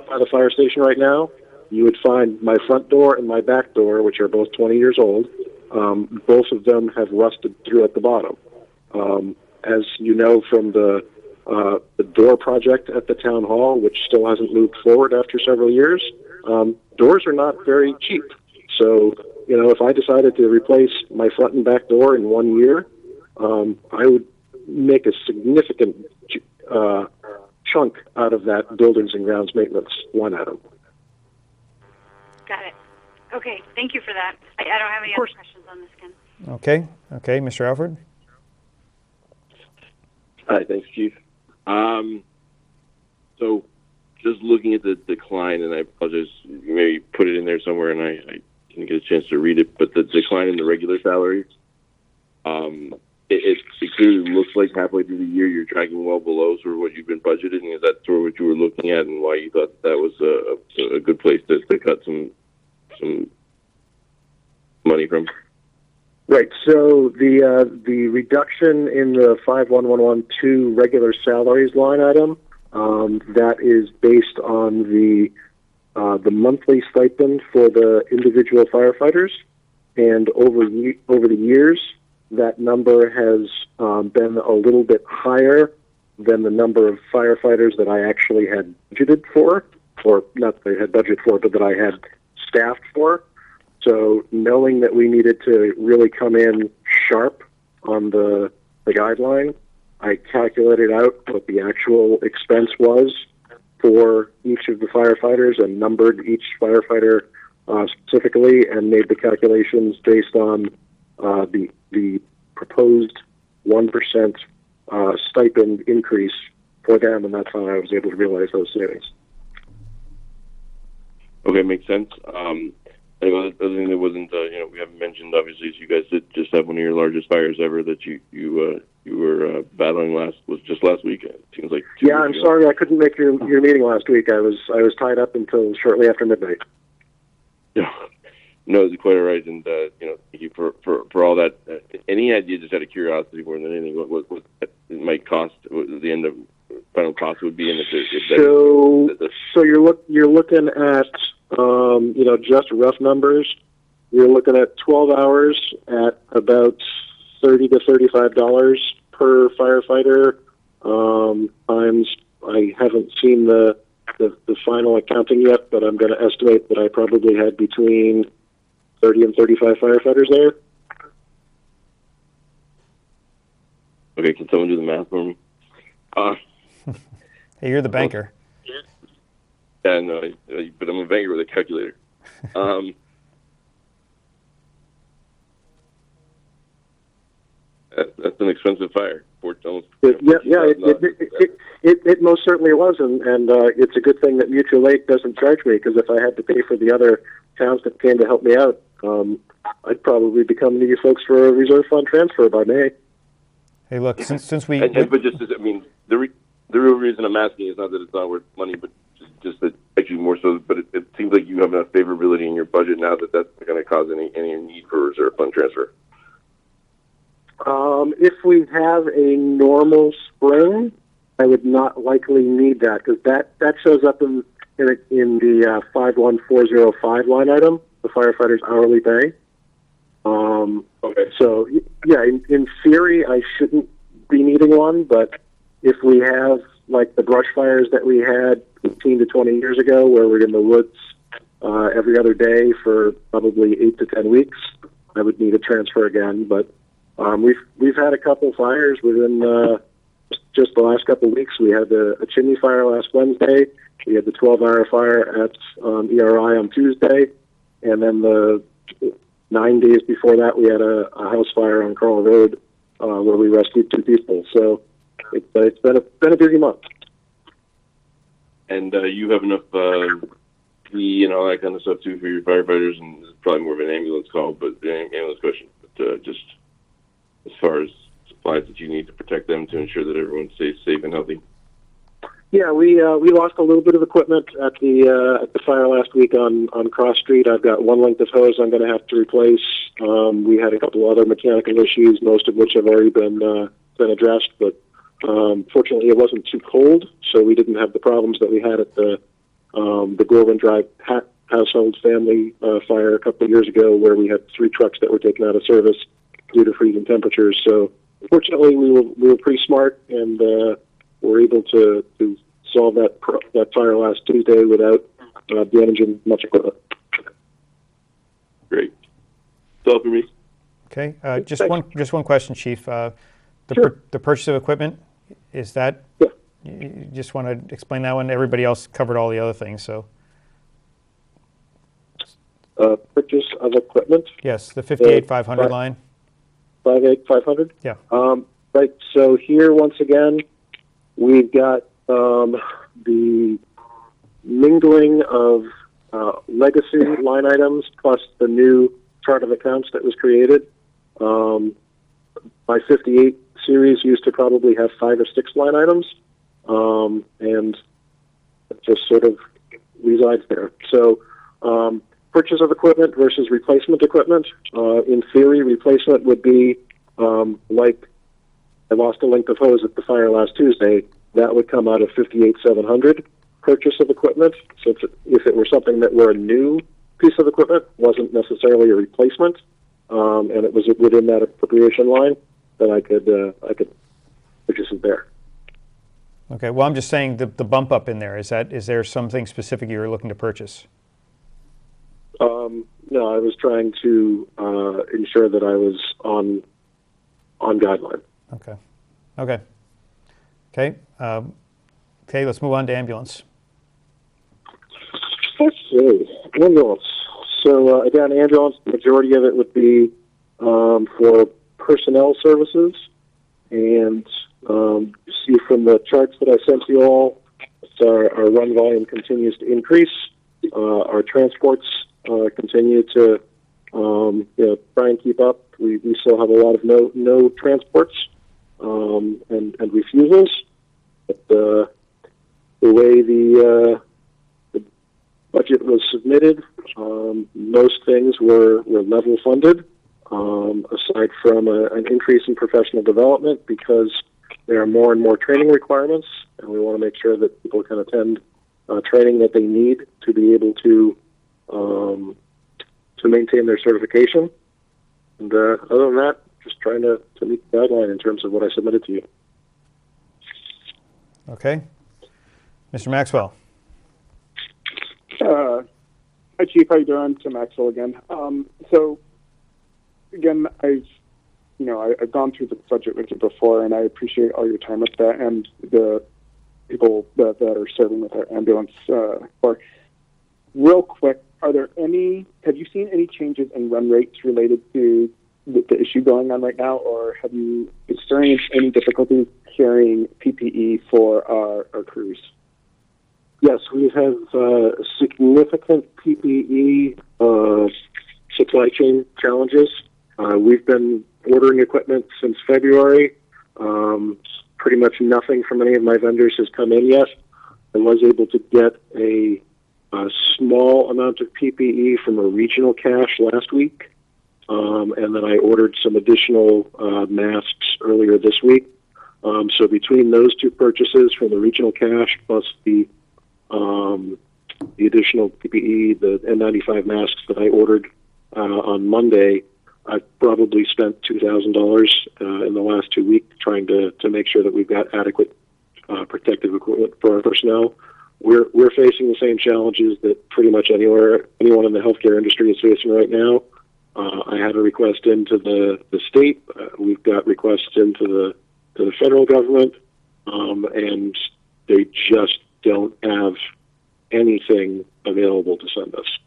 by the fire station right now, you would find my front door and my back door, which are both 20 years old. Both of them have rusted through at the bottom. As you know from the door project at the town hall, which still hasn't moved forward after several years, doors are not very cheap. So, if I decided to replace my front and back door in 1 year, I would make a significant chunk out of that buildings and grounds maintenance line item. Got it. Okay, thank you for that. I don't have any other questions on this, Ken. Okay, Mr. Alfred? Hi, thanks, Chief. So just looking at the decline, and I apologize, you maybe put it in there somewhere, and I didn't get a chance to read it, but the decline in the regular salaries, it clearly looks like halfway through the year you're tracking well below sort of what you've been budgeting. Is that sort of what you were looking at, and why you thought that was a good place to cut some money from? Right. So the reduction in the 51112 regular salaries line item, that is based on the monthly stipend for the individual firefighters, and over the years, that number has been a little bit higher than the number of firefighters that I actually had budgeted for, or not that I had budgeted for, but that I had staffed for. So knowing that we needed to really come in sharp on the guideline, I calculated out what the actual expense was for each of the firefighters and numbered each firefighter specifically, and made the calculations based on the proposed 1% stipend increase for them, and that's how I was able to realize those savings. Okay, makes sense. The other thing that wasn't, we haven't mentioned, obviously, is you guys did just have one of your largest fires ever that you were battling was just last week. It seems like. Yeah, I'm sorry I couldn't make your meeting last week. I was tied up until shortly after midnight. Yeah, no, it's quite all right, and thank you for all that. Any idea, just out of curiosity, more than anything, what it might cost? What the end of final cost would be, and so you're looking at. Just rough numbers, you're looking at 12 hours at about $30 to $35 per firefighter. Times, I haven't seen the final accounting yet, but I'm going to estimate that I probably had between 30 and 35 firefighters there. Okay, can someone do the math for me? Hey, you're the banker. Yeah, no, but I'm a banker with a calculator. That's an expensive fire. It most certainly was, and it's a good thing that Mutual Aid doesn't charge me, because if I had to pay for the other towns that came to help me out, I'd probably be coming to you folks for a reserve fund transfer by May. Hey, look, since we... but just, the real reason I'm asking is not that it's not worth money, but just that actually more so, but it seems like you have enough favorability in your budget now that that's not going to cause any need for a reserve fund transfer. If we have a normal spring, I would not likely need that, because that shows up in the 51405 line item, the firefighter's hourly pay. Okay. So, yeah, in theory, I shouldn't be needing one, but if we have, like the brush fires that we had 15 to 20 years ago, where we're in the woods every other day for probably 8 to 10 weeks, I would need a transfer again. But we've had a couple fires within just the last couple of weeks. We had a chimney fire last Wednesday. We had the 12-hour fire at ERI on Tuesday, and then the 9 days before that, we had a house fire on Carl Road where we rescued 2 people. So it's been a busy month. And you have enough PPE and all that kind of stuff too for your firefighters, and it's probably more of an ambulance call, but ambulance question. But just as far as supplies that you need to protect them to ensure that everyone stays safe and healthy? Yeah, we lost a little bit of equipment at the fire last week on Cross Street. I've got one length of hose I'm going to have to replace. We had a couple other mechanical issues, most of which have already been addressed. But fortunately, it wasn't too cold, so we didn't have the problems that we had at the Gorman Drive household family fire a couple of years ago, where we had 3 trucks that were taken out of service due to freezing temperatures. So fortunately, we were pretty smart and were able to solve that fire last Tuesday without damaging much equipment. Great. That's all for me. Okay. Just one question, Chief. Sure. The purchase of equipment, is that? Yeah. You just want to explain that one? Everybody else covered all the other things, so. Purchase of equipment. Yes, the 58,500 line. 58,500. Yeah. Right. So here, once again, we've got the mingling of legacy line items plus the new chart of accounts that was created. My 58 series used to probably have 5 or 6 line items, and it just sort of resides there. So purchase of equipment versus replacement equipment. In theory, replacement would be like I lost a length of hose at the fire last Tuesday. That would come out of 58,700. Purchase of equipment, since if it were something that were a new piece of equipment, wasn't necessarily a replacement, and it was within that appropriation line, then I could purchase it there. Okay. Well, I'm just saying the bump up in there, is there something specific you were looking to purchase? No, I was trying to ensure that I was on guideline. Okay. Okay, let's move on to ambulance. Okay, ambulance. So again, ambulance, the majority of it would be for personnel services. And you see from the charts that I sent you all, our run volume continues to increase. Our transports continue to try and keep up. We still have a lot of no transports and refusals. But the way the budget was submitted, most things were level funded, aside from an increase in professional development, because there are more and more training requirements, and we want to make sure that people can attend training that they need to be able to maintain their certification. And other than that, just trying to meet the guideline in terms of what I submitted to you. Okay. Mr. Maxwell. Hi, Chief. How you doing? Tim Maxwell again. So, again, I've gone through the budget with you before, and I appreciate all your time with that and the people that are serving with our ambulance corps. Real quick, have you seen any changes in run rates related to the issue going on right now, or have you experienced any difficulties carrying PPE for our crews? Yes, we have significant PPE supply chain challenges. We've been ordering equipment since February. Pretty much nothing from any of my vendors has come in yet. I was able to get a small amount of PPE from a regional cache last week, and then I ordered some additional masks earlier this week. So between those 2 purchases from the regional cache plus the additional PPE, the N95 masks that I ordered on Monday, I've probably spent $2,000 in the last 2 weeks trying to make sure that we've got adequate protective equipment for our personnel. We're facing the same challenges that pretty much anyone in the healthcare industry is facing right now. I had a request into the state. We've got requests into the federal government, and they just don't have anything available to send us.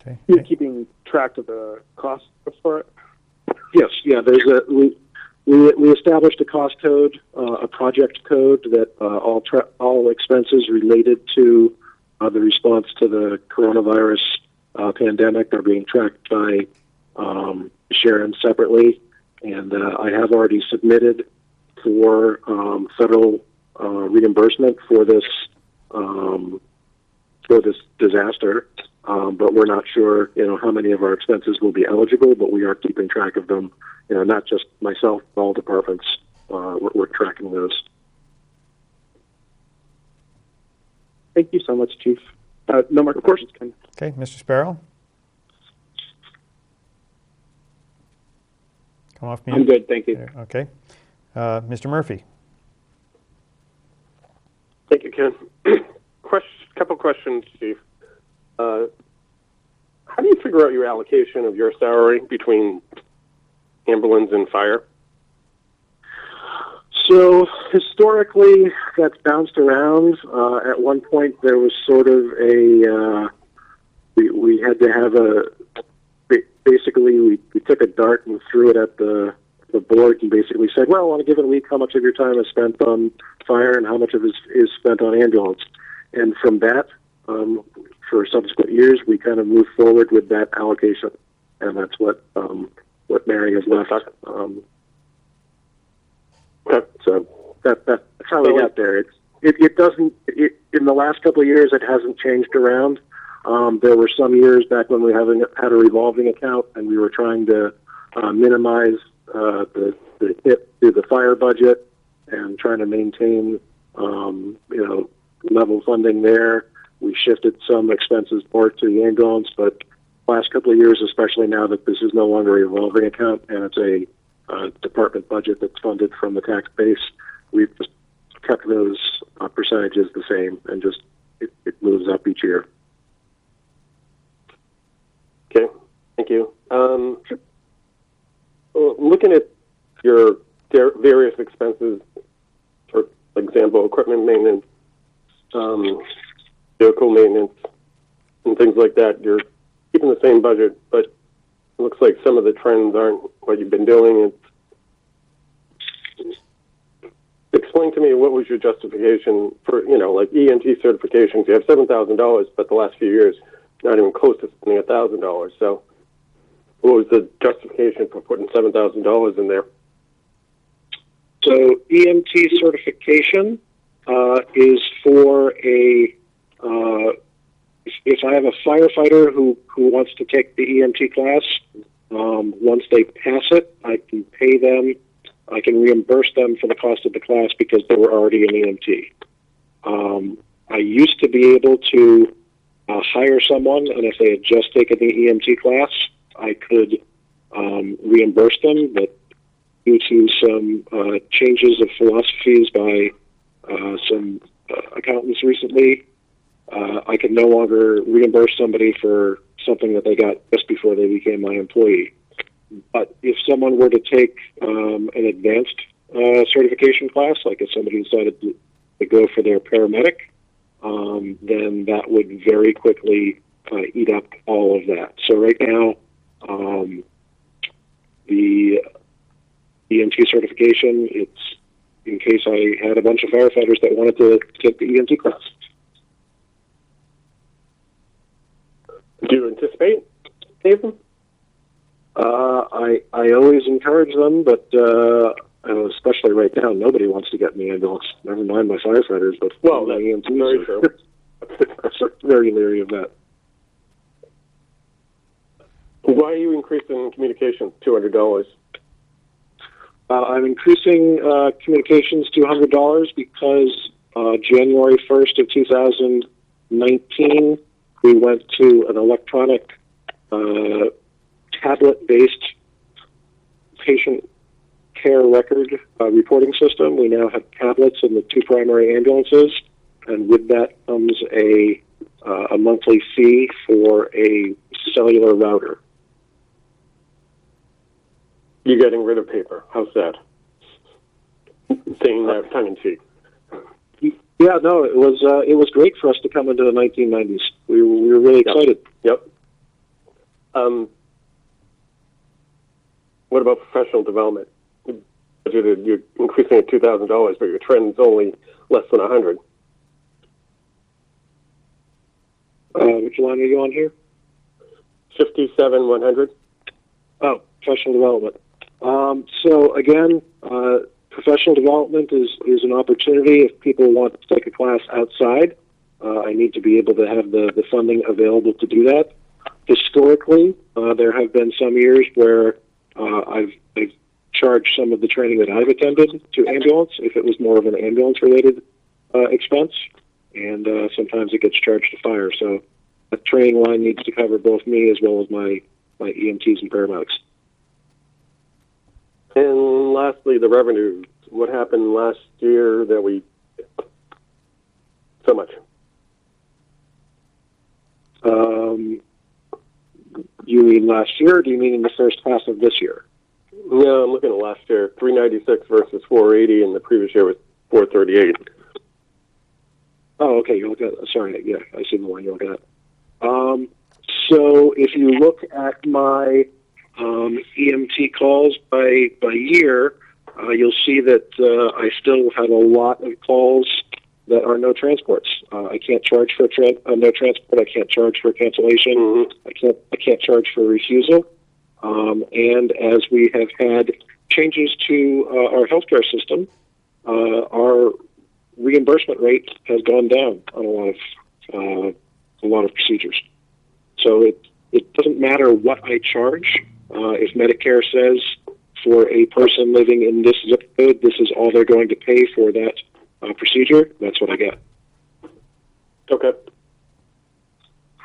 Okay. You're keeping track of the cost for it? Yes, yeah. We established a cost code, a project code that all expenses related to the response to the coronavirus pandemic are being tracked by Sharon separately, and I have already submitted for federal reimbursement for this disaster. But we're not sure, how many of our expenses will be eligible. But we are keeping track of them. Not just myself, all departments. We're tracking those. Thank you so much, Chief. No more questions, Ken. Okay, Mr. Sparrow? Come off mute. I'm good, thank you. Okay. Mr. Murphy? Thank you, Ken. Couple questions, Chief. How do you figure out your allocation of your salary between ambulance and fire? So historically, that's bounced around. At one point, there was sort of we had to have basically we took a dart and threw it at the board and basically said, well, on a given week, how much of your time is spent on fire and how much of it is spent on ambulance? And from that, for subsequent years, we kind of moved forward with that allocation, and that's what Mary has left. So that's how we got there. It doesn't in the last couple of years it hasn't changed around. There were some years back when we had a revolving account and we were trying to minimize the hit to the fire budget and trying to maintain level funding there. We shifted some expenses more to the ambulance, but last couple of years, especially now that this is no longer a revolving account and it's a department budget that's funded from the tax base, we've just kept those percentages the same and just it moves up each year. Okay, thank you. Looking at your various expenses, for example, equipment maintenance, vehicle maintenance, and things like that, you're keeping the same budget, but it looks like some of the trends aren't what you've been doing. Explain to me what was your justification for, like EMT certifications. You have $7,000, but the last few years, not even close to spending $1,000. So what was the justification for putting $7,000 in there? So EMT certification is for if I have a firefighter who wants to take the EMT class, once they pass it, I can pay them. I can reimburse them for the cost of the class because they were already an EMT. I used to be able to hire someone, and if they had just taken the EMT class, I could reimburse them, but due to some changes of philosophies by some accountants recently, I can no longer reimburse somebody for something that they got just before they became my employee. But if someone were to take an advanced certification class, like if somebody decided to go for their paramedic, then that would very quickly eat up all of that. So right now, the EMT certification, it's in case I had a bunch of firefighters that wanted to take the EMT class. Do you anticipate saving them? I always encourage them, but especially right now, nobody wants to get in the ambulance. Never mind my firefighters, but well, my that's very true. are very leery of that. Why are you increasing communications $200? I'm increasing communications to $100 because January 1st of 2019, we went to an electronic tablet-based patient care record reporting system. We now have tablets in the two primary ambulances, and with that comes a monthly fee for a cellular router. You're getting rid of paper. How's that? Saying that tongue in cheek. Yeah, no, it was great for us to come into the 1990s. We were really excited. Yep. What about professional development? You're increasing it $2,000, but your trend's only less than $100. Which line are you on here? 57,100. Oh, professional development. So again, professional development is an opportunity if people want to take a class outside. I need to be able to have the funding available to do that. Historically, there have been some years where I've charged some of the training that I've attended to ambulance if it was more of an ambulance-related expense, and sometimes it gets charged to fire. So the training line needs to cover both me as well as my EMTs and paramedics. And lastly, the revenue. What happened last year that we so much? You mean last year, or do you mean in the first half of this year? No, I'm looking at last year. 396 versus 480, and the previous year was 438. Oh, okay. You're looking at. Sorry, yeah, I see the one you're looking at. So if you look at my EMT calls by year, you'll see that I still have a lot of calls that are no transports. I can't charge for no transport. I can't charge for cancellation. Mm-hmm. I can't charge for refusal. And as we have had changes to our healthcare system, our reimbursement rate has gone down on a lot of procedures. So it doesn't matter what I charge. If Medicare says for a person living in this zip code, this is all they're going to pay for that procedure, that's what I get. Okay.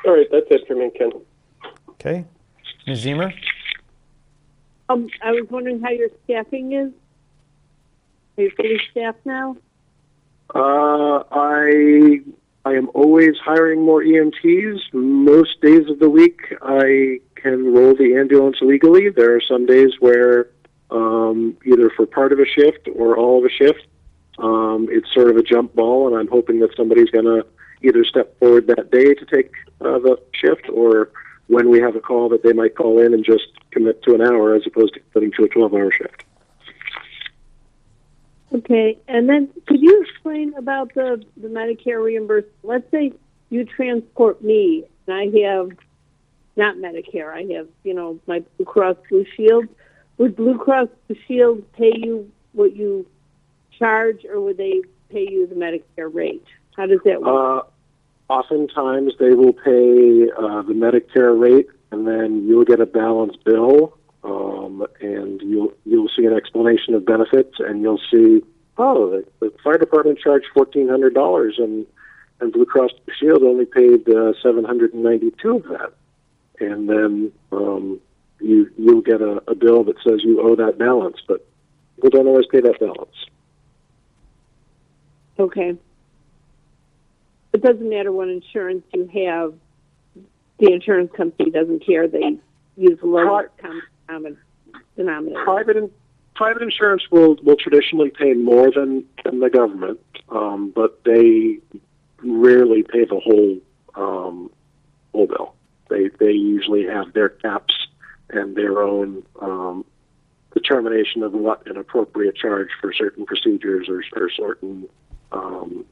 All right, that's it for me, Ken. Okay. Ms. Ziemer? I was wondering how your staffing is. Are you fully staffed now? I am always hiring more EMTs. Most days of the week, I can roll the ambulance legally. There are some days where either for part of a shift or all of a shift, it's sort of a jump ball, and I'm hoping that somebody's going to either step forward that day to take the shift, or when we have a call that they might call in and just commit to an hour as opposed to committing to a 12-hour shift. Okay, and then could you explain about the Medicare reimbursement? Let's say you transport me, and I have not Medicare. I have, my Blue Cross Blue Shield. Would Blue Cross Blue Shield pay you what you charge, or would they pay you the Medicare rate? How does that work? Oftentimes, they will pay the Medicare rate, and then you'll get a balanced bill. And you'll see an explanation of benefits, and you'll see, the fire department charged $1,400, and Blue Cross Blue Shield only paid $792 of that. And then you'll get a bill that says you owe that balance, but people don't always pay that balance. Okay. It doesn't matter what insurance you have. The insurance company doesn't care. They use lower common denominator. Private insurance will traditionally pay more than the government, but they rarely pay the whole bill. They usually have their caps and their own determination of what an appropriate charge for certain procedures or certain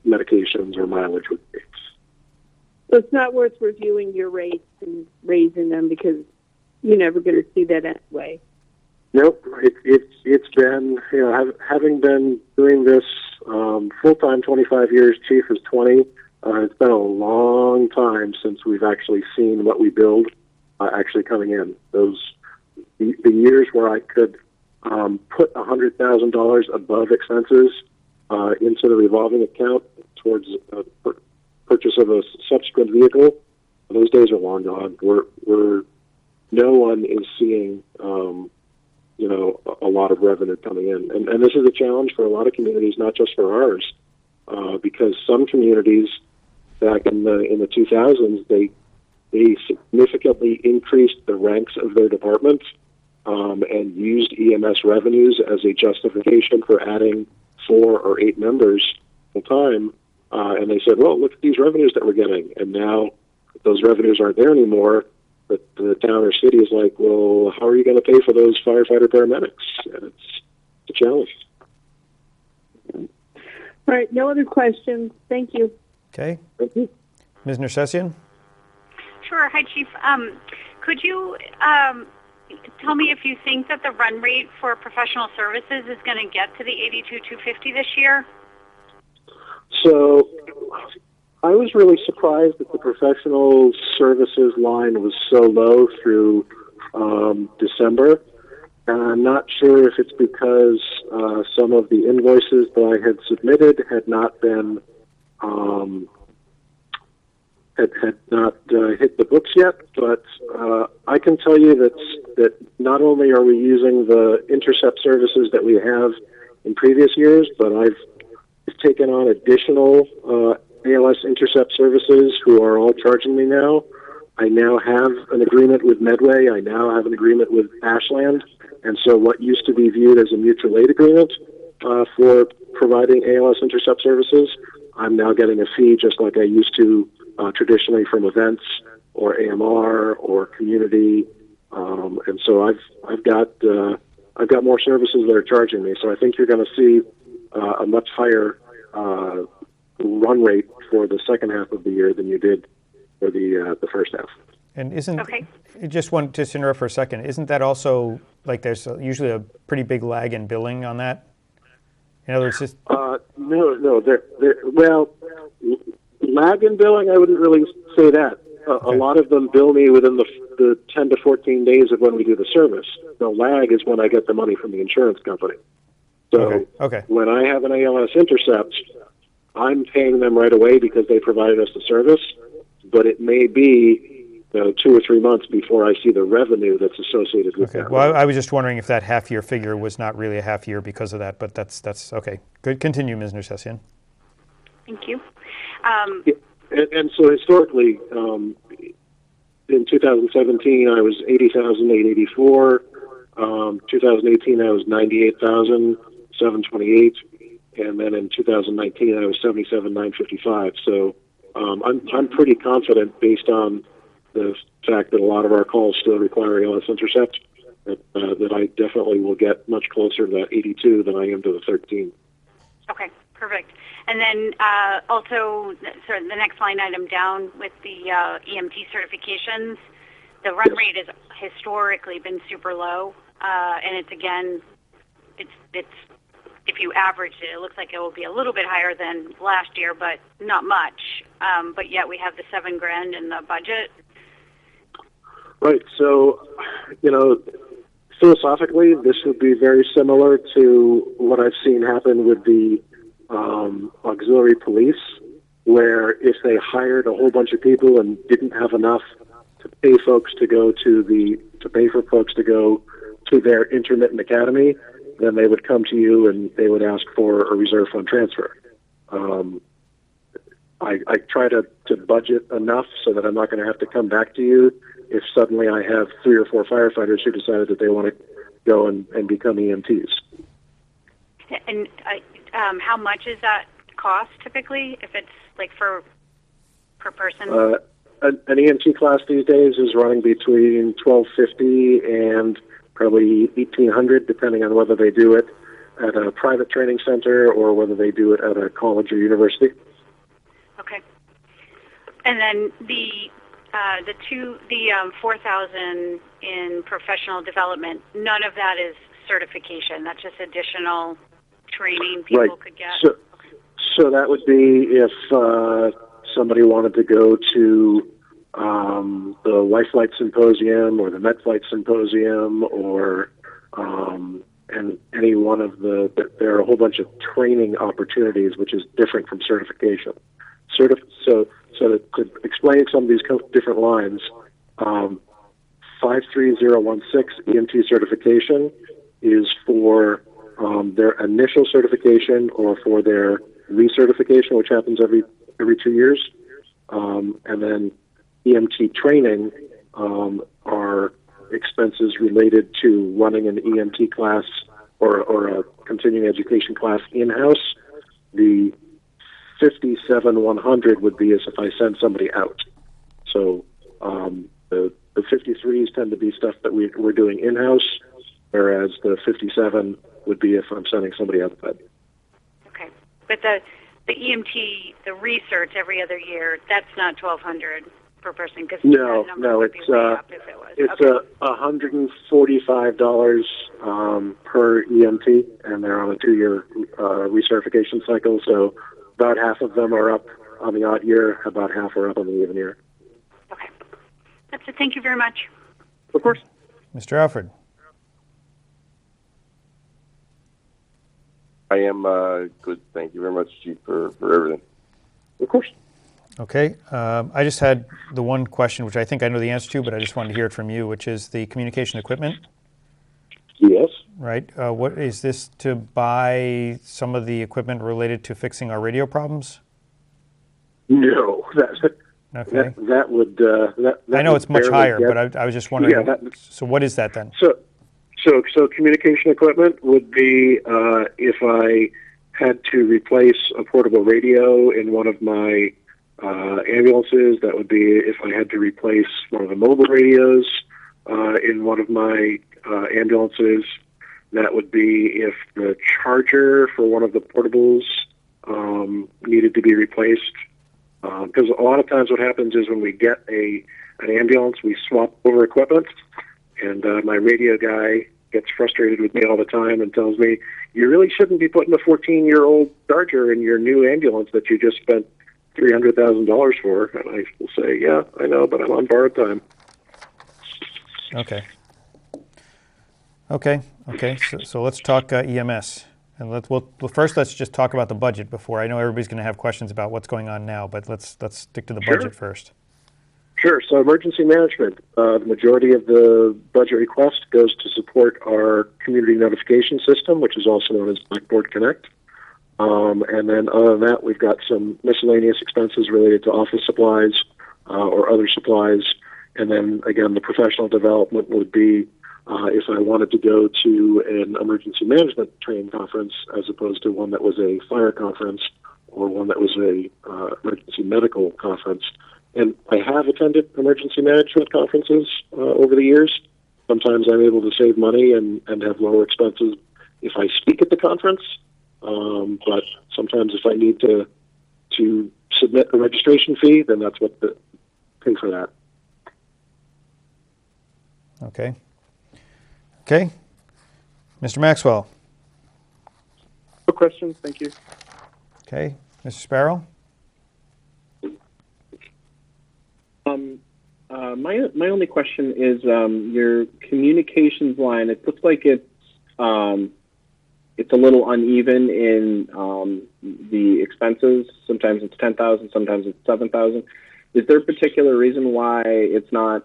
medications or mileage would be. So it's not worth reviewing your rates and raising them because you're never going to see that anyway. Nope. It's been, having been doing this full-time 25 years, chief is 20, it's been a long time since we've actually seen what we build actually coming in. The years where I could put $100,000 above expenses into the revolving account towards purchase of a subsequent vehicle, those days are long gone. No one is seeing, a lot of revenue coming in. And this is a challenge for a lot of communities, not just for ours, because some communities back in the 2000s, they significantly increased the ranks of their departments and used EMS revenues as a justification for adding 4 or 8 members full time. And they said, well, look at these revenues that we're getting. And now those revenues aren't there anymore. But the town or city is like, well, how are you going to pay for those firefighter paramedics? And it's a challenge. All right, no other questions. Thank you. Okay. Thank you. Ms. Nersessian? Sure. Hi, Chief. Could you tell me if you think that the run rate for professional services is going to get to the 82,250 this year? So I was really surprised that the professional services line was so low through December. And I'm not sure if it's because some of the invoices that I had submitted had not been had not hit the books yet. But I can tell you that not only are we using the intercept services that we have in previous years, but I've taken on additional ALS intercept services who are all charging me now. I now have an agreement with Medway. I now have an agreement with Ashland. And so what used to be viewed as a mutual aid agreement for providing ALS intercept services, I'm now getting a fee just like I used to traditionally from events or AMR or community. And so I've got more services that are charging me. So I think you're going to see a much higher run rate for the second half of the year than you did for the first half. And just to interrupt for a second, isn't that also like there's usually a pretty big lag in billing on that? In other words, no. Well, lag in billing, I wouldn't really say that. A lot of them bill me within the 10 to 14 days of when we do the service. The lag is when I get the money from the insurance company. So when I have an ALS intercept, I'm paying them right away because they provided us the service, but it may be 2 or 3 months before I see the revenue that's associated with that. Well, I was just wondering if that half-year figure was not really a half-year because of that, but that's okay. Good. Continue, Ms. Nersessian. Thank you. And so historically, in 2017, I was 80,884. 2018, I was 98,728. And then in 2019, I was 77,955. So I'm pretty confident, based on the fact that a lot of our calls still require ALS intercept, that I definitely will get much closer to that 82 than I am to the 13. Okay, perfect. And then also, sort of the next line item down with the EMT certifications, the run rate has historically been super low, and it's if you average it, it looks like it will be a little bit higher than last year, but not much. But yet we have the $7,000 in the budget. Right. So, philosophically, this would be very similar to what I've seen happen with the auxiliary police, where if they hired a whole bunch of people and didn't have enough to pay for folks to go to their intermittent academy, then they would come to you and they would ask for a reserve fund transfer. I try to budget enough so that I'm not going to have to come back to you if suddenly I have 3 or 4 firefighters who decided that they want to go and become EMTs. And how much is that cost typically, if it's like per person? An EMT class these days is running between $1,250 and probably $1,800, depending on whether they do it at a private training center or whether they do it at a college or university. Okay. And then the $4,000 in professional development, none of that is certification. That's just additional training people could get. So that would be if somebody wanted to go to the Life Flight Symposium or the Med Flight Symposium or and any one of there are a whole bunch of training opportunities, which is different from certification. So to explain some of these different lines, 53016 EMT certification is for their initial certification or for their recertification, which happens every 2 years. And then EMT training are expenses related to running an EMT class or a continuing education class in-house. The 57,100 would be as if I send somebody out. So the 53s tend to be stuff that we're doing in-house, whereas the 57 would be if I'm sending somebody out of bed. Okay. But the EMT, the research every other year, that's not $1,200. per person? Because No, that number no, would be it's way up if it was. it's Okay. $145 per EMT, and they're on a 2-year recertification cycle. So about half of them are up on the odd year, about half are up on the even year. Okay. That's it. Thank you very much. Of course. Mr. Alfred. I am good. Thank you very much, Chief, for everything. Of course. Okay. I just had the one question, which I think I know the answer to, but I just wanted to hear it from you, which is the communication equipment. Yes. Right. What is this, to buy some of the equipment related to fixing our radio problems? No, Okay. that would. That I know would it's much barely higher, get- but I was just wondering. Yeah, So what is that then? So communication equipment would be if I had to replace a portable radio in one of my ambulances. That would be if I had to replace one of the mobile radios in one of my ambulances. That would be if the charger for one of the portables needed to be replaced. Because a lot of times what happens is when we get an ambulance, we swap over equipment, and my radio guy gets frustrated with me all the time and tells me, you really shouldn't be putting a 14-year-old charger in your new ambulance that you just spent $300,000 for. And I will say, yeah, I know, but I'm on borrowed time. Okay. So let's talk EMS. And first let's just talk about the budget before. I know everybody's going to have questions about what's going on now, but let's stick to the budget first. Sure. So emergency management, the majority of the budget request goes to support our community notification system, which is also known as Blackboard Connect. And then other than that, we've got some miscellaneous expenses related to office supplies or other supplies. And then, again, the professional development would be if I wanted to go to an emergency management training conference as opposed to one that was a fire conference or one that was a emergency medical conference. And I have attended emergency management conferences over the years. Sometimes I'm able to save money and have lower expenses if I speak at the conference. But sometimes if I need to submit a registration fee, then that's what pay for that. Okay. Mr. Maxwell. No questions. Thank you. Okay. Mr. Sparrow. My only question is your communications line. It looks like it's a little uneven in the expenses. Sometimes it's 10,000, sometimes it's 7,000. Is there a particular reason why it's not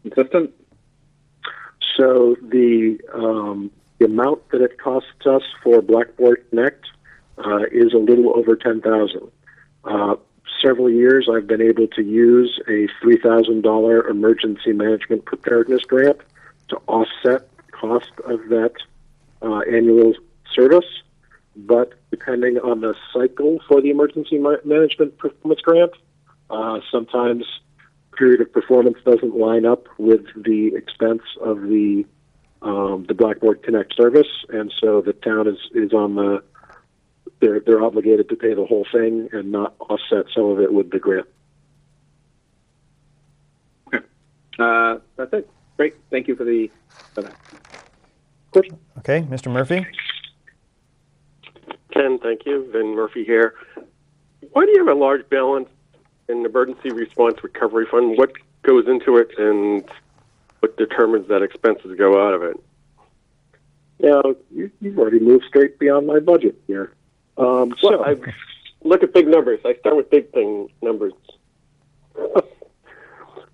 consistent? So the amount that it costs us for Blackboard Connect is a little over 10,000. Several years I've been able to use a $3,000 emergency management preparedness grant to offset the cost of that annual service. But depending on the cycle for the emergency management performance grant, sometimes period of performance doesn't line up with the expense of the Blackboard Connect service, and so the town is on the they're obligated to pay the whole thing and not offset some of it with the grant. Okay, that's it. Great, thank you for that. Of course. Okay, Mr. Murphy. Ken, thank you. Vin Murphy here. Why do you have a large balance in the Emergency Response Recovery Fund? What goes into it, and what determines that expenses go out of it? Yeah, you've already moved straight beyond my budget here. I look at big numbers. I start with big numbers.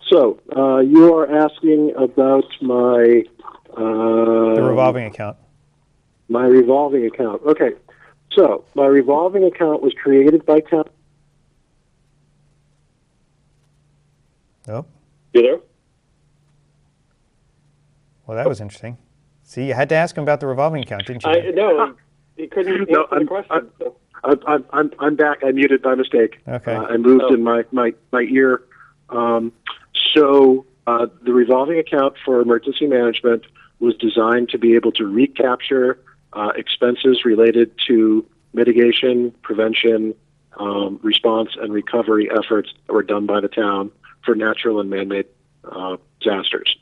So you are asking about my the revolving account. My revolving account. Okay. So my revolving account was created by town. Oh. You there? Well, that was interesting. See, you had to ask him about the revolving account, didn't you? I know. He couldn't answer the question. I'm back. I muted by mistake. Okay. I moved in my ear. So the revolving account for emergency management was designed to be able to recapture expenses related to mitigation, prevention, response, and recovery efforts that were done by the town for natural and man-made disasters.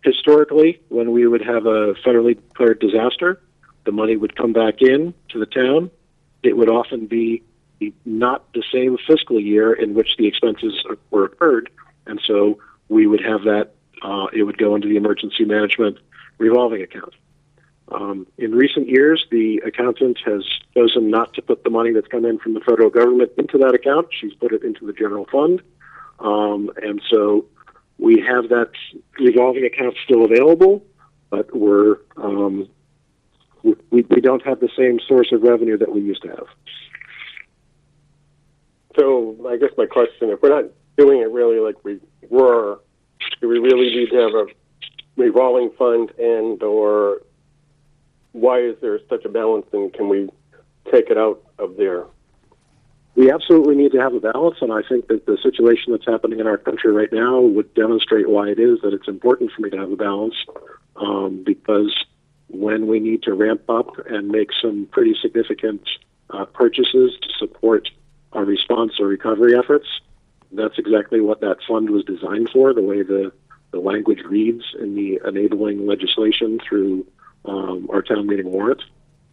Historically, when we would have a federally declared disaster, the money would come back in to the town. It would often be not the same fiscal year in which the expenses were incurred, and so we would have that. It would go into the emergency management revolving account. In recent years, the accountant has chosen not to put the money that's come in from the federal government into that account. She's put it into the general fund, and so we have that revolving account still available, but we don't have the same source of revenue that we used to have. So I guess my question, if we're not doing it really like we were, do we really need to have a revolving fund, and or why is there such a balance, and can we take it out of there? We absolutely need to have a balance, and I think that the situation that's happening in our country right now would demonstrate why it is that it's important for me to have a balance, because when we need to ramp up and make some pretty significant purchases to support our response or recovery efforts, that's exactly what that fund was designed for, the way the language reads in the enabling legislation through our town meeting warrant,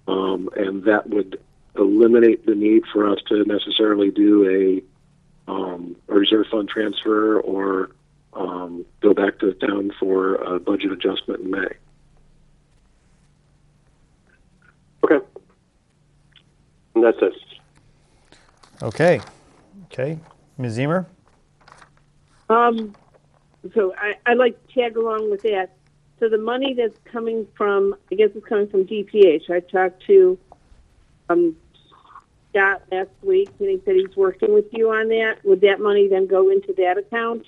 and that would eliminate the need for us to necessarily do a reserve fund transfer or go back to the town for a budget adjustment in May. Okay. And that's it. Okay. Ms. Zemer? So I'd like to tag along with that. So the money that's coming from, I guess it's coming from DPH. I talked to Scott last week, and he said he's working with you on that. Would that money then go into that account?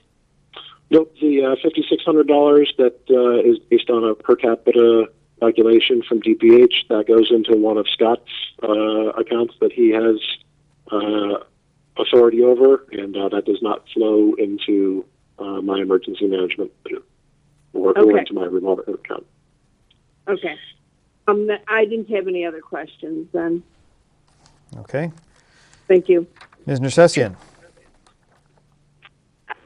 Nope, the $5,600 that is based on a per capita calculation from DPH, that goes into one of Scott's accounts that he has authority over, and that does not flow into my emergency management budget or into my revolving account. Okay. I didn't have any other questions then. Okay. Thank you. Ms. Nersessian?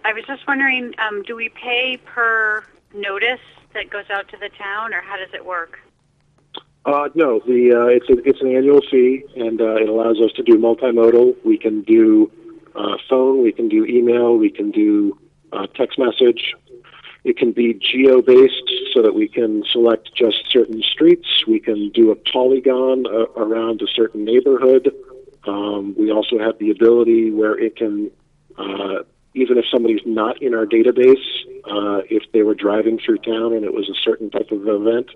I was just wondering, do we pay per notice that goes out to the town, or how does it work? No, it's an annual fee, and it allows us to do multimodal. We can do phone, we can do email, we can do text message. It can be geo-based so that we can select just certain streets. We can do a polygon around a certain neighborhood. We also have the ability where it can, even if somebody's not in our database, if they were driving through town and it was a certain type of event,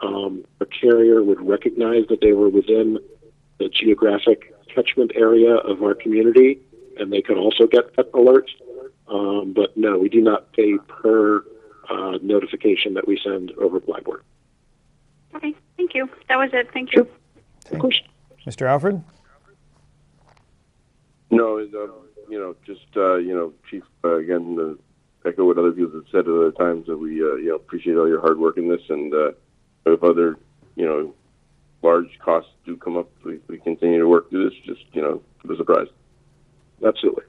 a carrier would recognize that they were within the geographic catchment area of our community, and they could also get that alert. But no, we do not pay per notification that we send over Blackboard. Okay, thank you. That was it. Thank you. Sure. Of course. Mr. Alfred? No, just Chief, again, echo what other people have said at other times, that we appreciate all your hard work in this, and if other large costs do come up, we continue to work through this. Just for the surprise. Absolutely.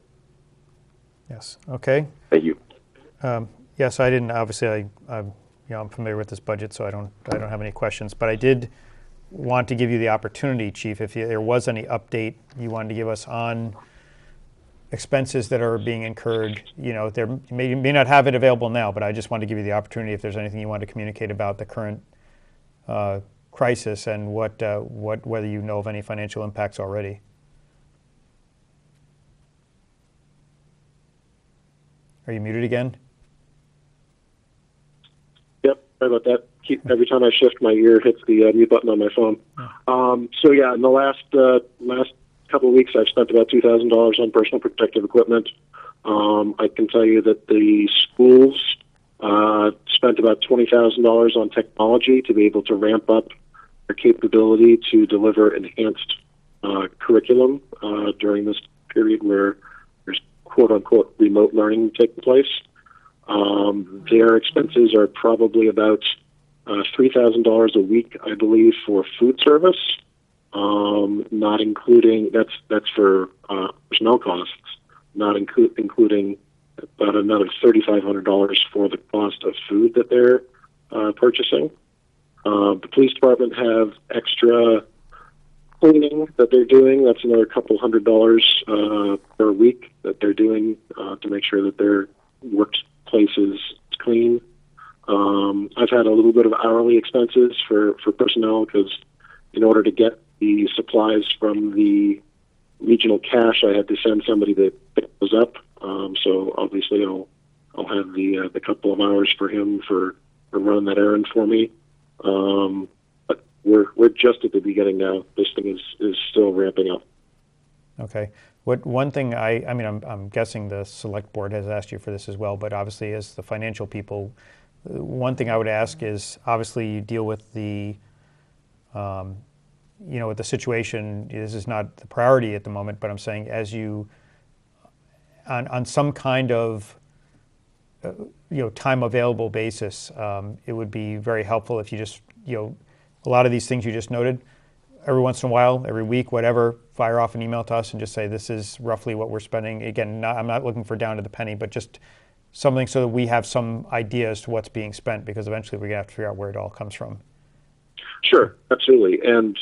Yes. Okay. Thank you. Yes, I didn't. Obviously, I'm familiar with this budget, so I don't have any questions. But I did want to give you the opportunity, Chief, if there was any update you wanted to give us on expenses that are being incurred. There you may not have it available now, but I just wanted to give you the opportunity if there's anything you want to communicate about the current crisis and whether you know of any financial impacts already. Are you muted again? Yep, sorry about that. Every time I shift, my ear hits the mute button on my phone. So yeah, in the last couple of weeks, I've spent about $2,000 on personal protective equipment. I can tell you that the schools spent about $20,000 on technology to be able to ramp up their capability to deliver enhanced curriculum during this period where there's quote-unquote remote learning taking place. Their expenses are probably about $3,000 a week, I believe, for food service, not including, that's for personnel costs, not including about another $3,500 for the cost of food that they're purchasing. The police department have extra cleaning that they're doing. That's another couple $100 per week that they're doing to make sure that their workplace is clean. I've had a little bit of hourly expenses for personnel because in order to get the supplies from the regional cache, I had to send somebody to pick those up. So obviously I'll have the couple of hours for him for running that errand for me. But we're just at the beginning now. This thing is still ramping up. Okay. One thing I'm guessing the select board has asked you for this as well, but obviously as the financial people, one thing I would ask is obviously you deal with the with the situation. This is not the priority at the moment, but I'm saying as you on some kind of time available basis, it would be very helpful if you just a lot of these things you just noted, every once in a while, every week, whatever, fire off an email to us and just say this is roughly what we're spending. Again, I'm not looking for down to the penny, but just something so that we have some idea as to what's being spent, because eventually we're going to have to figure out where it all comes from. Sure, absolutely. And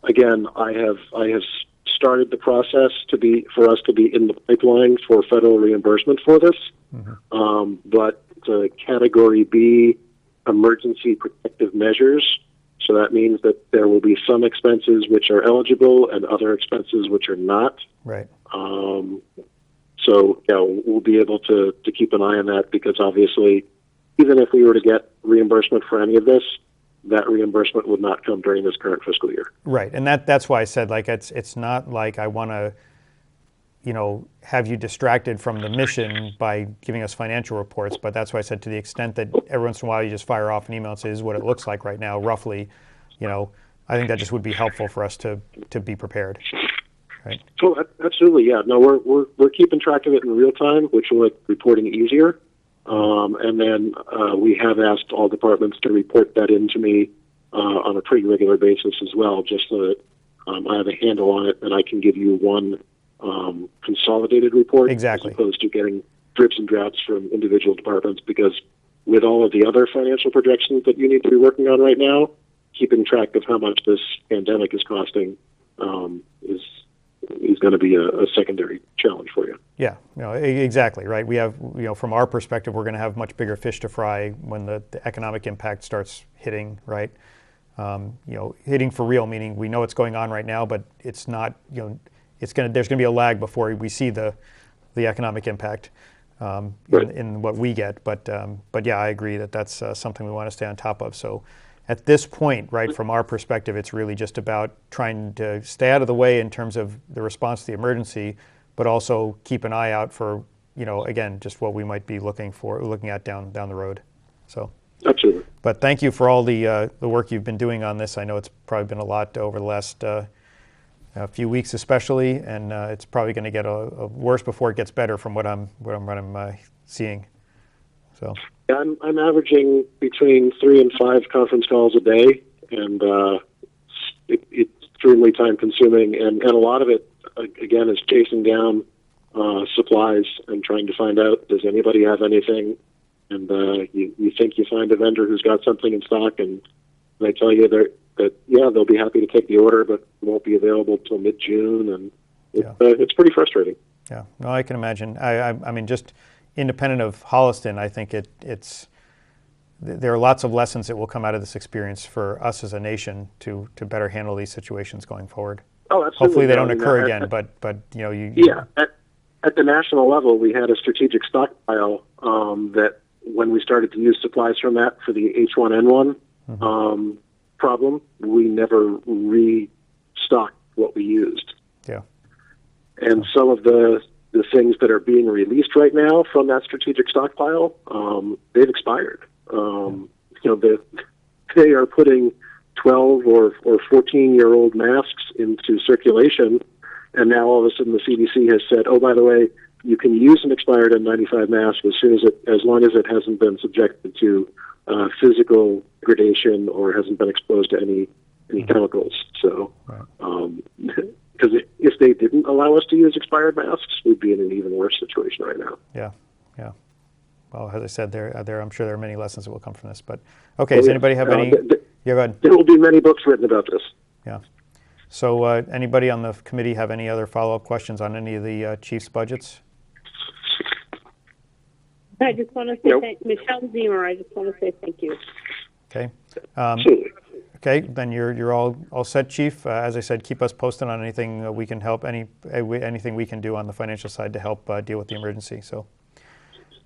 again, I have started the process for us to be in the pipeline for federal reimbursement for this. Mm-hmm. But the Category B emergency protective measures. So that means that there will be some expenses which are eligible and other expenses which are not. Right. So we'll be able to keep an eye on that, because obviously, even if we were to get reimbursement for any of this, that reimbursement would not come during this current fiscal year. Right, and that's why I said it's not like I want to, have you distracted from the mission by giving us financial reports, but that's why I said to the extent that every once in a while you just fire off an email and say this is what it looks like right now, roughly, I think that just would be helpful for us to be prepared. Right. Oh, absolutely, yeah. No, we're keeping track of it in real time, which will make reporting easier. And then we have asked all departments to report that in to me on a pretty regular basis as well, just so that I have a handle on it and I can give you one consolidated report. Exactly. As opposed to getting drips and drabs from individual departments, because with all of the other financial projections that you need to be working on right now, keeping track of how much this pandemic is costing is going to be a secondary challenge for you. Yeah, exactly, right. We have, from our perspective, we're going to have much bigger fish to fry when the economic impact starts hitting, right? Hitting for real, meaning we know what's going on right now, but it's not, there's going to be a lag before we see the economic impact in what we get. But yeah, I agree that's something we want to stay on top of. So at this point, right, from our perspective, it's really just about trying to stay out of the way in terms of the response to the emergency, but also keep an eye out for, again, just what we might be looking at down the road. So absolutely. But thank you for all the work you've been doing on this. I know it's probably been a lot over the last few weeks, especially, and it's probably going to get a worse before it gets better from what I'm seeing. So. I'm averaging between 3 and 5 conference calls a day, and it's extremely time consuming, and a lot of it, again, is chasing down supplies and trying to find out, does anybody have anything? And you think you find a vendor who's got something in stock, and they tell you that they'll be happy to take the order, but it won't be available till mid-June, and it's pretty frustrating. Yeah, no, I can imagine. I mean, just independent of Holliston, I think there are lots of lessons that will come out of this experience for us as a nation to better handle these situations going forward. Oh, absolutely. Hopefully they don't occur again, but at the national level, we had a strategic stockpile that when we started to use supplies from that for the H1N1 problem, we never restocked what we used. Yeah. And some of the things that are being released right now from that strategic stockpile, they've expired. They are putting 12 or 14-year-old masks into circulation, and now all of a sudden the CDC has said, oh, by the way, you can use an expired N95 mask as long as it hasn't been subjected to physical degradation or hasn't been exposed to any chemicals. So, because if they didn't allow us to use expired masks, we'd be in an even worse situation right now. Yeah. Well, as I said, I'm sure there are many lessons that will come from this. But okay, does anybody have any? Yeah, go ahead. There will be many books written about this. Yeah. So anybody on the committee have any other follow-up questions on any of the chief's budgets? I just want to say Michelle Zimmer. I just want to say thank you. Okay. Okay, then you're all set, Chief. As I said, keep us posted on anything we can help, anything we can do on the financial side to help deal with the emergency. So,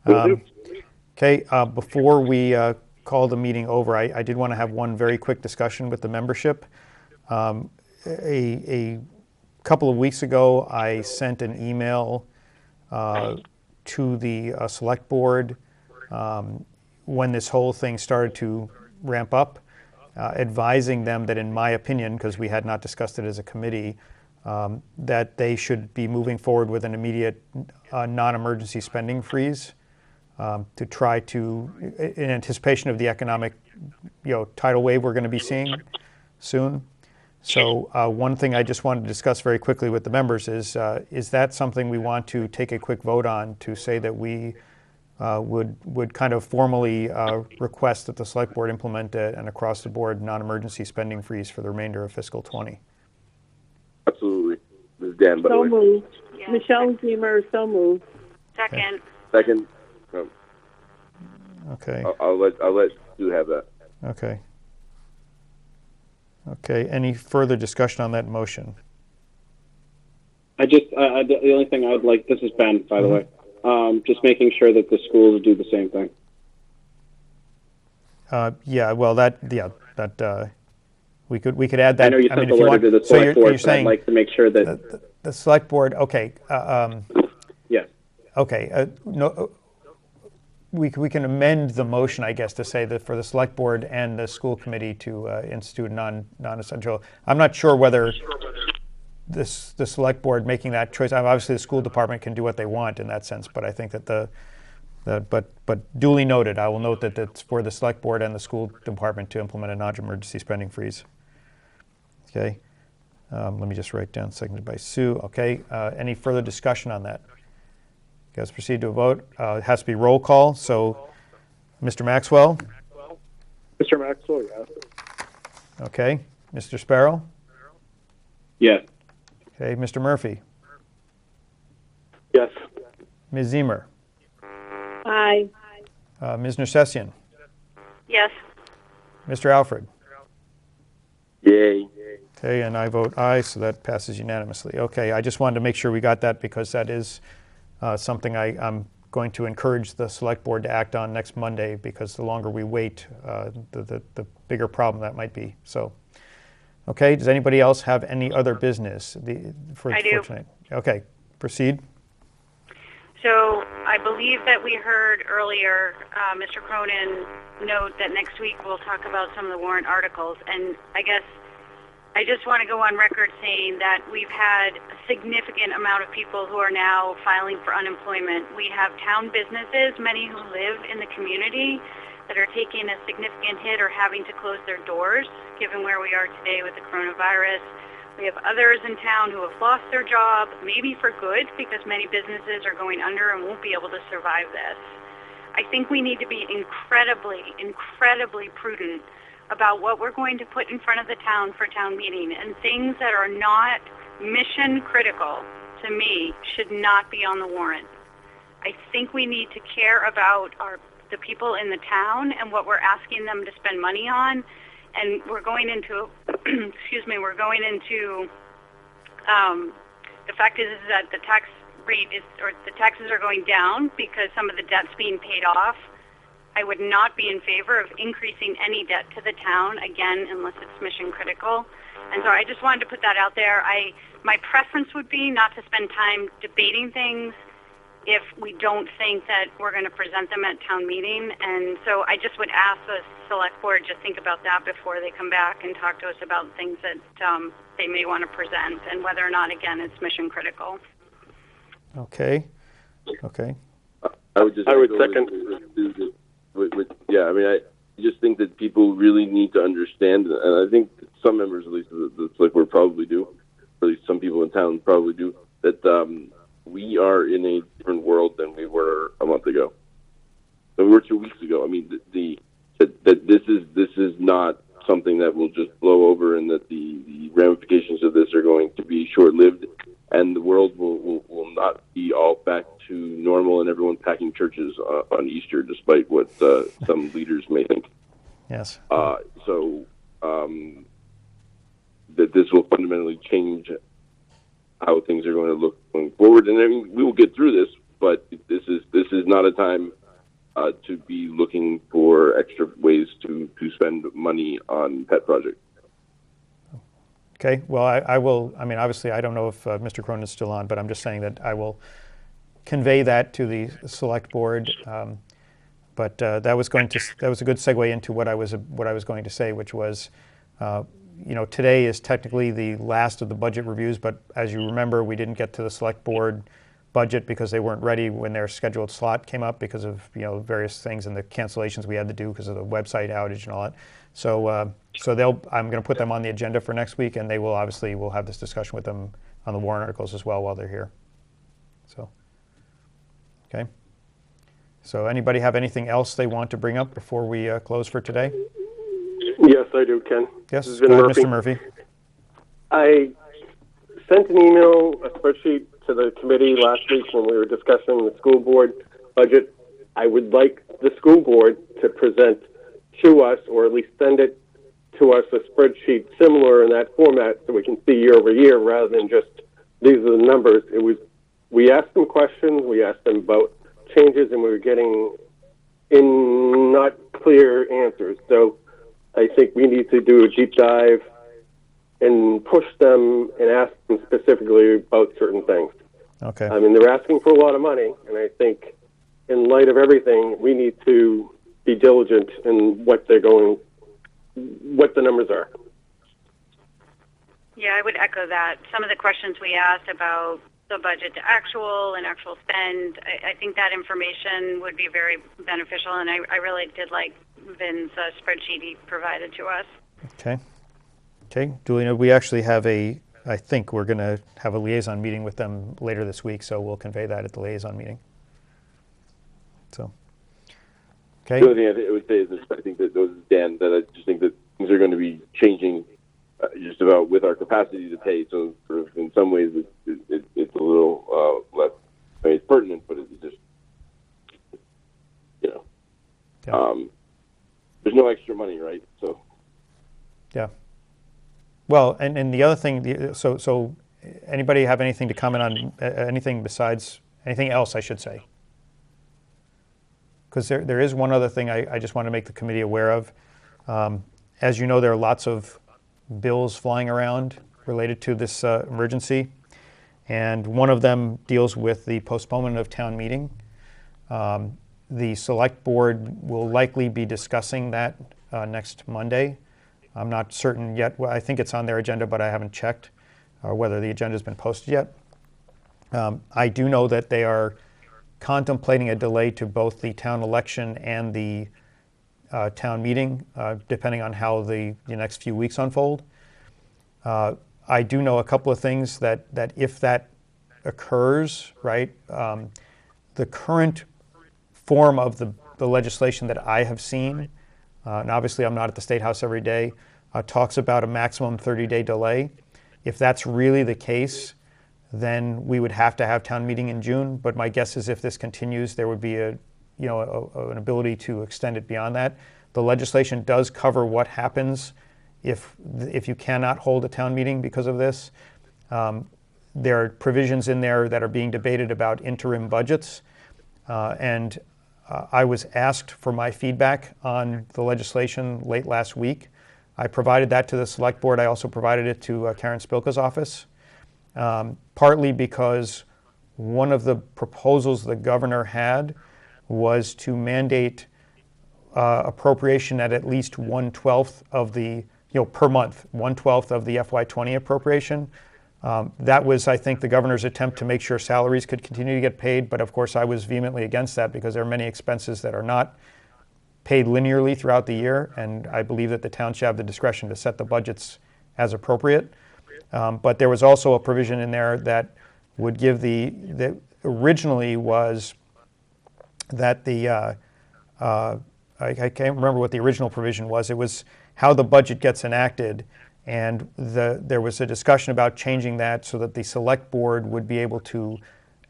okay. Before we call the meeting over, I did want to have one very quick discussion with the membership. A couple of weeks ago, I sent an email to the select board when this whole thing started to ramp up, advising them that, in my opinion, because we had not discussed it as a committee, that they should be moving forward with an immediate non-emergency spending freeze to try to, in anticipation of the economic, tidal wave we're going to be seeing soon. So one thing I just wanted to discuss very quickly with the members is that something we want to take a quick vote on to say that we would kind of formally request that the select board implement an across-the-board non-emergency spending freeze for the remainder of fiscal 20. Absolutely. This is Dan, by the way. So moved. Yeah. Michelle Zimmer, so moved. Second. Second. Okay. I'll let Sue have that. Okay. Okay. Any further discussion on that motion? The only thing I'd like, this is Ben, by the way, just making sure that the schools do the same thing. Yeah. Well, we could add that. I know you sent the letter to the select board, but I'd like to make sure that the select board. Okay. Yes. Okay. No. We can amend the motion, I guess, to say that for the select board and the school committee to institute non-essential. I'm not sure whether the select board making that choice. Obviously, the school department can do what they want in that sense, but I think that but duly noted. I will note that it's for the select board and the school department to implement a non-emergency spending freeze. Okay. Let me just write down. Seconded by Sue. Okay. Any further discussion on that? Let's proceed to a vote. It has to be roll call. So, Mr. Maxwell? Mr. Maxwell, yes. Okay. Mr. Sparrow? Yes. Okay. Mr. Murphy? Yes. Ms. Zemer? Aye. Ms. Nersessian? Yes. Mr. Alfred? Yay. Okay, and I vote aye, so that passes unanimously. Okay, I just wanted to make sure we got that because that is something I'm going to encourage the select board to act on next Monday, because the longer we wait, the bigger problem that might be. So, okay, does anybody else have any other business for tonight? Okay, proceed. So I believe that we heard earlier Mr. Cronin note that next week we'll talk about some of the warrant articles, and I guess I just want to go on record saying that we've had a significant amount of people who are now filing for unemployment. We have town businesses, many who live in the community, that are taking a significant hit or having to close their doors, given where we are today with the coronavirus. We have others in town who have lost their job, maybe for good, because many businesses are going under and won't be able to survive this. I think we need to be incredibly, incredibly prudent about what we're going to put in front of the town for town meeting, and things that are not mission critical to me should not be on the warrant. I think we need to care about the people in the town and what we're asking them to spend money on, and we're going into the fact is that the tax rate the taxes are going down because some of the debt's being paid off. I would not be in favor of increasing any debt to the town, again, unless it's mission critical. And so I just wanted to put that out there. My preference would be not to spend time debating things if we don't think that we're going to present them at town meeting. And so I just would ask the select board to think about that before they come back and talk to us about things that they may want to present, and whether or not, again, it's mission critical. Okay. I would second. I just think that people really need to understand, and I think some members, at least of the select board, probably do, or at least some people in towns probably do, that we are in a different world than we were a month ago. So we were 2 weeks ago. I mean, that this is not something that will just blow over, and that the ramifications of this are going to be short-lived, and the world will not be all back to normal and everyone packing churches on Easter, despite what some leaders may think. Yes. That this will fundamentally change how things are going to look going forward. And I mean, we will get through this, but this is not a time to be looking for extra ways to spend money on pet projects. Okay. Well, I will. I mean, obviously, I don't know if Mr. Cronin is still on, but I'm just saying that I will convey that to the select board. But that was a good segue into what I was going to say, which was, today is technically the last of the budget reviews. But as you remember, we didn't get to the select board budget because they weren't ready when their scheduled slot came up because of various things and the cancellations we had to do because of the website outage and all that. So I'm going to put them on the agenda for next week, and we'll have this discussion with them on the warrant articles as well while they're here. So, okay. So anybody have anything else they want to bring up before we close for today? Yes, I do, Ken. Yes, go ahead, Mr. Murphy. I sent an email, a spreadsheet to the committee last week when we were discussing the school board budget. I would like the school board to present to us, or at least send it to us, a spreadsheet similar in that format so we can see year over year rather than just these are the numbers. We asked them questions, we asked them about changes, and we were getting in not clear answers. So I think we need to do a deep dive and push them and ask them specifically about certain things. Okay. I mean, they're asking for a lot of money, and I think in light of everything, we need to be diligent in what the numbers are. Yeah, I would echo that. Some of the questions we asked about the budget to actual and actual spend, I think that information would be very beneficial, and I really did like Vin's spreadsheet he provided to us. Okay. Juliana, we actually have I think we're going to have a liaison meeting with them later this week, so we'll convey that at the liaison meeting. So, okay. The only thing I would say is this: I think that Dan, that I just think that things are going to be changing just about with our capacity to pay. So, sort of in some ways, it's a little less. I mean, it's pertinent, but it's just there's no extra money, right? So, yeah. Well, and the other thing, so anybody have anything to comment on anything else, I should say? Because there is one other thing I just want to make the committee aware of. As you know, there are lots of bills flying around related to this emergency, and one of them deals with the postponement of town meeting. The select board will likely be discussing that next Monday. I'm not certain yet. Well, I think it's on their agenda, but I haven't checked whether the agenda has been posted yet. I do know that they are contemplating a delay to both the town election and the town meeting, depending on how the next few weeks unfold. I do know a couple of things that if that occurs, right, the current form of the legislation that I have seen, and obviously I'm not at the State House every day, talks about a maximum 30-day delay. If that's really the case, then we would have to have town meeting in June. But my guess is if this continues, there would be an ability to extend it beyond that. The legislation does cover what happens if you cannot hold a town meeting because of this. There are provisions in there that are being debated about interim budgets, and I was asked for my feedback on the legislation late last week. I provided that to the select board. I also provided it to Karen Spilka's office, partly because one of the proposals the governor had was to mandate appropriation at least 1/12 of the, per month, 1/12 of the FY20 appropriation. That was, I think, the governor's attempt to make sure salaries could continue to get paid, but of course I was vehemently against that because there are many expenses that are not paid linearly throughout the year, and I believe that the town should have the discretion to set the budgets as appropriate. But there was also a provision in there that would give that originally was that I can't remember what the original provision was. It was how the budget gets enacted, and there was a discussion about changing that so that the select board would be able to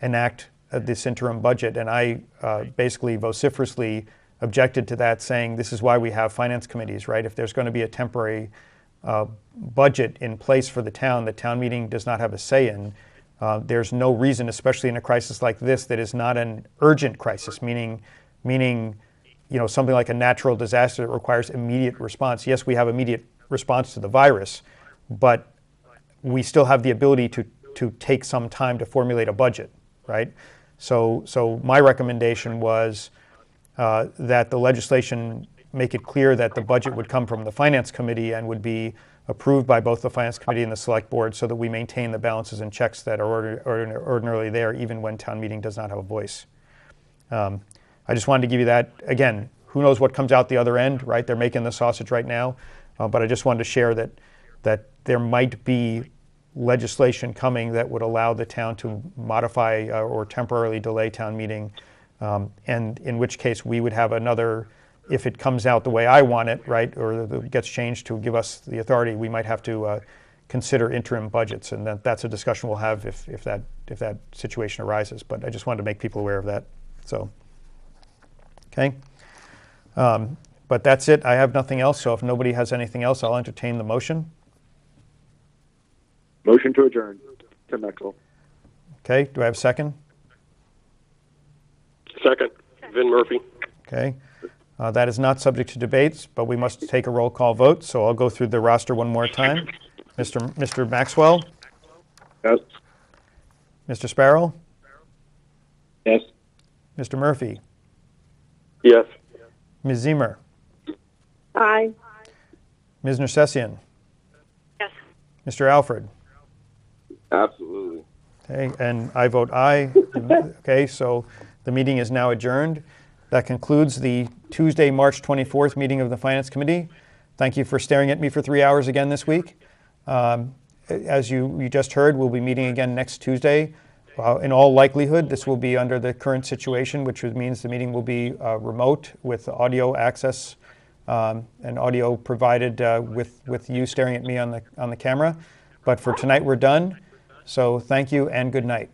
enact this interim budget. And I basically vociferously objected to that, saying this is why we have finance committees, right? If there's going to be a temporary budget in place for the town that town meeting does not have a say in, there's no reason, especially in a crisis like this, that is not an urgent crisis, meaning something like a natural disaster that requires immediate response. Yes, we have immediate response to the virus, but we still have the ability to take some time to formulate a budget, right? So my recommendation was that the legislation make it clear that the budget would come from the Finance Committee and would be approved by both the Finance Committee and the Select Board, so that we maintain the balances and checks that are ordinarily there, even when town meeting does not have a voice. I just wanted to give you that. Again, who knows what comes out the other end, right? They're making the sausage right now. But I just wanted to share that there might be legislation coming that would allow the town to modify or temporarily delay town meeting, and in which case we would have another, if it comes out the way I want it, right, or it gets changed to give us the authority, we might have to consider interim budgets, and that's a discussion we'll have if that situation arises. But I just wanted to make people aware of that. So, okay. But that's it. I have nothing else. So if nobody has anything else, I'll entertain the motion. Motion to adjourn. Tim Maxwell. Okay. Do I have a second? Second. Vin Murphy. Okay. That is not subject to debates, but we must take a roll call vote. So I'll go through the roster one more time. Mr. Maxwell? Yes. Mr. Sparrow? Yes. Mr. Murphy? Yes. Ms. Ziemer? Aye. Ms. Nersessian? Yes. Mr. Alfred? Absolutely. Okay, and I vote aye. Okay, so the meeting is now adjourned. That concludes the Tuesday, March 24th meeting of the Finance Committee. Thank you for staring at me for 3 hours again this week. As you just heard, we'll be meeting again next Tuesday. In all likelihood, this will be under the current situation, which means the meeting will be remote with audio access and audio provided with you staring at me on the camera. But for tonight, we're done. So thank you and good night.